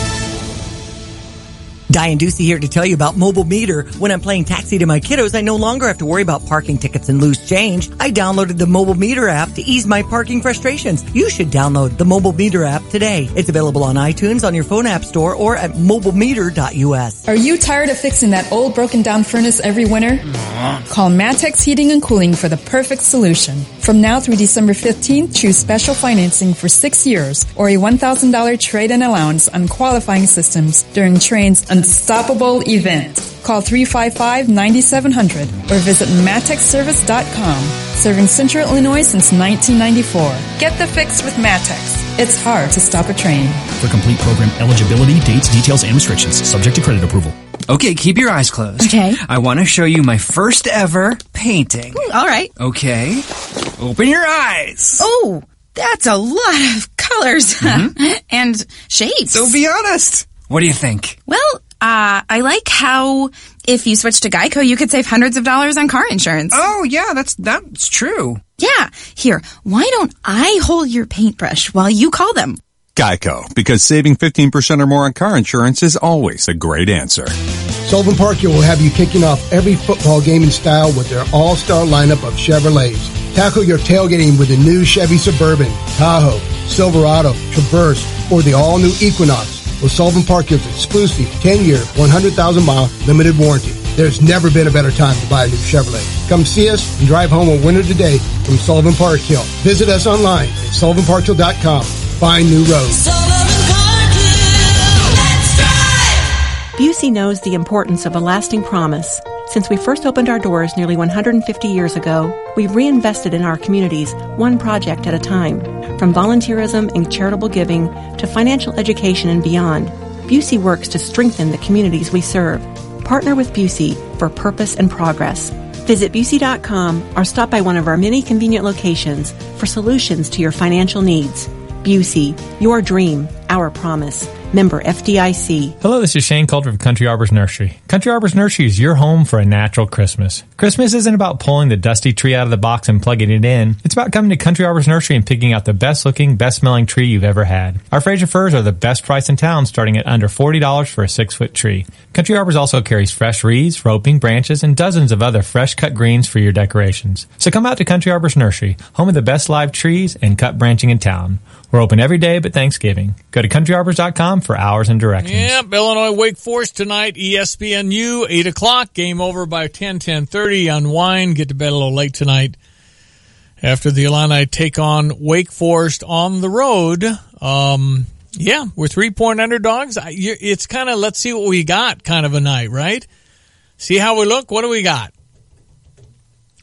Diane Ducey here to tell you about Mobile Meter. When I'm playing taxi to my kiddos, I no longer have to worry about parking tickets and loose change. I downloaded the Mobile Meter app to ease my parking frustrations. You should download the Mobile Meter app today. It's available on iTunes, on your phone app store, or at mobilemeter.us. Are you tired of fixing that old broken down furnace every winter? Call Matex Heating and Cooling for the perfect solution. From now through December 15th, choose special financing for 6 years or a $1,000 trade-in allowance on qualifying systems during Train's Unstoppable event. Call 355-9700 or visit matexservice.com. Serving Central Illinois since 1994. Get the fix with Matex. It's hard to stop a train. For complete program eligibility, dates, details, and restrictions, subject to credit approval. Okay, keep your eyes closed. Okay. I want to show you my first ever painting. All right. Okay. Open your eyes. Oh, that's a lot of colors and shapes. So be honest. What do you think? Well, I like how if you switch to Geico, you could save hundreds of dollars on car insurance. Oh, yeah, that's true. Yeah. Here, why don't I hold your paintbrush while you call them? Geico, because saving 15% or more on car insurance is always a great answer. Sullivan Parkhill will have you kicking off every football game in style with their all-star lineup of Chevrolets. Tackle your tailgating with the new Chevy Suburban, Tahoe, Silverado, Traverse, or the all-new Equinox with Sullivan Parkhill's exclusive 10-year, 100,000-mile limited warranty. There's never been a better time to buy a new Chevrolet. Come see us and drive home a winner today from Sullivan Park Hill. Visit us online at SullivanParkHill.com. Find new roads. Busey knows the importance of a lasting promise. Since we first opened our doors nearly 150 years ago, we've reinvested in our communities one project at a time. From volunteerism and charitable giving to financial education and beyond, Busey works to strengthen the communities we serve. Partner with Busey for purpose and progress. Visit Busey.com or stop by one of our many convenient locations for solutions to your financial needs. Busey, your dream, our promise. Member FDIC. Hello, this is Shane Coulter of Country Arbors Nursery. Country Arbors Nursery is your home for a natural Christmas. Christmas isn't about pulling the dusty tree out of the box and plugging it in. It's about coming to Country Arbors Nursery and picking out the best looking, best smelling tree you've ever had. Our Fraser firs are the best price in town, starting at under $40 for a 6-foot tree. Country Arbors also carries fresh wreaths, roping, branches, and dozens of other fresh cut greens for your decorations. So come out to Country Arbors Nursery, home of the best live trees and cut branching in town. We're open every day but Thanksgiving. Go to countryarbors.com for hours and directions. Yep, Illinois Wake Forest tonight, ESPNU, 8 o'clock. Game over by 10:30. Unwind, get to bed a little late tonight after the Illini take on Wake Forest on the road. Yeah, we're 3-point underdogs. It's kind of, let's see what we got kind of a night, right? See how we look? What do we got?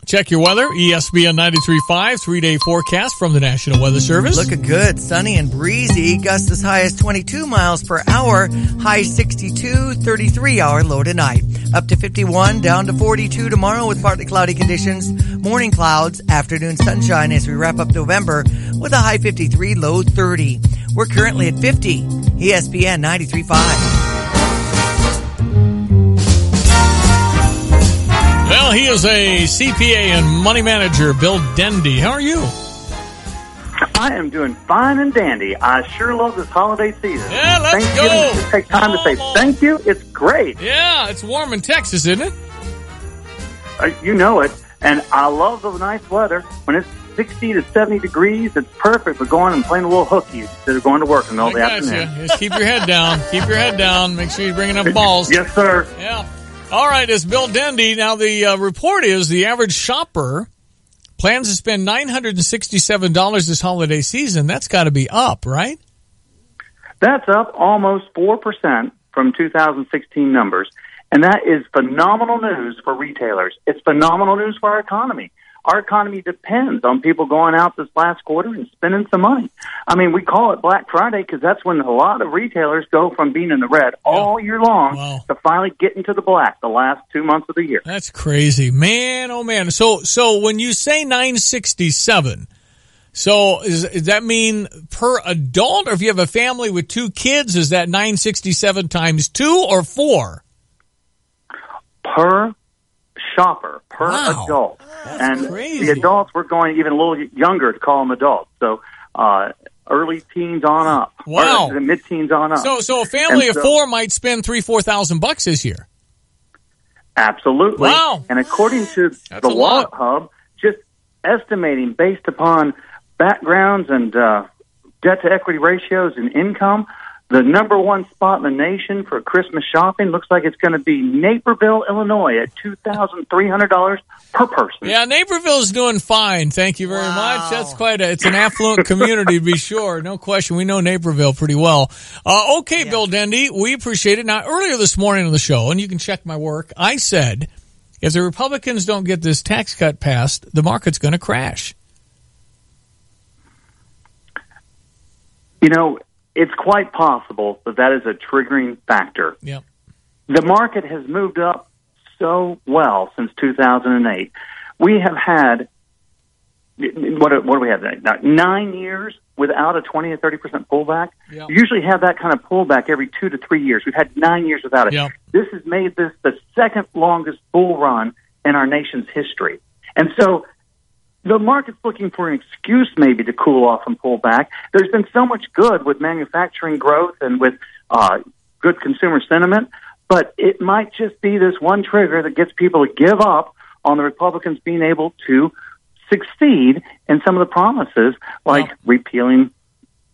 Check your weather, ESPN 93.5, 3-day forecast from the National Weather Service. Looking good, sunny and breezy, gusts as high as 22 miles per hour, high 62, 33-hour low tonight. Up to 51, down to 42 tomorrow with partly cloudy conditions, morning clouds, afternoon sunshine as we wrap up November with a high 53, low 30. We're currently at 50, ESPN 93.5. Well, he is a CPA and money manager, Bill Dendy. How are you? I am doing fine and dandy. I sure love this holiday season. Yeah, let's Thanksgiving, go. Just take time to say thank you. It's great. Yeah, it's warm in Texas, isn't it? You know it. And I love the nice weather. When it's 60 to 70 degrees, it's perfect for going and playing a little hooky instead of going to work in the middle of the afternoon. Just keep your head down. Keep your head down. Make sure you bring enough balls. Yes, sir. Yeah. All right, it's Bill Dendy. Now, the report is the average shopper plans to spend $967 this holiday season. That's got to be up, right? That's up almost 4% from 2016 numbers. And that is phenomenal news for retailers. It's phenomenal news for our economy. Our economy depends on people going out this last quarter and spending some money. I mean, we call it Black Friday because that's when a lot of retailers go from being in the red all year long to finally getting to the black the last 2 months of the year. That's crazy. Man, oh man. So when you say 967, so does that mean per adult, or if you have a family with 2 kids, is that 967 times 2 or 4? Per shopper, per adult. That's crazy. The adults, we're going even a little younger to call them adults. So early teens on up. Wow. Or mid-teens on up. So a family of 4 might spend $3,000-4,000 this year. Absolutely. Wow. And according to the Wallet Hub, just estimating based upon backgrounds and debt-to-equity ratios and income, the number one spot in the nation for Christmas shopping looks like it's going to be Naperville, Illinois at $2,300 per person. Yeah, Naperville's doing fine. Thank you very much. That's it's an affluent community to be sure. No question. We know Naperville pretty well. Okay, yeah. Bill Dendy, we appreciate it. Now, earlier this morning on the show, and you can check my work, I said, if the Republicans don't get this tax cut passed, the market's going to crash. You know, it's quite possible that is a triggering factor. Yep. The market has moved up so well since 2008. We have had, what do we have now? 9 years without a 20 or 30% pullback. Yep. We usually have that kind of pullback every 2 to 3 years. We've had 9 years without it. Yep. This has made this the second longest bull run in our nation's history. And so the market's looking for an excuse maybe to cool off and pull back. There's been so much good with manufacturing growth and with good consumer sentiment, but it might just be this one trigger that gets people to give up on the Republicans being able to succeed in some of the promises, like repealing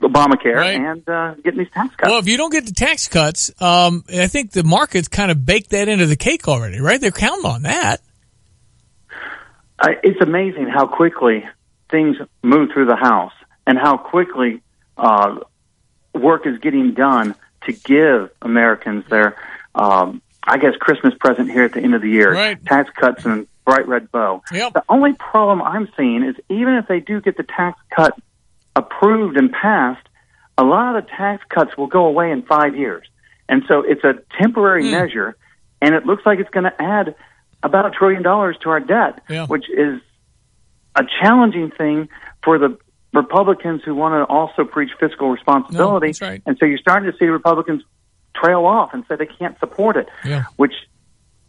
Obamacare and getting these tax cuts. Well, if you don't get the tax cuts, I think the market's kind of baked that into the cake already, right? They're counting on that. It's amazing how quickly things move through the House and how quickly work is getting done to give Americans their, Christmas present here at the end of the year. Right. Tax cuts and bright red bow. Yep. The only problem I'm seeing is even if they do get the tax cut approved and passed, a lot of the tax cuts will go away in 5 years. And so it's a temporary measure, and it looks like it's going to add about $1 trillion to our debt, which is a challenging thing for the Republicans who want to also preach fiscal responsibility. No, that's right. And so you're starting to see Republicans trail off and say they can't support it, which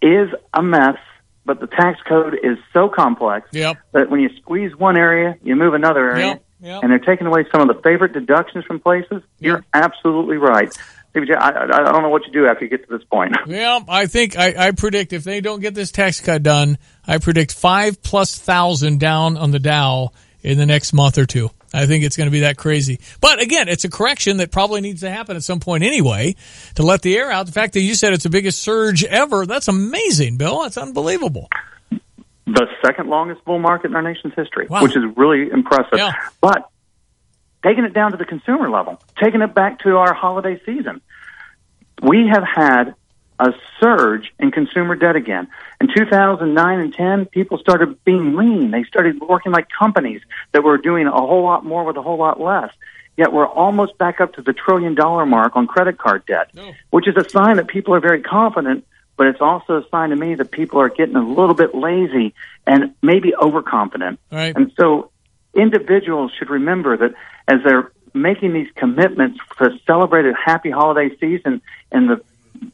is a mess. But the tax code is so complex that when you squeeze one area, you move another area, and they're taking away some of the favorite deductions from places. You're absolutely right. I don't know what you do after you get to this point. Yeah, I think I predict if they don't get this tax cut done, I predict 5,000+ down on the Dow in the next month or two. I think it's going to be that crazy. But again, it's a correction that probably needs to happen at some point anyway to let the air out. The fact that you said it's the biggest surge ever, that's amazing, Bill. That's unbelievable. The second longest bull market in our nation's history, which is really impressive. Yeah. But taking it down to the consumer level, taking it back to our holiday season, we have had a surge in consumer debt again. In 2009 and 10, people started being lean. They started working like companies that were doing a whole lot more with a whole lot less. Yet we're almost back up to the $1 trillion mark on credit card debt, which is a sign that people are very confident, but it's also a sign to me that people are getting a little bit lazy and maybe overconfident. Right. And so individuals should remember that as they're making these commitments to celebrate a happy holiday season in the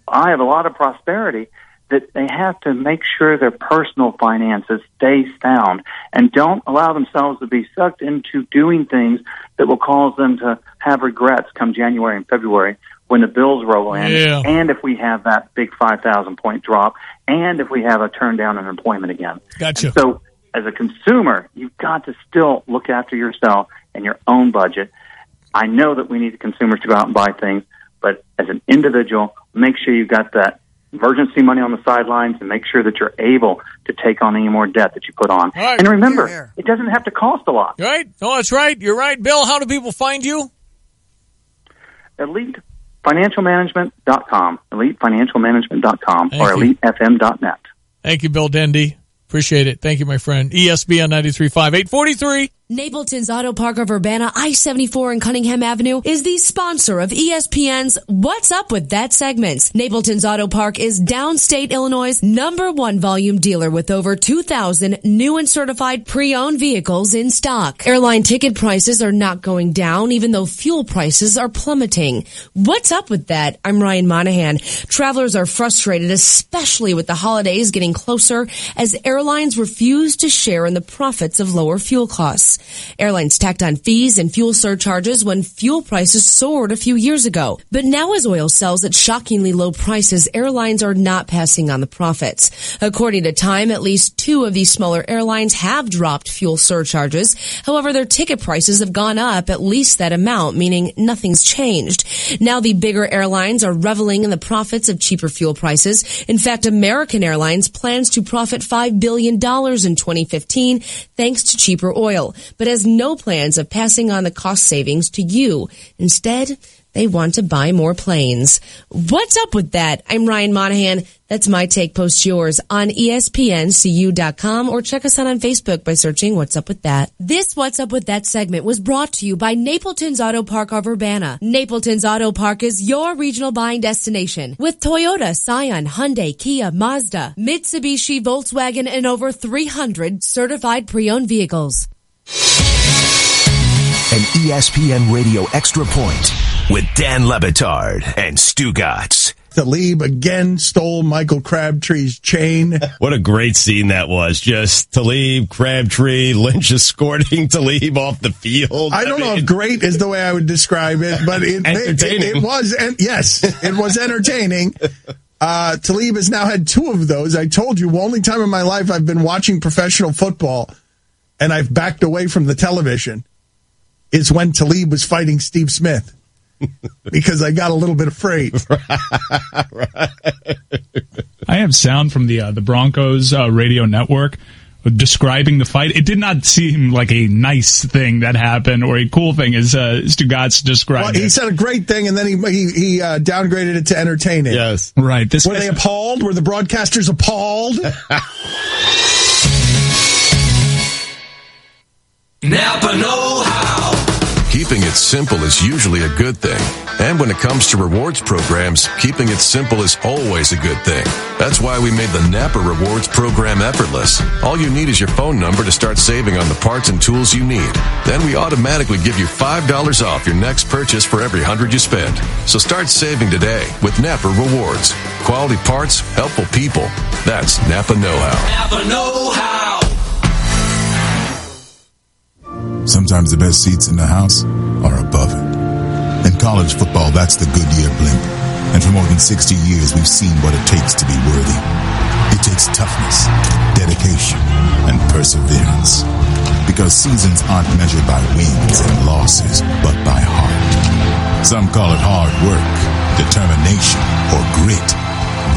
eye of a lot of prosperity, that they have to make sure their personal finances stay sound and don't allow themselves to be sucked into doing things that will cause them to have regrets come January and February when the bills roll in, and if we have that big 5,000-point drop, and if we have a turn down in employment again. Gotcha. And so as a consumer, you've got to still look after yourself and your own budget. I know that we need the consumers to go out and buy things, but as an individual, make sure you've got that emergency money on the sidelines and make sure that you're able to take on any more debt that you put on. Right. And remember, it doesn't have to cost a lot. Right? No, that's right. You're right. Bill, how do people find you? EliteFinancialManagement.com, EliteFinancialManagement.com, or EliteFM.net. Thank you, Bill Dendy. Appreciate it. Thank you, my friend. ESPN 93.5, 843. Napleton's Auto Park of Urbana, I-74 and Cunningham Avenue is the sponsor of ESPN's What's Up With That segment. Napleton's Auto Park is downstate Illinois' #1 volume dealer with over 2,000 new and certified pre-owned vehicles in stock. Airline ticket prices are not going down, even though fuel prices are plummeting. What's up with that? I'm Ryan Monahan. Travelers are frustrated, especially with the holidays getting closer, as airlines refuse to share in the profits of lower fuel costs. Airlines tacked on fees and fuel surcharges when fuel prices soared a few years ago. But now as oil sells at shockingly low prices, airlines are not passing on the profits. According to Time, at least 2 of these smaller airlines have dropped fuel surcharges. However, their ticket prices have gone up at least that amount, meaning nothing's changed. Now the bigger airlines are reveling in the profits of cheaper fuel prices. In fact, American Airlines plans to profit $5 billion in 2015 thanks to cheaper oil, but has no plans of passing on the cost savings to you. Instead, they want to buy more planes. What's up with that? I'm Ryan Monahan. That's my take. Post yours on ESPNCU.com or check us out on Facebook by searching What's Up With That. This What's Up With That segment was brought to you by Napleton's Auto Park of Urbana. Napleton's Auto Park is your regional buying destination with Toyota, Scion, Hyundai, Kia, Mazda, Mitsubishi, Volkswagen, and over 300 certified pre-owned vehicles. An ESPN Radio Extra Point with Dan Lebitard and Stugatz. Talib again stole Michael Crabtree's chain. What a great scene that was. Just Talib, Crabtree, Lynch escorting Talib off the field. I don't know if great is the way I would describe it, but it was, yes, it was entertaining. Talib has now had 2 of those. I told you, only time in my life I've been watching professional football, and I've backed away from the television. is when Talib was fighting Steve Smith. Because I got a little bit afraid. I have sound from the Broncos radio network describing the fight. It did not seem like a nice thing that happened or a cool thing as Stugatz described it. He said a great thing, and then he downgraded it to entertaining. Yes. Right. Were they appalled? Were the broadcasters appalled? Napa know-how. Keeping it simple is usually a good thing. And when it comes to rewards programs, keeping it simple is always a good thing. That's why we made the Napa Rewards program effortless. All you need is your phone number to start saving on the parts and tools you need. Then we automatically give you $5 off your next purchase for every $100 you spend. So start saving today with Napa Rewards. Quality parts, helpful people. That's Napa know-how. Napa know-how. Sometimes the best seats in the house are above it. In college football, that's the Goodyear blimp. And for more than 60 years, we've seen what it takes to be worthy. It takes toughness, dedication, and perseverance. Because seasons aren't measured by wins and losses, but by heart. Some call it hard work, determination, or grit.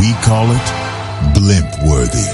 We call it blimp-worthy.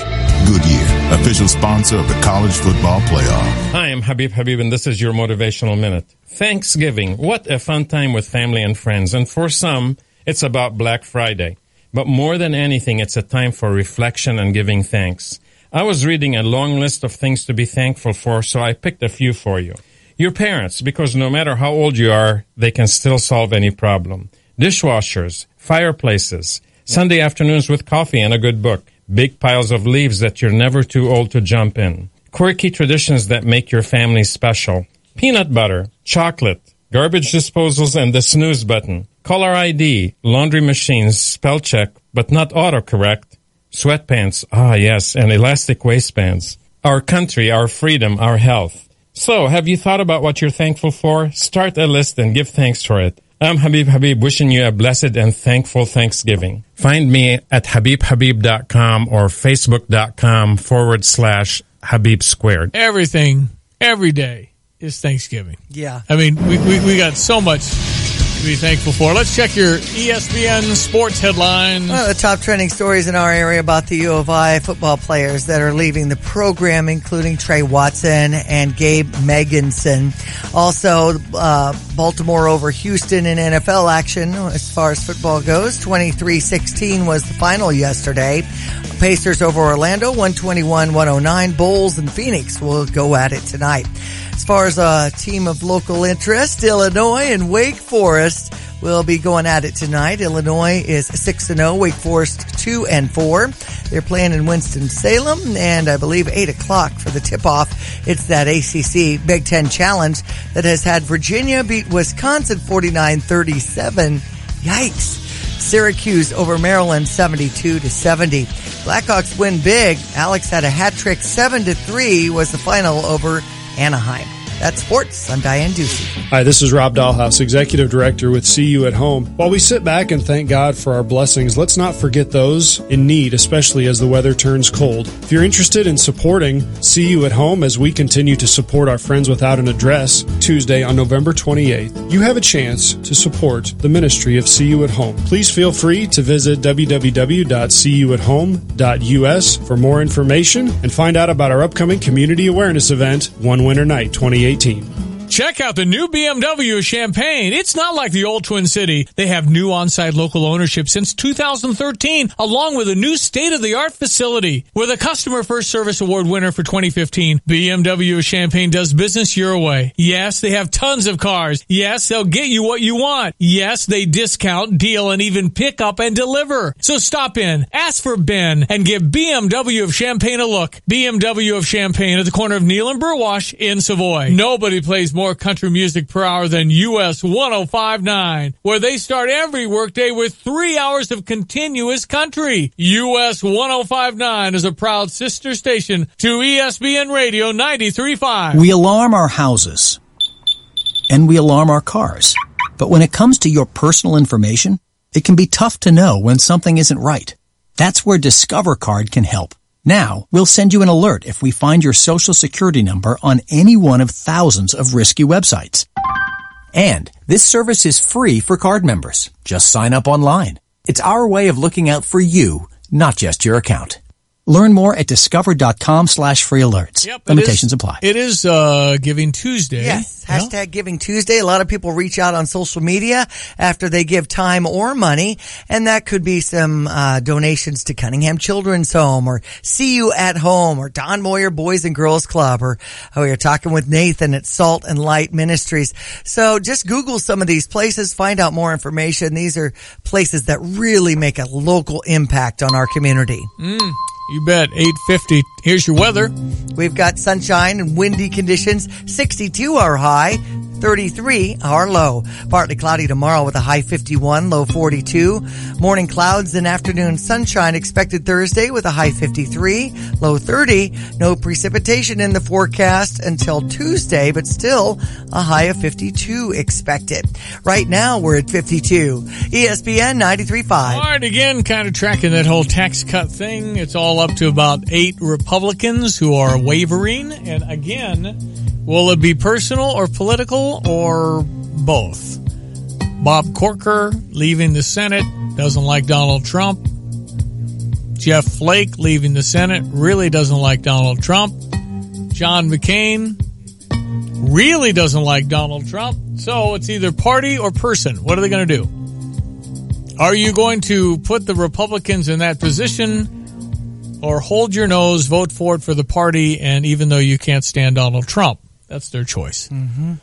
Goodyear, official sponsor of the College Football Playoff. Hi, I'm Habib, and this is your Motivational Minute. Thanksgiving, what a fun time with family and friends. And for some, it's about Black Friday. But more than anything, it's a time for reflection and giving thanks. I was reading a long list of things to be thankful for, so I picked a few for you. Your parents, because no matter how old you are, they can still solve any problem. Dishwashers, fireplaces, Sunday afternoons with coffee and a good book. Big piles of leaves that you're never too old to jump in. Quirky traditions that make your family special. Peanut butter, chocolate, garbage disposals, and the snooze button. Caller ID, laundry machines, spell check, but not autocorrect. Sweatpants, yes, and elastic waistbands. Our country, our freedom, our health. So, have you thought about what you're thankful for? Start a list and give thanks for it. I'm Habib, wishing you a blessed and thankful Thanksgiving. Find me at HabibHabib.com or Facebook.com/Habib Squared. Everything, every day is Thanksgiving. Yeah. I mean, we got so much to be thankful for. Let's check your ESPN sports headlines. One of the top trending stories in our area about the U of I football players that are leaving the program, including Trey Watson and Gabe Meganson. Also, Baltimore over Houston in NFL action as far as football goes. 23-16 was the final yesterday. Pacers over Orlando, 121-109. Bulls and Phoenix will go at it tonight. As far as a team of local interest, Illinois and Wake Forest will be going at it tonight. Illinois is 6-0, Wake Forest 2-4. They're playing in Winston-Salem, and I believe 8 o'clock for the tip-off. It's that ACC Big Ten Challenge that has had Virginia beat Wisconsin 49-37. Yikes. Syracuse over Maryland 72-70. Blackhawks win big. Alex had a hat trick. 7-3 was the final over Anaheim. That's sports. I'm Diane Ducey. Hi, this is Rob Dahlhaus, Executive Director with See You at Home. While we sit back and thank God for our blessings, let's not forget those in need, especially as the weather turns cold. If you're interested in supporting See You at Home as we continue to support our Friends Without an Address, Tuesday on November 28th, you have a chance to support the ministry of See You at Home. Please feel free to visit www.seeyouathome.us for more information and find out about our upcoming community awareness event, One Winter Night 2018. Check out the new BMW of Champaign. It's not like the old Twin City. They have new on-site local ownership since 2013, along with a new state-of-the-art facility. With a Customer First Service Award winner for 2015, BMW of Champaign does business your way. Yes, they have tons of cars. Yes, they'll get you what you want. Yes, they discount, deal, and even pick up and deliver. So stop in, ask for Ben, and give BMW of Champaign a look. BMW of Champaign at the corner of Neal and Burwash in Savoy. Nobody plays more country music per hour than US 105.9, where they start every workday with 3 hours of continuous country. US 105.9 is a proud sister station to ESPN Radio 93.5. We alarm our houses, and we alarm our cars. But when it comes to your personal information, it can be tough to know when something isn't right. That's where Discover Card can help. Now, we'll send you an alert if we find your social security number on any one of thousands of risky websites. And this service is free for card members. Just sign up online. It's our way of looking out for you, not just your account. Learn more at discover.com/free alerts. Yep, Limitations apply. It is Giving Tuesday. Yes, hashtag Giving Tuesday. A lot of people reach out on social media after they give time or money, and that could be some donations to Cunningham Children's Home or See You at Home or Don Moyer Boys and Girls Club, or you're talking with Nathan at Salt and Light Ministries. So just Google some of these places, find out more information. These are places that really make a local impact on our community. You bet. 8:50. Here's your weather. We've got sunshine and windy conditions. 62 our high, 33 our low. Partly cloudy tomorrow with a high 51, low 42. Morning clouds and afternoon sunshine expected Thursday with a high 53, low 30. No precipitation in the forecast until Tuesday, but still a high of 52 expected. Right now we're at 52. ESPN 93.5. All right, again, kind of tracking that whole tax cut thing. It's all up to about 8 Republicans who are wavering. And again, will it be personal or political or both? Bob Corker leaving the Senate, doesn't like Donald Trump. Jeff Flake leaving the Senate, really doesn't like Donald Trump. John McCain really doesn't like Donald Trump. So it's either party or person. What are they going to do? Are you going to put the Republicans in that position, or hold your nose, vote for it for the party, and even though you can't stand Donald Trump? That's their choice. Mm-hmm.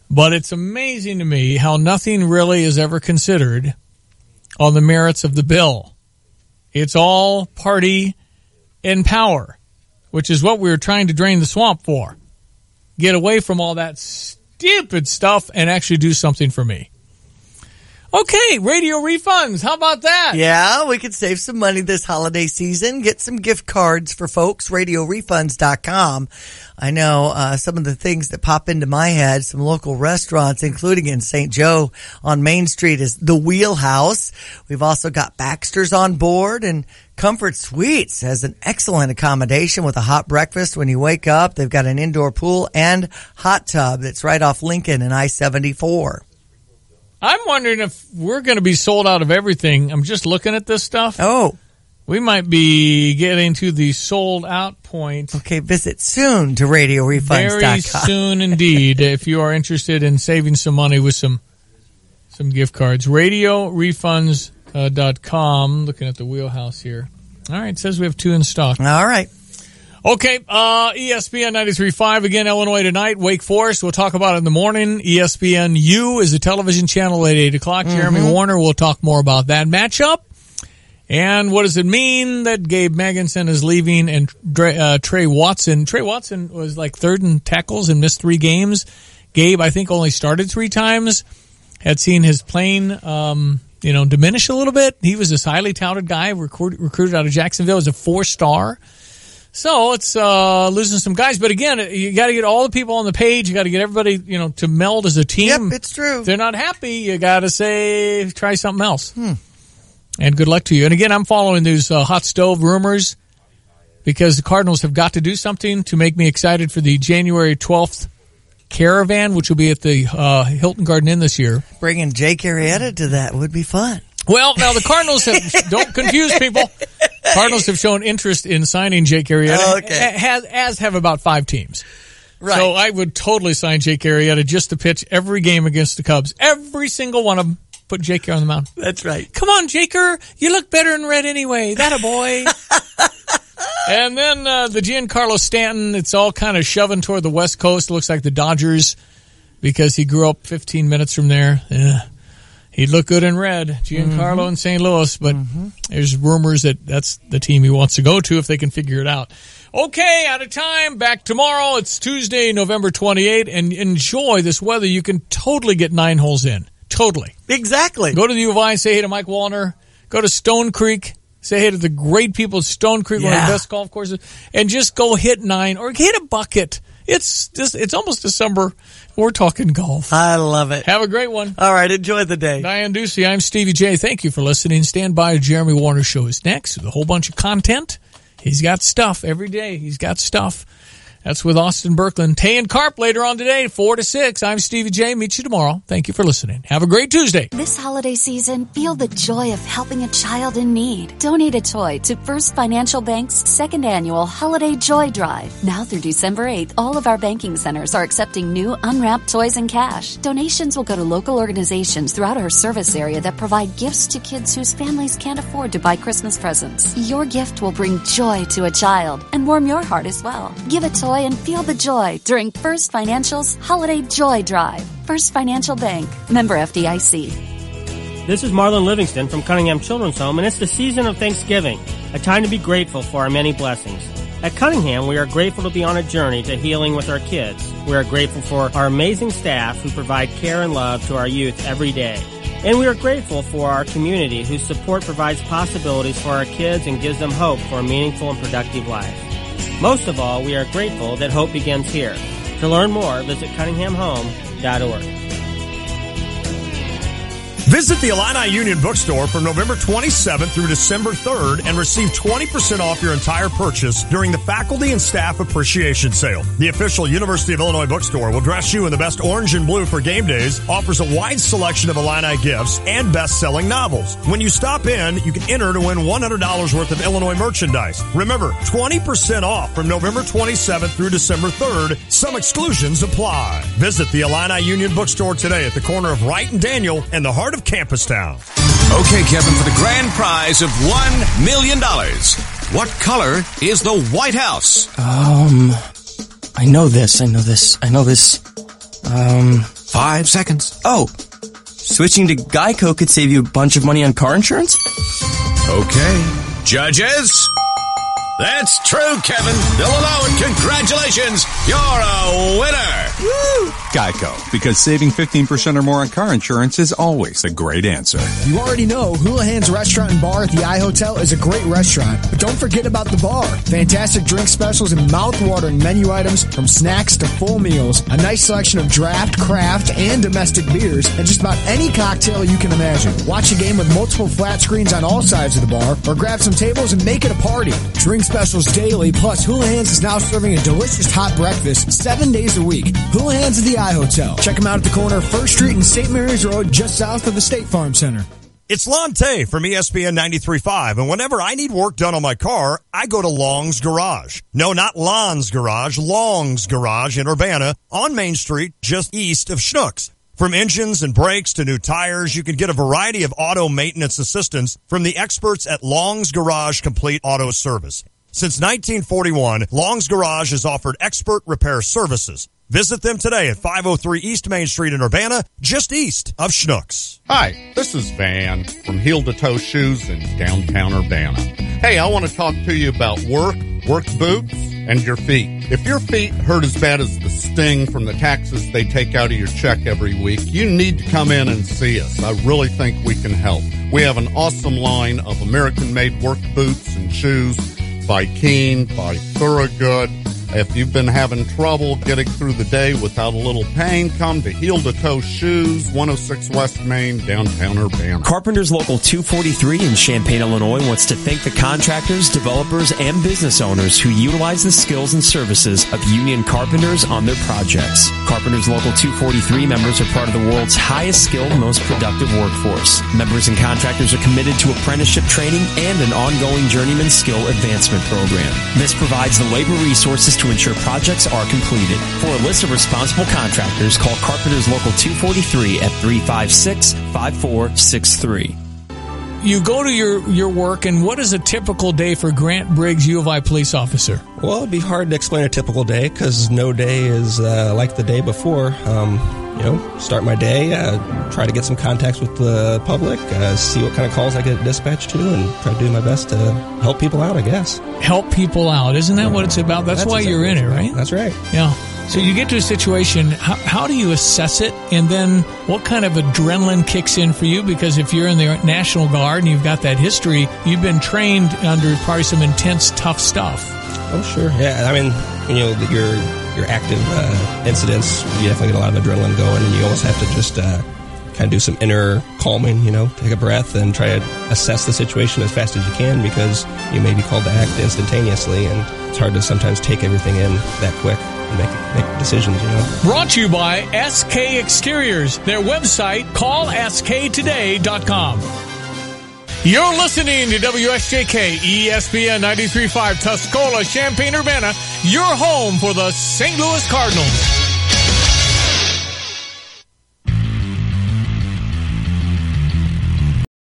But it's amazing to me how nothing really is ever considered on the merits of the bill. It's all party and power, which is what we were trying to drain the swamp for. Get away from all that stupid stuff and actually do something for me. Okay, radio refunds. How about that? Yeah, we could save some money this holiday season. Get some gift cards for folks. RadioRefunds.com. I know some of the things that pop into my head, some local restaurants, including in St. Joe on Main Street, is the Wheelhouse. We've also got Baxter's on board, and Comfort Suites has an excellent accommodation with a hot breakfast when you wake up. They've got an indoor pool and hot tub that's right off Lincoln and I-74. I'm wondering if we're going to be sold out of everything. I'm just looking at this stuff. Oh. We might be getting to the sold out point. Okay, visit soon to RadioRefunds.com. Very soon indeed, if you are interested in saving some money with some gift cards. RadioRefunds.com. Looking at the Wheelhouse here. All right, it says we have 2 in stock. All right. Okay, ESPN 93.5, again, Illinois tonight, Wake Forest. We'll talk about it in the morning. ESPN-U is a television channel at 8 o'clock. Jeremy Warner will talk more about that matchup. And what does it mean that Gabe Magnuson is leaving and Trey Watson? Trey Watson was like 3rd in tackles and missed 3 games. Gabe, I think, only started 3 times. Had seen his playing, diminish a little bit. He was this highly touted guy, recruited out of Jacksonville as a 4-star. So it's losing some guys. But again, you got to get all the people on the page. You got to get everybody, to meld as a team. Yep, it's true. If they're not happy, you got to say, try something else. And good luck to you. And again, I'm following these hot stove rumors because the Cardinals have got to do something to make me excited for the January 12th caravan, which will be at the Hilton Garden Inn this year. Bringing Jake Arrieta to that would be fun. Well, now the Cardinals don't confuse people. Cardinals have shown interest in signing Jake Arrieta, as have about 5 teams. Right. So I would totally sign Jake Arrieta just to pitch every game against the Cubs. Every single one of them. Put Jake on the mound. That's right. Come on, Jaker. You look better in red anyway. That a boy. And then the Giancarlo Stanton, it's all kind of shoving toward the West Coast. It looks like the Dodgers because he grew up 15 minutes from there. Yeah. He'd look good in red, Giancarlo in St. Louis, but there's rumors that that's the team he wants to go to if they can figure it out. Okay, out of time. Back tomorrow. It's Tuesday, November 28th, and enjoy this weather. You can totally get 9 holes in. Totally. Exactly. Go to the U of I, say hey to Mike Wallner. Go to Stone Creek. Say hey to the great people at Stone Creek, one of the best golf courses, and just go hit 9 or hit a bucket. It's almost December. We're talking golf. I love it. Have a great one. All right. Enjoy the day. Diane Ducey, I'm Stevie J. Thank you for listening. Stand by. Jeremy Warner Show is next with a whole bunch of content. He's got stuff every day. He's got stuff. That's with Austin Birkeland. Tay and Carp later on today, 4 to 6. I'm Stevie J. Meet you tomorrow. Thank you for listening. Have a great Tuesday. This holiday season, feel the joy of helping a child in need. Donate a toy to First Financial Bank's second annual Holiday Joy Drive. Now through December 8th, all of our banking centers are accepting new unwrapped toys and cash. Donations will go to local organizations throughout our service area that provide gifts to kids whose families can't afford to buy Christmas presents. Your gift will bring joy to a child and warm your heart as well. Give a toy and feel the joy during First Financial's Holiday Joy Drive. First Financial Bank, member FDIC. This is Marlon Livingston from Cunningham Children's Home, and it's the season of Thanksgiving, a time to be grateful for our many blessings. At Cunningham, we are grateful to be on a journey to healing with our kids. We are grateful for our amazing staff who provide care and love to our youth every day. And we are grateful for our community whose support provides possibilities for our kids and gives them hope for a meaningful and productive life. Most of all, we are grateful that hope begins here. To learn more, visit cunninghamhome.org. Visit the Illini Union Bookstore from November 27th through December 3rd and receive 20% off your entire purchase during the Faculty and Staff Appreciation Sale. The official University of Illinois bookstore will dress you in the best orange and blue for game days, offers a wide selection of Illini gifts, and best-selling novels. When you stop in, you can enter to win $100 worth of Illinois merchandise. Remember, 20% off from November 27th through December 3rd. Some exclusions apply. Visit the Illini Union Bookstore today at the corner of Wright and Daniel and the heart of Campus Town. Okay, Kevin, for the grand prize of $1 million, what color is the White House? I know this. 5 seconds. Oh, switching to Geico could save you a bunch of money on car insurance? Okay. Judges? That's true, Kevin. They'll allow it. Congratulations. You're a winner. Woo! Geico, because saving 15% or more on car insurance is always a great answer. You already know Houlihan's Restaurant and Bar at the iHotel is a great restaurant, but don't forget about the bar. Fantastic drink specials and mouth-watering menu items from snacks to full meals, a nice selection of draft, craft, and domestic beers, and just about any cocktail you can imagine. Watch a game with multiple flat screens on all sides of the bar, or grab some tables and make it a party. Drink specials daily, plus Houlihan's is now serving a delicious hot breakfast 7 days a week. Houlihan's at the iHotel. Check them out at the corner of 1st Street and St. Mary's Road, just south of the State Farm Center. It's Lon Tay from ESPN 93.5, and whenever I need work done on my car, I go to Long's Garage. No, not Lon's Garage, Long's Garage in Urbana on Main Street, just east of Schnucks. From engines and brakes to new tires, you can get a variety of auto maintenance assistance from the experts at Long's Garage Complete Auto Service. Since 1941, Long's Garage has offered expert repair services. Visit them today at 503 East Main Street in Urbana, just east of Schnucks. Hi, this is Van from Heel to Toe Shoes in downtown Urbana. Hey, I want to talk to you about work boots, and your feet. If your feet hurt as bad as the sting from the taxes they take out of your check every week, you need to come in and see us. I really think we can help. We have an awesome line of American-made work boots and shoes by Keen, by Thorogood. If you've been having trouble getting through the day without a little pain, come to Heel to Toe Shoes, 106 West Main, downtown Urbana. Carpenters Local 243 in Champaign, Illinois wants to thank the contractors, developers, and business owners who utilize the skills and services of union carpenters on their projects. Carpenters Local 243 members are part of the world's highest skilled, most productive workforce. Members and contractors are committed to apprenticeship training and an ongoing journeyman skill advancement program. This provides the labor resources to ensure projects are completed. For a list of responsible contractors, call Carpenters Local 243 at 356-5463. You go to your work, and what is a typical day for Grant Briggs, U of I police officer? Well, it'd be hard to explain a typical day because no day is like the day before. Start my day, try to get some contacts with the public, see what kind of calls I get dispatched to, and try to do my best to help people out, I guess. Help people out. Isn't that what it's about? That's why you're in it, right? That's right. Yeah. So you get to a situation, how do you assess it? And then what kind of adrenaline kicks in for you? Because if you're in the National Guard and you've got that history, you've been trained under probably some intense, tough stuff. Oh, sure. Yeah, I mean, your active incidents, you definitely get a lot of adrenaline going, and you almost have to just kind of do some inner calming, take a breath and try to assess the situation as fast as you can, because you may be called to act instantaneously, and it's hard to sometimes take everything in that quick and make decisions, Brought to you by SK Exteriors. Their website, callsktoday.com. You're listening to WSJK ESPN 93.5 Tuscola, Champaign-Urbana, your home for the St. Louis Cardinals.